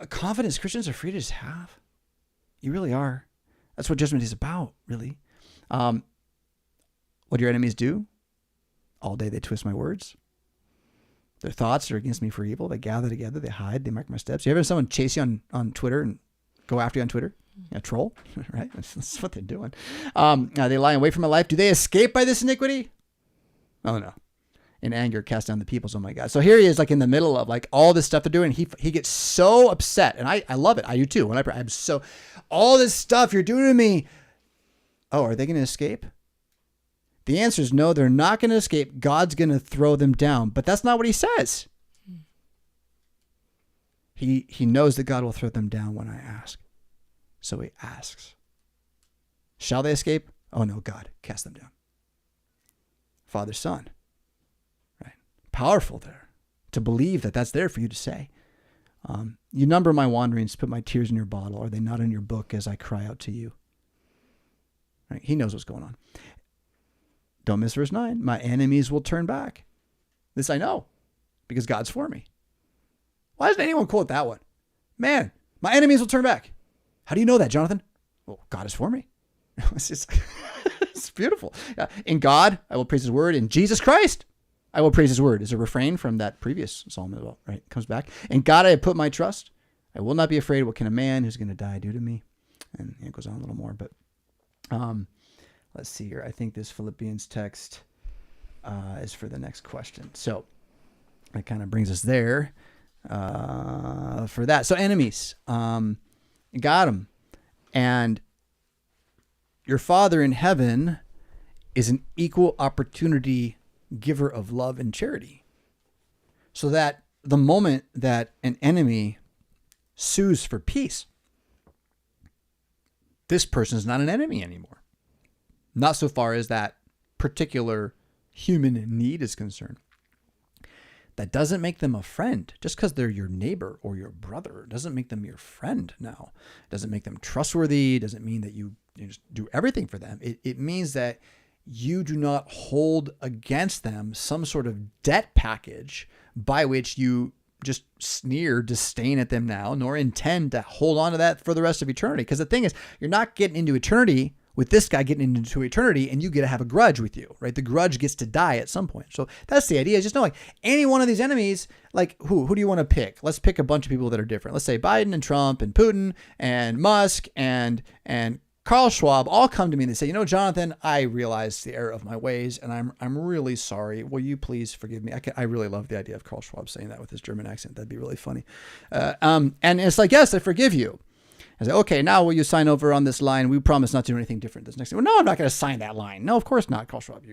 confidence Christians are free to just have. You really are. That's what judgment is about, really. What do your enemies do? All day they twist my words. Their thoughts are against me for evil. They gather together. They hide. They mark my steps. You ever have someone chase you on Twitter and go after you on Twitter? A troll, right? That's what they're doing. They lie in wait for my life. Do they escape by this iniquity? Oh, no. In anger, cast down the peoples. Oh, my God. So here he is like in the middle of like all this stuff they're doing. He gets so upset. And I love it. I do too. When I'm so, all this stuff you're doing to me. Oh, are they going to escape? The answer is no, they're not going to escape. God's going to throw them down. But that's not what he says. He knows that God will throw them down when I ask. So he asks, shall they escape? Oh no, God, cast them down. Father, Son, right? Powerful there to believe that that's there for you to say. You number my wanderings, put my tears in your bottle. Are they not in your book as I cry out to you? Right? He knows what's going on. Don't miss verse 9. My enemies will turn back. This I know because God's for me. Why doesn't anyone quote that one? Man, my enemies will turn back. How do you know that, Jonathan? Well, God is for me. It's beautiful. In God, I will praise his word. In Jesus Christ, I will praise his word. Is a refrain from that previous psalm as well, right? It comes back. In God, I have put my trust. I will not be afraid. What can a man who's going to die do to me? And it goes on a little more, but let's see here. I think this Philippians text is for the next question. So that kind of brings us there for that. So enemies, got them. And your Father in heaven is an equal opportunity giver of love and charity. So that the moment that an enemy sues for peace, this person is not an enemy anymore. Not so far as that particular human need is concerned. That doesn't make them a friend. Just because they're your neighbor or your brother doesn't make them your friend now. It doesn't make them trustworthy. It doesn't mean that you just do everything for them. It means that you do not hold against them some sort of debt package by which you just sneer, disdain at them now, nor intend to hold on to that for the rest of eternity. Because the thing is, you're not getting into eternity with this guy getting into eternity, and you get to have a grudge with you, right? The grudge gets to die at some point. So that's the idea. Just know, like, any one of these enemies, like who do you want to pick? Let's pick a bunch of people that are different. Let's say Biden and Trump and Putin and Musk and Carl Schwab all come to me and they say, Jonathan, I realize the error of my ways and I'm really sorry. Will you please forgive me? I really love the idea of Carl Schwab saying that with his German accent. That'd be really funny. And it's like, yes, I forgive you. I say, okay, now will you sign over on this line? We promise not to do anything different this next time. Well, no, I'm not going to sign that line. No, of course not, Carl Schwab.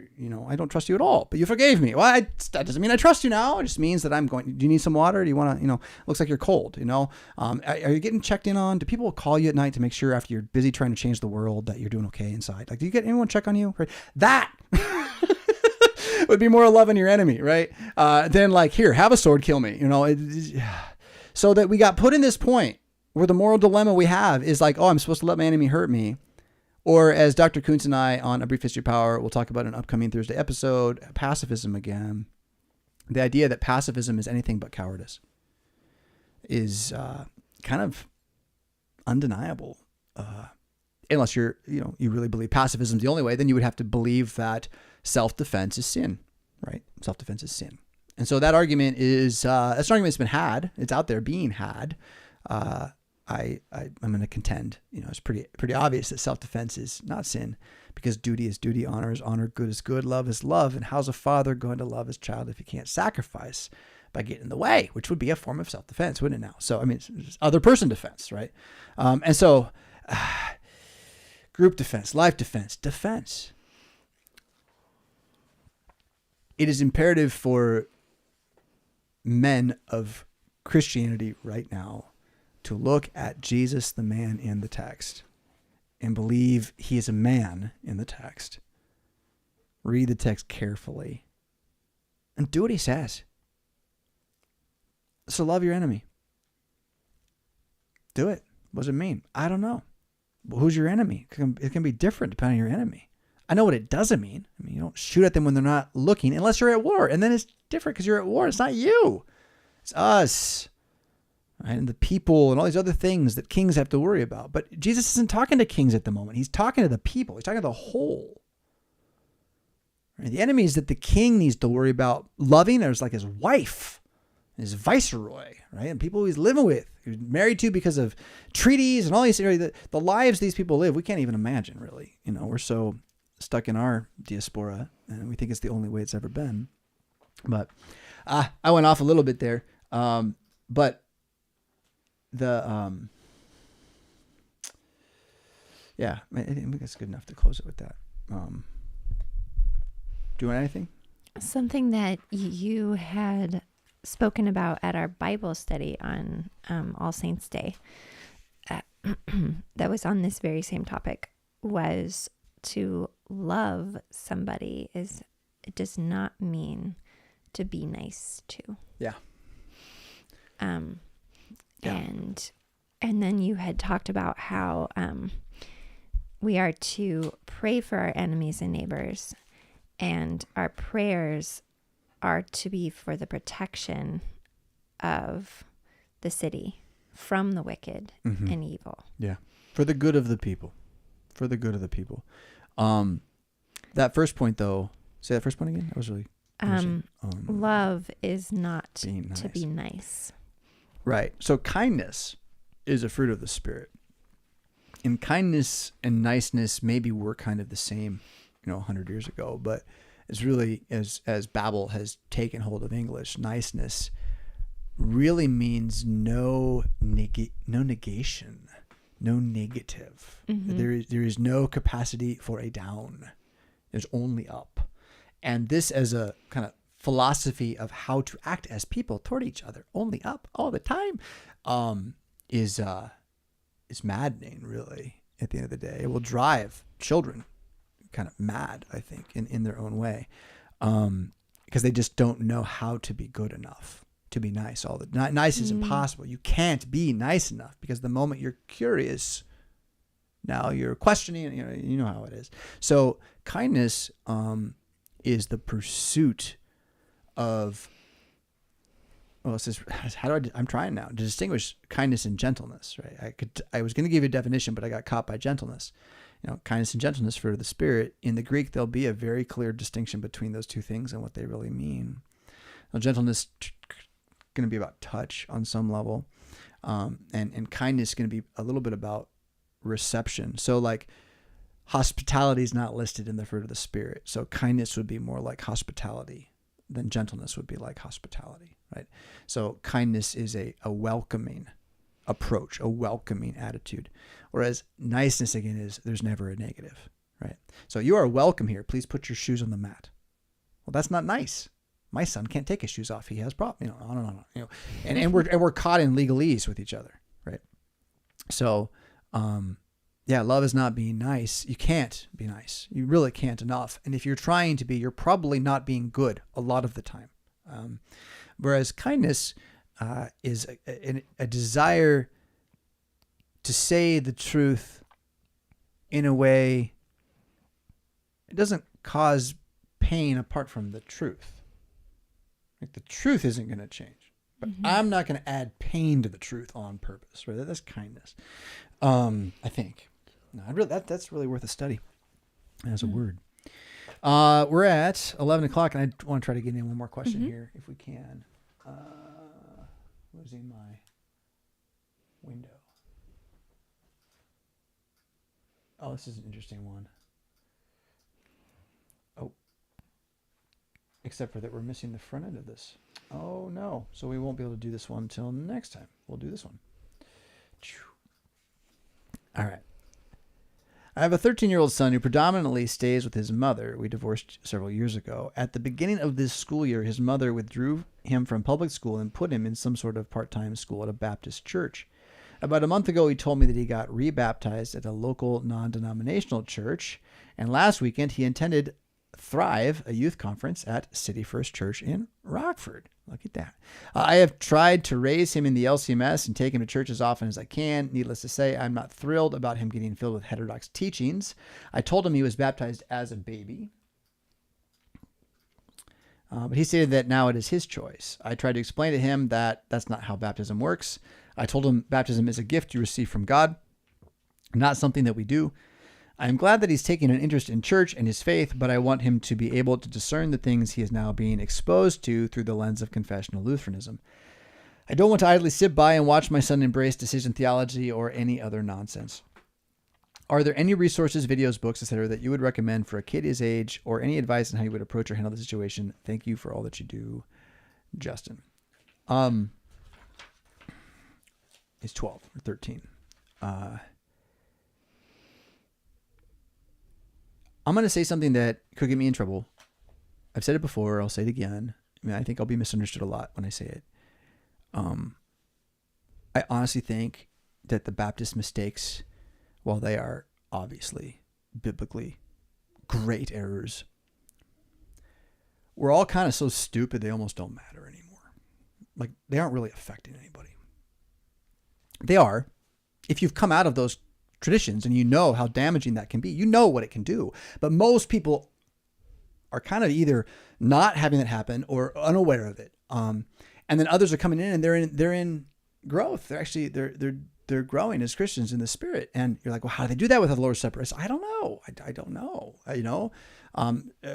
I don't trust you at all, but you forgave me. Well, that doesn't mean I trust you now. It just means that I'm going, do you need some water? Do you want to, looks like you're cold, are you getting checked in on? Do people call you at night to make sure after you're busy trying to change the world that you're doing okay inside? Like, do you get anyone check on you? Right? That would be more loving your enemy, right? Than like, here, have a sword, kill me, so that we got put in this point where the moral dilemma we have is like, oh, I'm supposed to let my enemy hurt me. Or as Dr. Kuntz and I on A Brief History of Power, we'll talk about in an upcoming Thursday episode, pacifism again. The idea that pacifism is anything but cowardice is kind of undeniable. Unless you really believe pacifism is the only way, then you would have to believe that self-defense is sin, right? Self-defense is sin. And so that argument is, that's an argument that's been had. It's out there being had. I'm going to contend, it's pretty obvious that self-defense is not sin because duty is duty, honor is honor, good is good, love is love. And how's a father going to love his child if he can't sacrifice by getting in the way, which would be a form of self-defense, wouldn't it now? So, it's other person defense, right? And so group defense, life defense. It is imperative for men of Christianity right now to look at Jesus, the man in the text, and believe he is a man in the text. Read the text carefully and do what he says. So love your enemy. Do it. What does it mean? I don't know. Well, who's your enemy? It can be different depending on your enemy. I know what it doesn't mean. You don't shoot at them when they're not looking unless you're at war. And then it's different because you're at war. It's not you. It's us. Right? And the people and all these other things that kings have to worry about. But Jesus isn't talking to kings at the moment. He's talking to the people. He's talking to the whole. Right? The enemies that the king needs to worry about loving is like his wife, his viceroy, right? And people he's living with, he's married to because of treaties and all these, the lives these people live, we can't even imagine really. We're so stuck in our diaspora and we think it's the only way it's ever been. But I went off a little bit there. But yeah, I think it's good enough to close it with that. Do you want anything? Something that you had spoken about at our Bible study on All Saints Day that was on this very same topic was to love somebody it does not mean to be nice to. Yeah. And then you had talked about how we are to pray for our enemies and neighbors, and our prayers are to be for the protection of the city from the wicked and evil. Yeah. For the good of the people. For the good of the people. That first point though, say that first point again. That was really love is not to be nice. Right. So kindness is a fruit of the Spirit. And kindness and niceness maybe were kind of the same, 100 years ago, but it's really, as Babel has taken hold of English, niceness really means no negation, no negative. There is no capacity for a down. There's only up. And this as a kind of philosophy of how to act as people toward each other, only up all the time, is maddening, really, at the end of the day. It will drive children kind of mad, I think, in their own way, because they just don't know how to be good enough to be nice. Nice is impossible. You can't be nice enough because the moment you're curious, now you're questioning, you know how it is. So kindness is the pursuit of, it says, I'm trying now to distinguish kindness and gentleness, right? I was going to give you a definition, but I got caught by gentleness. Kindness and gentleness, fruit of the Spirit. In the Greek, there'll be a very clear distinction between those two things and what they really mean. Now, gentleness going to be about touch on some level, and kindness is going to be a little bit about reception. So, like, hospitality is not listed in the fruit of the Spirit. So kindness would be more like hospitality than gentleness would be like hospitality, right? So kindness is a welcoming approach, a welcoming attitude. Whereas niceness, again, is there's never a negative, right? So you are welcome here. Please put your shoes on the mat. Well, that's not nice. My son can't take his shoes off. He has problems, on and on, and we're caught in legalese with each other, right? So, love is not being nice. You can't be nice. You really can't enough. And if you're trying to be, you're probably not being good a lot of the time. Whereas kindness is a desire to say the truth in a way it doesn't cause pain apart from the truth. Like the truth isn't going to change, but I'm not going to add pain to the truth on purpose. Right? That's kindness. I think. No, that's really worth a study as a word. We're at 11 o'clock, and I want to try to get in one more question here, if we can. Losing my window. Oh, this is an interesting one. Oh. Except for that we're missing the front end of this. Oh, no. So we won't be able to do this one until next time. We'll do this one. All right. I have a 13-year-old son who predominantly stays with his mother. We divorced several years ago. At the beginning of this school year, his mother withdrew him from public school and put him in some sort of part-time school at a Baptist church. About a month ago, he told me that he got rebaptized at a local non-denominational church. And last weekend, he attended Thrive, a youth conference at City First Church in Rockford. Look at that. I have tried to raise him in the LCMS and take him to church as often as I can. Needless to say, I'm not thrilled about him getting filled with heterodox teachings. I told him he was baptized as a baby. But he stated that now it is his choice. I tried to explain to him that that's not how baptism works. I told him baptism is a gift you receive from God, not something that we do. I am glad that he's taking an interest in church and his faith, but I want him to be able to discern the things he is now being exposed to through the lens of confessional Lutheranism. I don't want to idly sit by and watch my son embrace decision theology or any other nonsense. Are there any resources, videos, books, etc. that you would recommend for a kid his age, or any advice on how you would approach or handle the situation? Thank you for all that you do, Justin. He's 12 or 13. I'm going to say something that could get me in trouble. I've said it before. I'll say it again. I mean, I think I'll be misunderstood a lot when I say it. I honestly think that the Baptist mistakes, while they are obviously biblically great errors, we're all kind of so stupid they almost don't matter anymore. Like, they aren't really affecting anybody. They are. If you've come out of those traditions and you know how damaging that can be, you know what it can do. But most people are kind of either not having that happen or unaware of it. And then others are coming in and they're in growth. They're growing as Christians in the Spirit. And you're like, well, how do they do that with the Lord's Supper? I don't know. I don't know.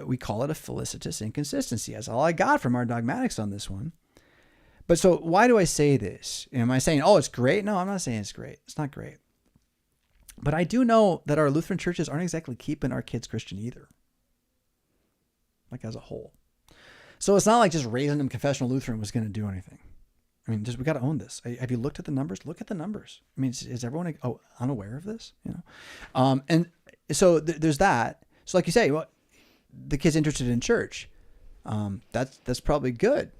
We call it a felicitous inconsistency. That's all I got from our dogmatics on this one. But so why do I say this? Am I saying, oh, it's great? No, I'm not saying it's great. It's not great. But I do know that our Lutheran churches aren't exactly keeping our kids Christian either. Like as a whole. So it's not like just raising them confessional Lutheran was going to do anything. I mean, we got to own this. Have you looked at the numbers? Look at the numbers. I mean, is everyone unaware of this? And so there's that. So like you say, well, the kid's interested in church. That's probably good.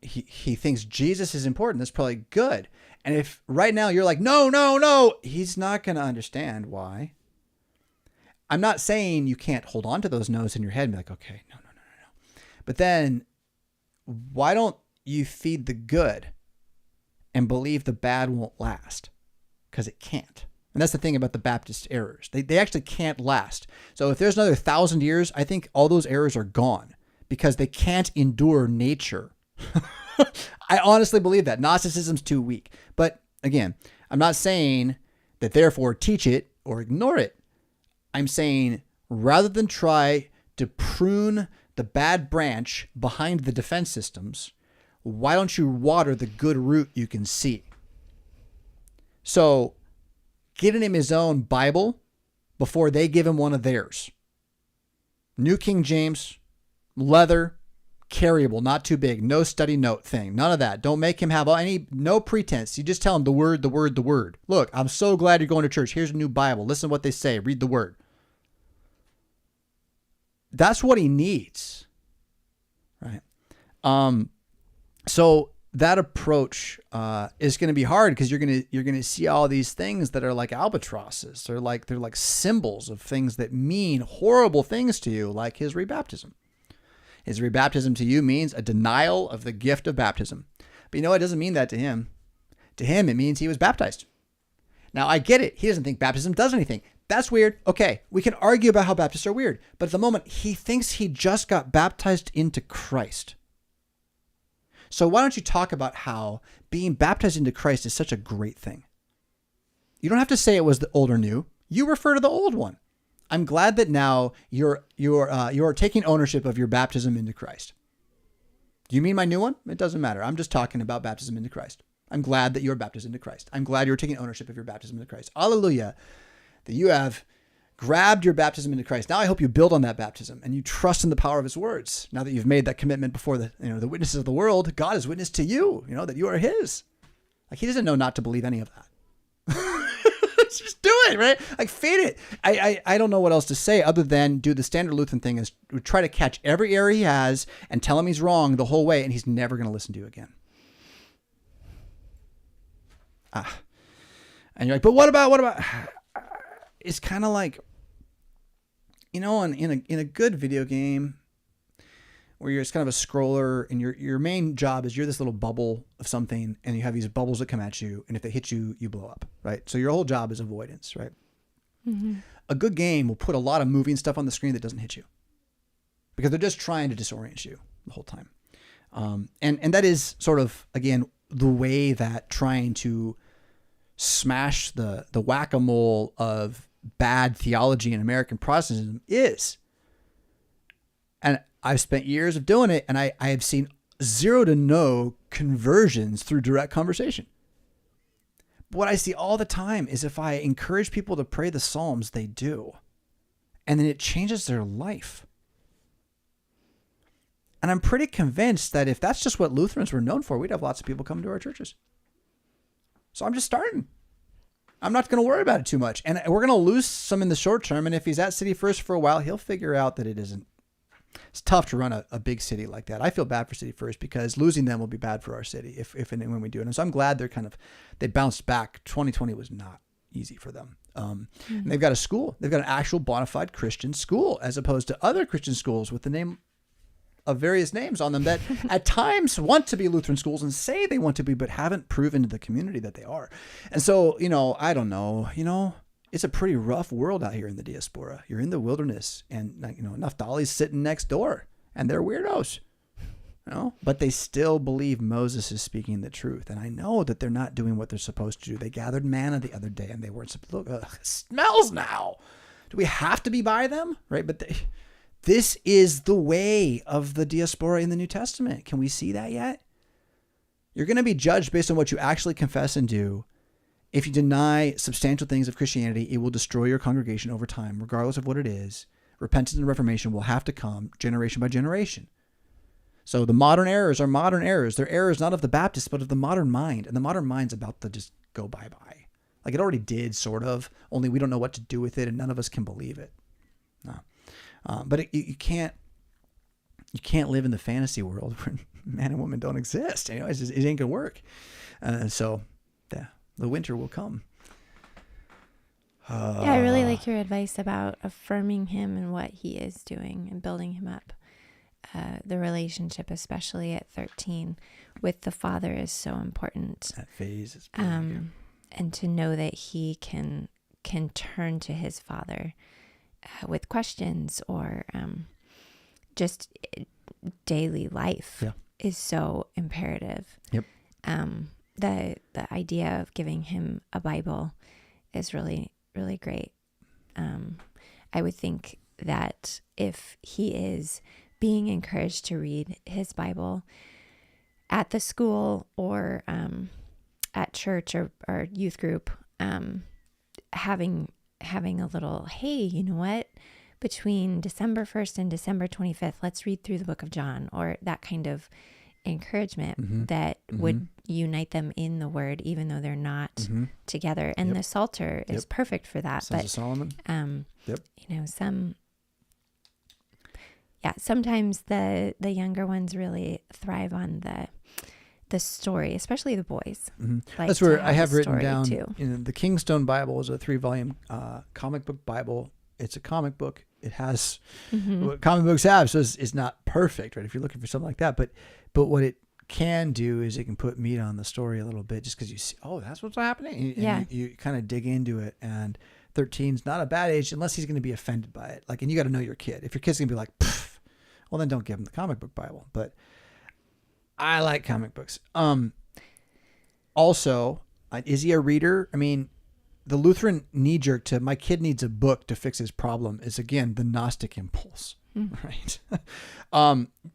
He thinks Jesus is important. That's probably good. And if right now you're like, no, he's not going to understand why. I'm not saying you can't hold on to those no's in your head and be like, okay, no. But then why don't you feed the good and believe the bad won't last? Because it can't. And that's the thing about the Baptist errors. They actually can't last. So if there's another 1,000 years, I think all those errors are gone because they can't endure nature. I honestly believe that. Gnosticism's too weak. But again, I'm not saying that therefore teach it or ignore it. I'm saying rather than try to prune the bad branch behind the defense systems, why don't you water the good root you can see? So getting him his own Bible before they give him one of theirs. New King James, leather, carryable, not too big, no study note thing, none of that. Don't make him have no pretense. You just tell him the word, the word, the word. Look, I'm so glad you're going to church. Here's a new Bible. Listen to what they say. Read the word. That's what he needs, right? So that approach is going to be hard because you're going to see all these things that are like albatrosses. They're like symbols of things that mean horrible things to you, like his rebaptism. His rebaptism to you means a denial of the gift of baptism. But you know, it doesn't mean that to him. To him, it means he was baptized. Now, I get it. He doesn't think baptism does anything. That's weird. Okay, we can argue about how Baptists are weird. But at the moment, he thinks he just got baptized into Christ. So why don't you talk about how being baptized into Christ is such a great thing? You don't have to say it was the old or new. You refer to the old one. I'm glad that now you're taking ownership of your baptism into Christ. Do you mean my new one? It doesn't matter. I'm just talking about baptism into Christ. I'm glad that you're baptized into Christ. I'm glad you're taking ownership of your baptism into Christ. Hallelujah. That you have grabbed your baptism into Christ. Now I hope you build on that baptism and you trust in the power of his words. Now that you've made that commitment before the witnesses of the world, God has witnessed to you, that you are his. Like, he doesn't know not to believe any of that. Just do it, right? Like, feed it. I don't know what else to say other than do the standard Lutheran thing is try to catch every error he has and tell him he's wrong the whole way, and he's never going to listen to you again. And you're like, but what about? It's kind of like, in a good video game where you're just kind of a scroller and your main job is you're this little bubble of something and you have these bubbles that come at you, and if they hit you, you blow up, right? So your whole job is avoidance, right? Mm-hmm. A good game will put a lot of moving stuff on the screen that doesn't hit you because they're just trying to disorient you the whole time. And that is sort of, again, the way that trying to smash the whack-a-mole of bad theology in American Protestantism is. And I've spent years of doing it, and I have seen 0 to no conversions through direct conversation. But what I see all the time is if I encourage people to pray the Psalms, they do. And then it changes their life. And I'm pretty convinced that if that's just what Lutherans were known for, we'd have lots of people come to our churches. So I'm just starting. I'm not going to worry about it too much. And we're going to lose some in the short term. And if he's at City First for a while, he'll figure out that it's tough to run a big city like that. I feel bad for City First because losing them will be bad for our city if and when we do it. And so I'm glad they bounced back. 2020 was not easy for them. And they've got a school. They've got an actual bona fide Christian school as opposed to other Christian schools with the name of various names on them that at times want to be Lutheran schools and say they want to be, but haven't proven to the community that they are. And so, I don't know, it's a pretty rough world out here in the diaspora. You're in the wilderness and, Naphtali's sitting next door and they're weirdos, but they still believe Moses is speaking the truth. And I know that they're not doing what they're supposed to do. They gathered manna the other day and they weren't supposed to. Look, it smells now. Do we have to be by them? Right. But this is the way of the diaspora in the New Testament. Can we see that yet? You're going to be judged based on what you actually confess and do. If you deny substantial things of Christianity, it will destroy your congregation over time, regardless of what it is. Repentance and reformation will have to come generation by generation. So the modern errors are modern errors. They're errors not of the Baptists, but of the modern mind. And the modern mind's about to just go bye-bye. Like it already did, sort of, only we don't know what to do with it, and none of us can believe it. No. But you can't live in the fantasy world where man and woman don't exist. It ain't gonna work. So the winter will come. I really like your advice about affirming him and what he is doing and building him up. The relationship, especially at 13, with the father is so important. That phase is and to know that he can turn to his father with questions or just daily life is so imperative. Yep. The idea of giving him a Bible is really, really great. I would think that if he is being encouraged to read his Bible at the school or at church or youth group, having having a little, hey, you know what? Between December 1st and December 25th, let's read through the book of John, or that kind of encouragement that would unite them in the word, even though they're not together. And the Psalter is perfect for that. Sons of Solomon. You know, sometimes the younger ones really thrive on the story, especially the boys. Like that's where I have written down, too. The Kingstone Bible is a 3-volume comic book Bible. It's a comic book. It has what comic books have, so it's not perfect, right? If you're looking for something like that, but what it can do is it can put meat on the story a little bit, just because you see, oh, that's what's happening. And you kind of dig into it. And 13's not a bad age unless he's going to be offended by it. Like, and you got to know your kid. If your kid's going to be like, pfft, well, then don't give him the comic book Bible. But I like comic books. Also, is he a reader? I mean, the Lutheran knee jerk to my kid needs a book to fix his problem is, again, the Gnostic impulse, right?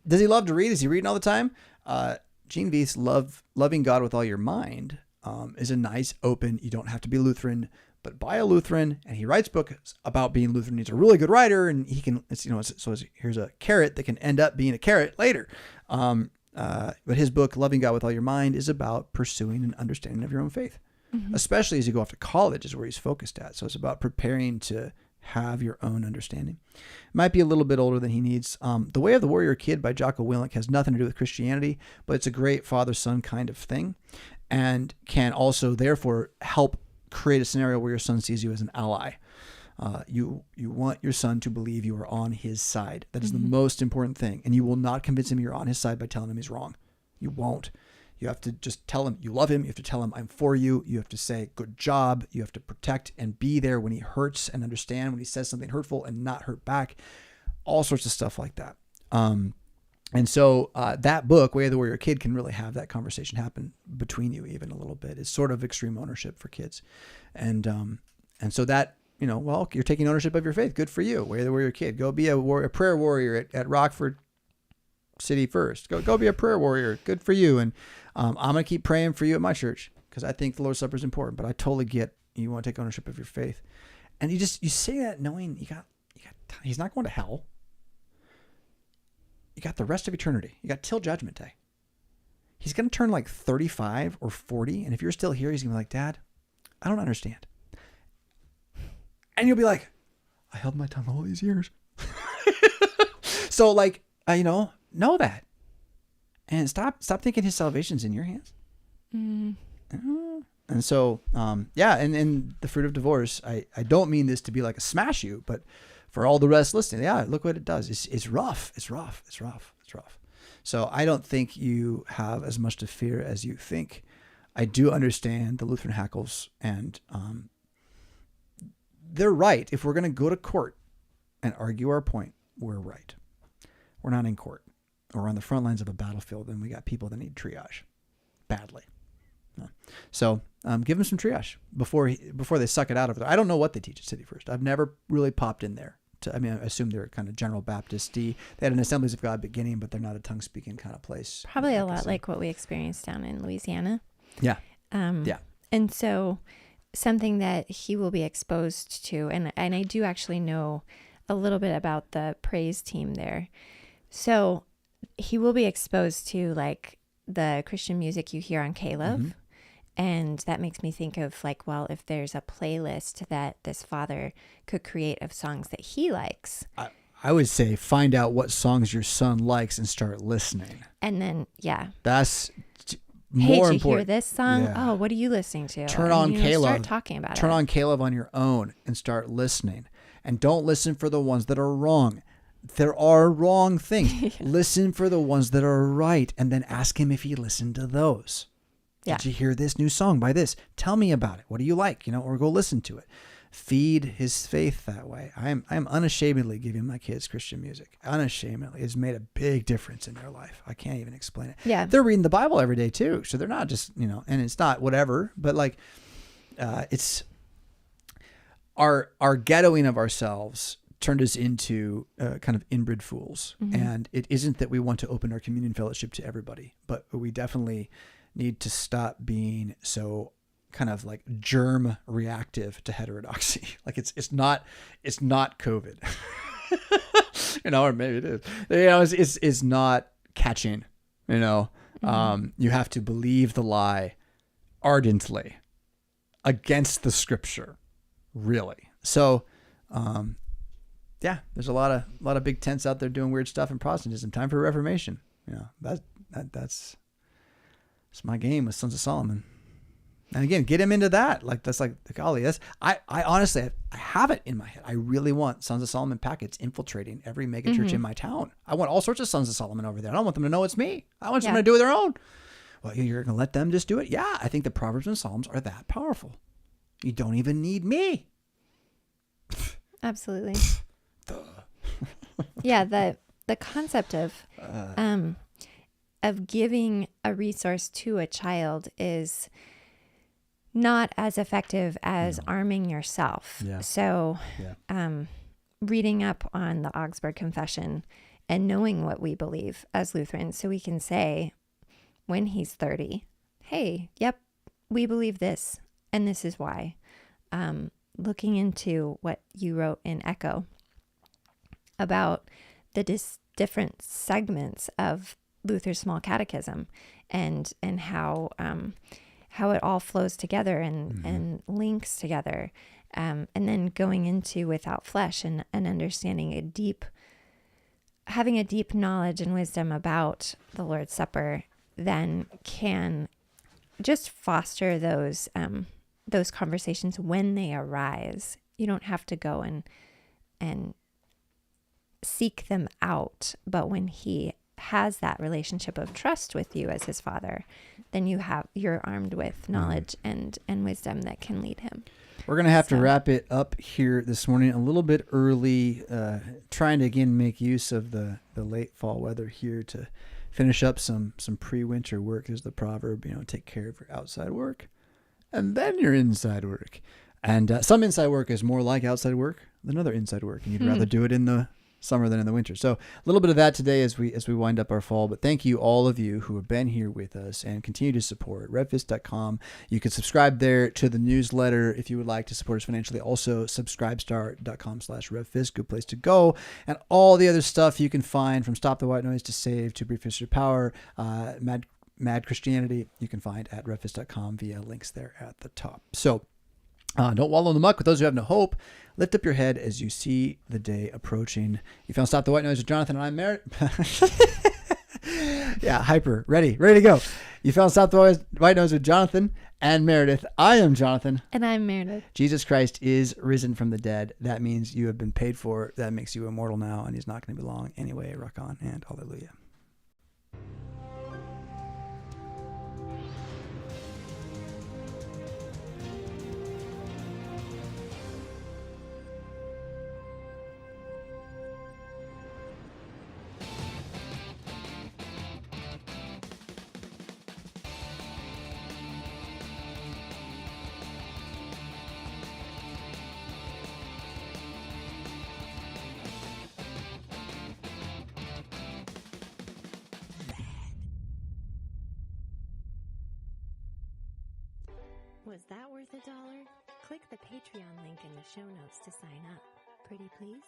Does he love to read? Is he reading all the time? Gene Veith's Loving God with All Your Mind is a nice, open, you don't have to be Lutheran, but by a Lutheran, and he writes books about being Lutheran. He's a really good writer, and he can, here's a carrot that can end up being a carrot later. But his book, Loving God with All Your Mind, is about pursuing an understanding of your own faith. Especially as you go off to college is where he's focused at. So it's about preparing to have your own understanding. Might be a little bit older than he needs. The Way of the Warrior Kid by Jocko Willink has nothing to do with Christianity, but it's a great father-son kind of thing, and can also therefore help create a scenario where your son sees you as an ally. You want your son to believe you are on his side. That is the most important thing. And you will not convince him you're on his side by telling him he's wrong. You won't. You have to just tell him you love him. You have to tell him I'm for you. You have to say good job. You have to protect and be there when he hurts, and understand when he says something hurtful and not hurt back. All sorts of stuff like that. And so that book, Way of the Warrior Kid, can really have that conversation happen between you even a little bit. It's sort of extreme ownership for kids. And so that, well, you're taking ownership of your faith. Good for you. Way of the Warrior Kid. Go be a prayer warrior at Rockford City First. Go be a prayer warrior. Good for you. And I'm going to keep praying for you at my church because I think the Lord's Supper is important, but I totally get you want to take ownership of your faith. And you say that knowing you got he's not going to hell. You got the rest of eternity. You got till Judgment Day. He's going to turn like 35 or 40. And if you're still here, he's going to be like, Dad, I don't understand. And you'll be like, I held my tongue all these years. So like, know that. And stop thinking his salvation's in your hands. And so, and the fruit of divorce, I don't mean this to be like a smash you, but for all the rest listening, look what it does. It's rough. It's rough. So I don't think you have as much to fear as you think. I do understand the Lutheran hackles, and they're right. If we're going to go to court and argue our point, we're right. We're not in court. Or on the front lines of a battlefield, and we got people that need triage badly. So give them some triage before they suck it out over there. I don't know what they teach at City First. I've never really popped in there. I assume they're kind of General Baptist-y. They had an Assemblies of God beginning, but they're not a tongue-speaking kind of place. Probably a lot like what we experienced down in Louisiana. Yeah. And so something that he will be exposed to, and I do actually know a little bit about the praise team there. So he will be exposed to like the Christian music you hear on Caleb. And that makes me think of like, well, if there's a playlist that this father could create of songs that he likes. I would say find out what songs your son likes and start listening. And then, that's more important. Hey, did you hear this song? Yeah. Oh, what are you listening to? Turn on Caleb. Start talking about it. Turn on Caleb on your own and start listening. And don't listen for the ones that are wrong. There are wrong things. Listen for the ones that are right, and then ask him if he listened to those. Did you hear this new song by this? Tell me about it. What do you like? Or go listen to it. Feed his faith that way. I am unashamedly giving my kids Christian music. Unashamedly. It's made a big difference in their life. I can't even explain it. Yeah. They're reading the Bible every day too. So they're not just, and it's not whatever, but like, it's our ghettoing of ourselves turned us into kind of inbred fools. And it isn't that we want to open our communion fellowship to everybody, but we definitely need to stop being so kind of like germ reactive to heterodoxy. Like it's not COVID, or maybe it is. It's not catching. You have to believe the lie ardently against the scripture, really. So, there's a lot of big tents out there doing weird stuff in Protestantism. Time for Reformation. That's my game with Sons of Solomon. And again, get him into that. Like, that's like, golly, I honestly, I have it in my head. I really want Sons of Solomon packets infiltrating every megachurch in my town. I want all sorts of Sons of Solomon over there. I don't want them to know it's me. I want them to do it their own. Well, you're going to let them just do it? Yeah, I think the Proverbs and Psalms are that powerful. You don't even need me. Absolutely. Yeah, the concept of giving a resource to a child is not as effective as arming yourself. Yeah. So, reading up on the Augsburg Confession and knowing what we believe as Lutherans, so we can say when he's 30, hey, yep, we believe this, and this is why. Looking into what you wrote in Echo about the different segments of Luther's Small Catechism and how it all flows together and links together. And then going into Without Flesh and understanding having a deep knowledge and wisdom about the Lord's Supper then can just foster those conversations when they arise. You don't have to go and seek them out, but when he has that relationship of trust with you as his father, then you're armed with knowledge and wisdom that can lead him. We're going to have to wrap it up here this morning a little bit early, trying to again make use of the late fall weather here to finish up some pre-winter work. There's the proverb, take care of your outside work and then your inside work. And some inside work is more like outside work than other inside work, and you'd rather do it in the summer than in the winter. So a little bit of that today as we wind up our fall. But thank you, all of you who have been here with us and continue to support RevFisk.com. You can subscribe there to the newsletter if you would like to support us financially. Also, subscribestar.com/RevFisk, good place to go. And all the other stuff you can find, from Stop the White Noise to Save to Brief History of Power, Mad Christianity, you can find at RevFisk.com via links there at the top. So don't wallow in the muck with those who have no hope. Lift up your head as you see the day approaching. You found Stop the White Noise with Jonathan, and I'm Meredith. Yeah, hyper. Ready to go. You found Stop the White Noise with Jonathan and Meredith. I am Jonathan. And I'm Meredith. Jesus Christ is risen from the dead. That means you have been paid for. That makes you immortal now, and he's not going to be long anyway. Rock on and hallelujah. Was that worth $1? Click the Patreon link in the show notes to sign up. Pretty please?